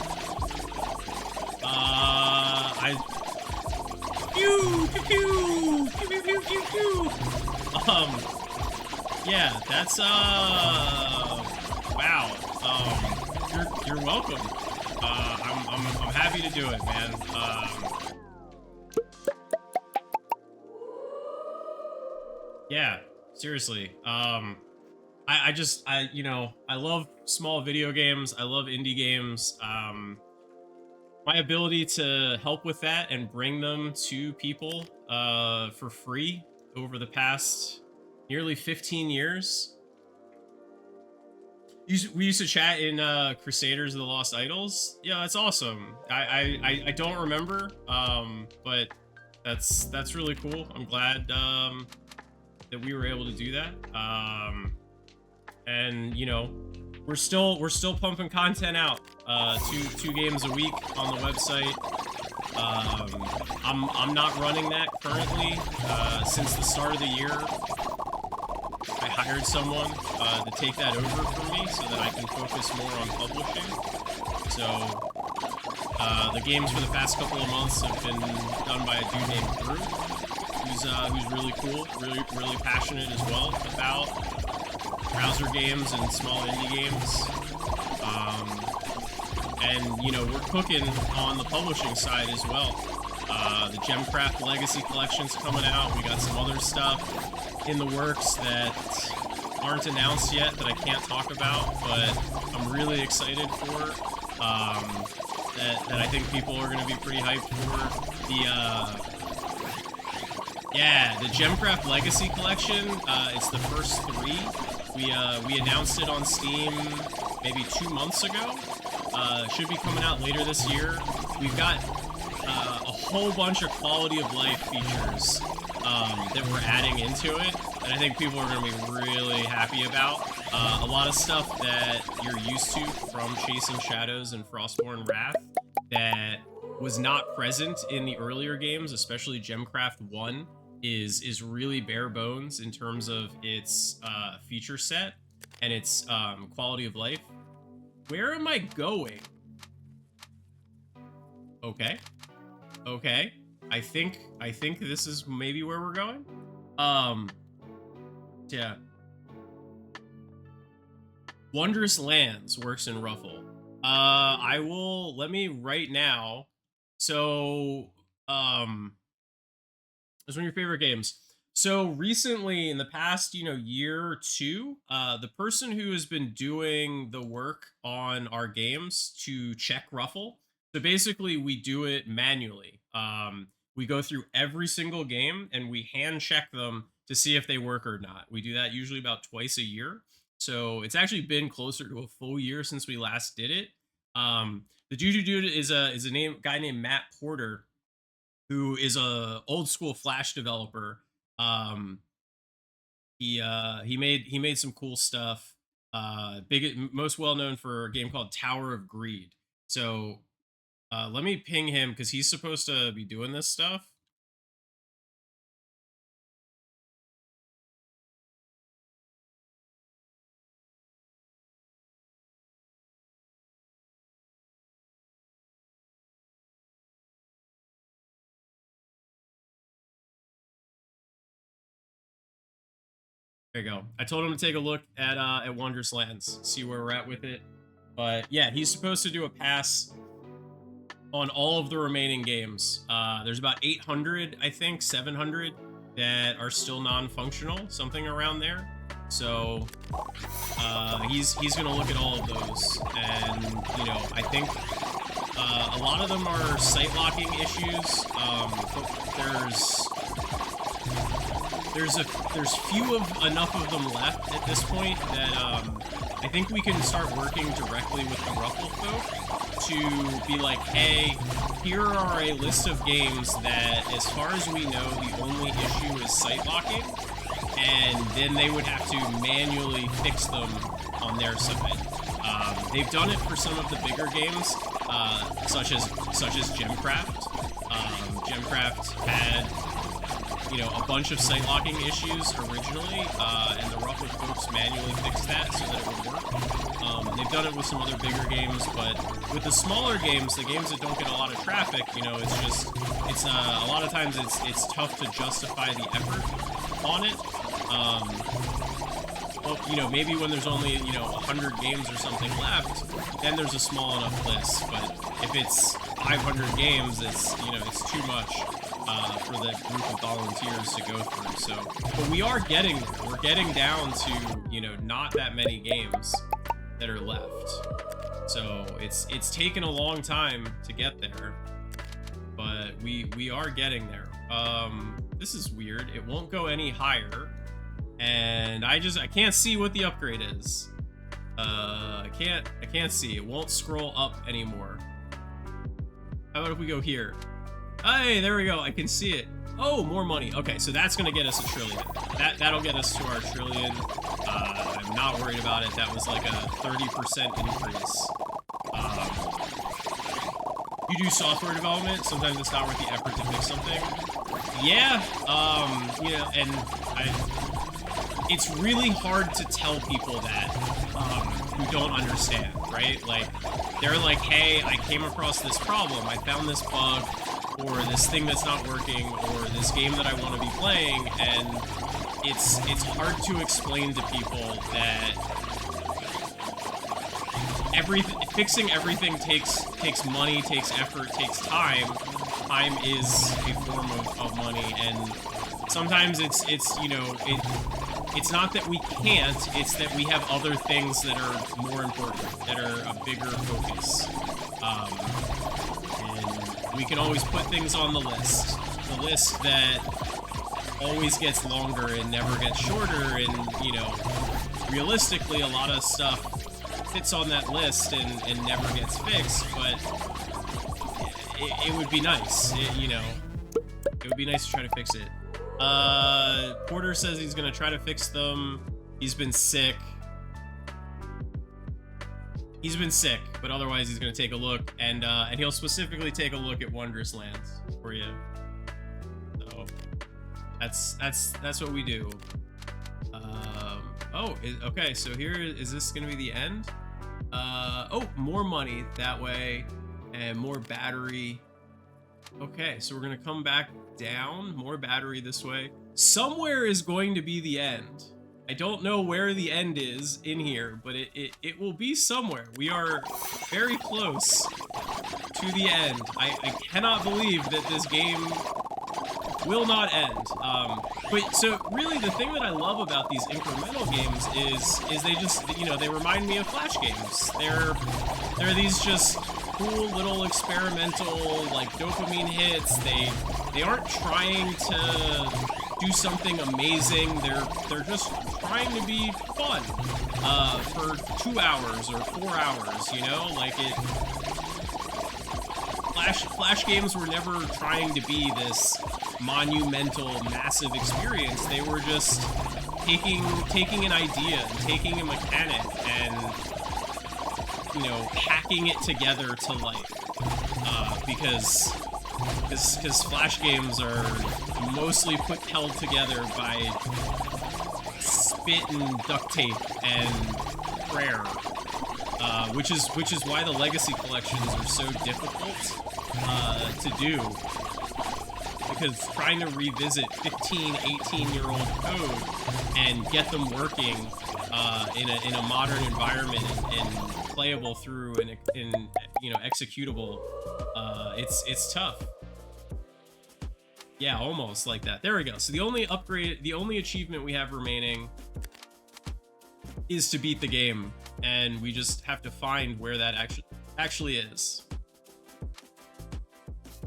Yeah, that's, wow. You're welcome. I'm happy to do it, man. Yeah, seriously. You know, I love small video games. I love indie games. My ability to help with that and bring them to people for free over the past nearly 15 years. We used to chat in Crusaders of the Lost Idols. Yeah, that's awesome. I don't remember, but that's really cool. I'm glad that we were able to do that. And you know, we're still pumping content out. Two games a week on the website. I'm not running that currently. Since the start of the year, I hired someone to take that over for me so that I can focus more on publishing. So the games for the past couple of months have been done by a dude named Drew, who's really cool, really passionate as well about browser games and small indie games. And you know, we're cooking on the publishing side as well. The Gemcraft Legacy Collection's coming out. We got some other stuff in the works that aren't announced yet that I can't talk about, but I'm really excited for. That I think people are going to be pretty hyped for. The Gemcraft Legacy Collection. It's the first 3. We announced it on Steam maybe 2 months ago. Should be coming out later this year. We've got a whole bunch of quality of life features that we're adding into it, and I think people are going to be really happy about. A lot of stuff that you're used to from Chasing Shadows and Frostborn Wrath that was not present in the earlier games, especially Gemcraft 1, is really bare bones in terms of its feature set and its quality of life. Where am I going? Okay. I think this is maybe where we're going. Yeah. Wondrous Lands works in Ruffle. Let me right now. So, it's one of your favorite games. So recently, in the past, year or two, the person who has been doing the work on our games to check Ruffle. So basically, we do it manually. We go through every single game and we hand check them to see if they work or not. We do that usually about twice a year. So it's actually been closer to a full year since we last did it. The Juju Dude is a guy named Matt Porter, who is a old school Flash developer. Um, he made some cool stuff. Most well known for a game called Tower of Greed. So let me ping him because he's supposed to be doing this stuff. There you go. I told him to take a look at Wondrous Lands, see where we're at with it. But yeah, he's supposed to do a pass on all of the remaining games. There's about 800, I think, 700 that are still non-functional, something around there. So he's gonna look at all of those, and you know, I think a lot of them are site locking issues. But there's enough of them left at this point that I think we can start working directly with the Ruffle folk to be like, hey, here are a list of games that, as far as we know, the only issue is site locking, and then they would have to manually fix them on their side. They've done it for some of the bigger games, such as Gemcraft. Gemcraft had, you know, a bunch of site locking issues originally, and the Ruffle folks manually fixed that so that it would work. They've done it with some other bigger games, but with the smaller games, the games that don't get a lot of traffic, you know, it's a lot of times it's tough to justify the effort on it. Well, you know, maybe when there's only, you know, 100 games or something left, then there's a small enough list. But if it's 500 games, it's, you know, it's too much for the group of volunteers to go through. So, but we're getting down to, you know, not that many games that are left. So it's taken a long time to get there, but we are getting there. This is weird. It won't go any higher, and I can't see what the upgrade is. I can't see. It won't scroll up anymore. How about if we go here? Hey, there we go. I can see it. Oh, more money. Okay, so that's gonna get us a trillion. That'll get us to our trillion. I'm not worried about it. That was like a 30% increase. You do software development. Sometimes it's not worth the effort to fix something. Yeah. You know, and it's really hard to tell people that who don't understand, right? Like, they're like, hey, I came across this problem. I found this bug, or this thing that's not working, or this game that I want to be playing, and it's hard to explain to people that fixing everything takes money, takes effort, takes time. Time is a form of money, and sometimes it's you know, it's not that we can't, it's that we have other things that are more important, that are a bigger focus. And we can always put things on the list that always gets longer and never gets shorter, and, you know, realistically, a lot of stuff fits on that list and never gets fixed, but it would be nice, you know, it would be nice to try to fix it. Porter says he's gonna try to fix them. He's been sick, but otherwise he's gonna take a look, and he'll specifically take a look at Wondrous Lands for you. So that's what we do. Okay, so here is this gonna be the end? Oh, more money that way, and more battery. Okay, so we're gonna come back down, more battery this way. Somewhere is going to be the end. I don't know where the end is in here, but it will be somewhere. We are very close to the end. I cannot believe that this game will not end. But so really the thing that I love about these incremental games is they just, you know, they remind me of Flash games. They're these just cool little experimental, like, dopamine hits. They aren't trying to do something amazing. They're just trying to be fun for 2 hours or 4 hours, you know? Like Flash games were never trying to be this monumental, massive experience. They were just taking an idea and taking a mechanic and, you know, hacking it together to life. Because Flash games are mostly held together by spit and duct tape and prayer, which is why the legacy collections are so difficult to do. Because trying to revisit 15, 18-year-old code and get them working in a modern environment and playable through and you know, executable, it's tough. Yeah, almost like that. There we go. So the only achievement we have remaining is to beat the game, and we just have to find where that actually is.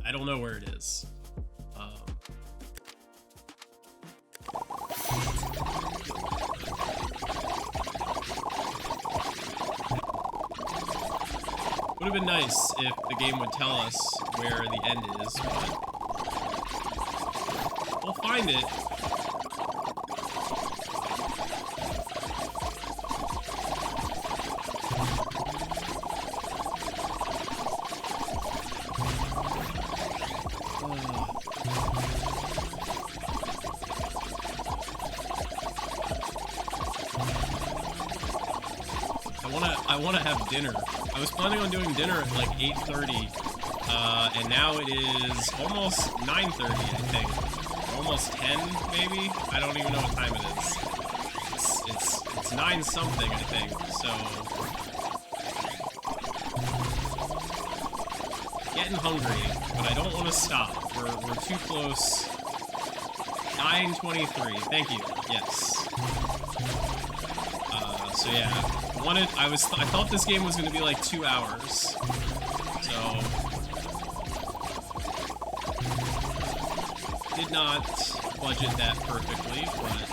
I don't know where it is. Would have been nice if the game would tell us where the end is, but we'll find it. I wanna have dinner. I was planning on doing dinner at like 8:30, and now it is almost 9:30, I think. Almost 10, maybe? I don't even know what time it is. It's 9 something, I think, so... Getting hungry, but I don't want to stop. We're too close. 9:23, thank you, yes. So yeah, I thought this game was gonna be like 2 hours. So did not budget that perfectly, but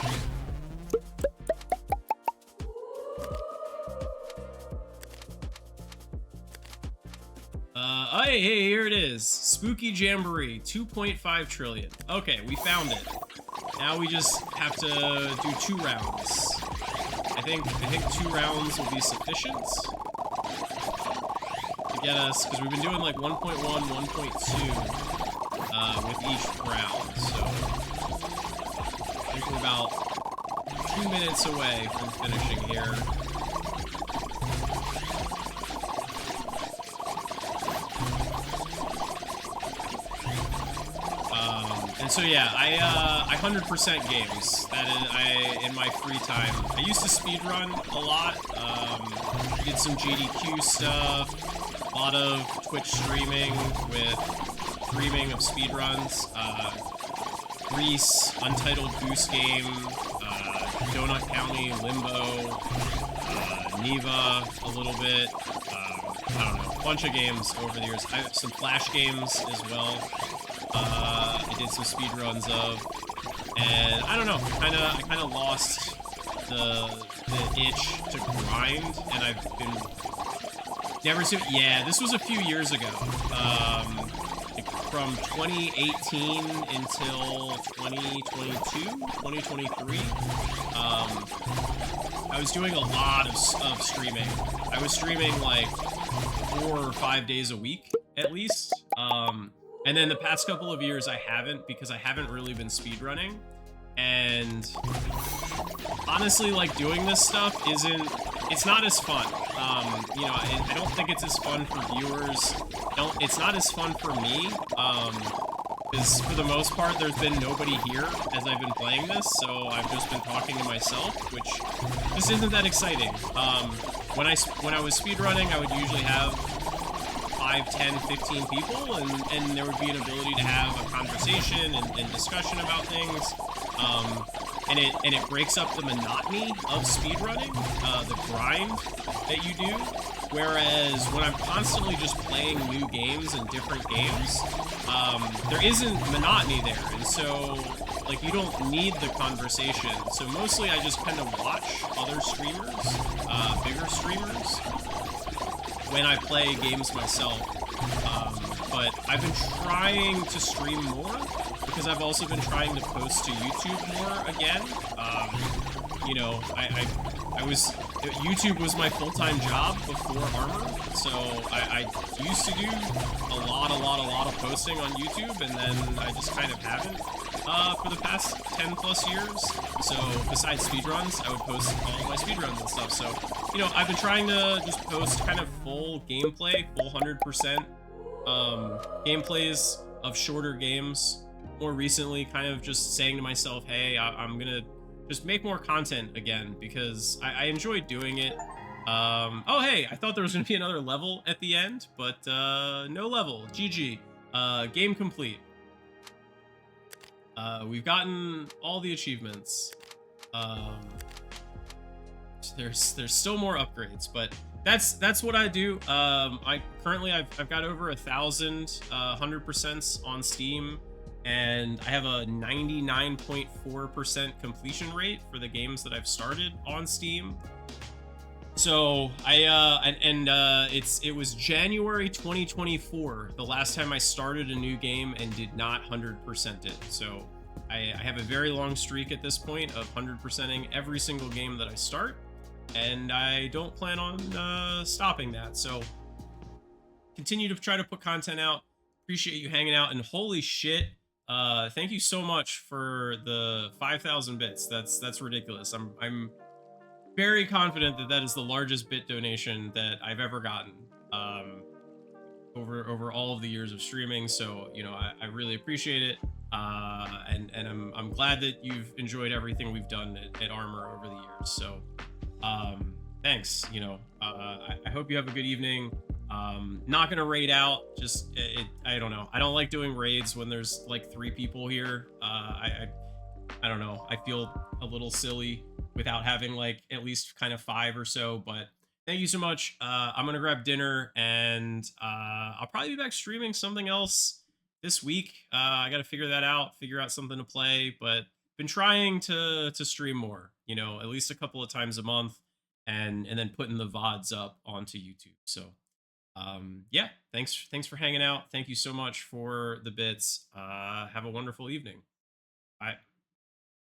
hey, here it is. Spooky Jamboree, 2.5 trillion. Okay, we found it. Now we just have to do 2 rounds. I think 2 rounds will be sufficient to get us, because we've been doing like 1.1, 1.2 with each round, so I think we're about 2 minutes away from finishing here. And so yeah, I 100% games. That is, in my free time. I used to speedrun a lot. Did some GDQ stuff, a lot of Twitch streaming with streaming of speedruns. Grease, Untitled Goose Game, Donut County, Limbo, Neva a little bit. I don't know, a bunch of games over the years. I have some Flash games as well. I did some speedruns of, and I don't know, I kind of lost the itch to grind, and I've been never seen. Yeah, this was a few years ago, from 2018 until 2022, 2023. I was doing a lot of streaming. I was streaming like 4 or 5 days a week at least. And then the past couple of years I haven't, because I haven't really been speedrunning. And honestly, like, doing this stuff it's not as fun. You know, I don't think it's as fun for viewers. It's not as fun for me. Because for the most part, there's been nobody here as I've been playing this, so I've just been talking to myself, which just isn't that exciting. When I was speedrunning, I would usually have 5, 10, 15 people, and there would be an ability to have a conversation and discussion about things. And it breaks up the monotony of speedrunning, the grind that you do. Whereas when I'm constantly just playing new games and different games, there isn't monotony there. And so, Like, you don't need the conversation. So mostly I just kind of watch other streamers, bigger streamers, when I play games myself. But I've been trying to stream more because I've also been trying to post to YouTube more again. You know, I was YouTube was my full-time job before Armor, so I used to do a lot of posting on YouTube, and then I just kind of haven't for the past 10 plus years. So besides speedruns, I would post all my speedruns and stuff. So, you know, I've been trying to just post kind of full gameplay, full 100% gameplays of shorter games. More recently, kind of just saying to myself, hey, I'm gonna just make more content again because I enjoy doing it. Oh, hey, I thought there was gonna be another level at the end, but no level. GG. Game complete. We've gotten all the achievements. There's still more upgrades, but that's what I do. I currently I've got over 1,000 100% on Steam, and I have a 99.4% completion rate for the games that I've started on Steam. So it was January 2024 the last time I started a new game and did not 100% it. So I have a very long streak at this point of 100%ing every single game that I start, and I don't plan on stopping that. So continue to try to put content out. Appreciate you hanging out, and holy shit, thank you so much for the 5,000 bits. That's ridiculous. I'm very confident that that is the largest bit donation that I've ever gotten over all of the years of streaming. So, you know, I really appreciate it, and I'm glad that you've enjoyed everything we've done at Armor over the years. So thanks. You know, I hope you have a good evening. Not gonna raid out, just I don't know, I don't like doing raids when there's like 3 people here. I don't know, I feel a little silly without having like at least kind of 5 or so. But thank you so much. I'm gonna grab dinner, and I'll probably be back streaming something else this week. I gotta figure out something to play, but been trying to stream more, you know, at least a couple of times a month, and then putting the VODs up onto YouTube. So yeah, thanks for hanging out. Thank you so much for the bits. Have a wonderful evening. Bye.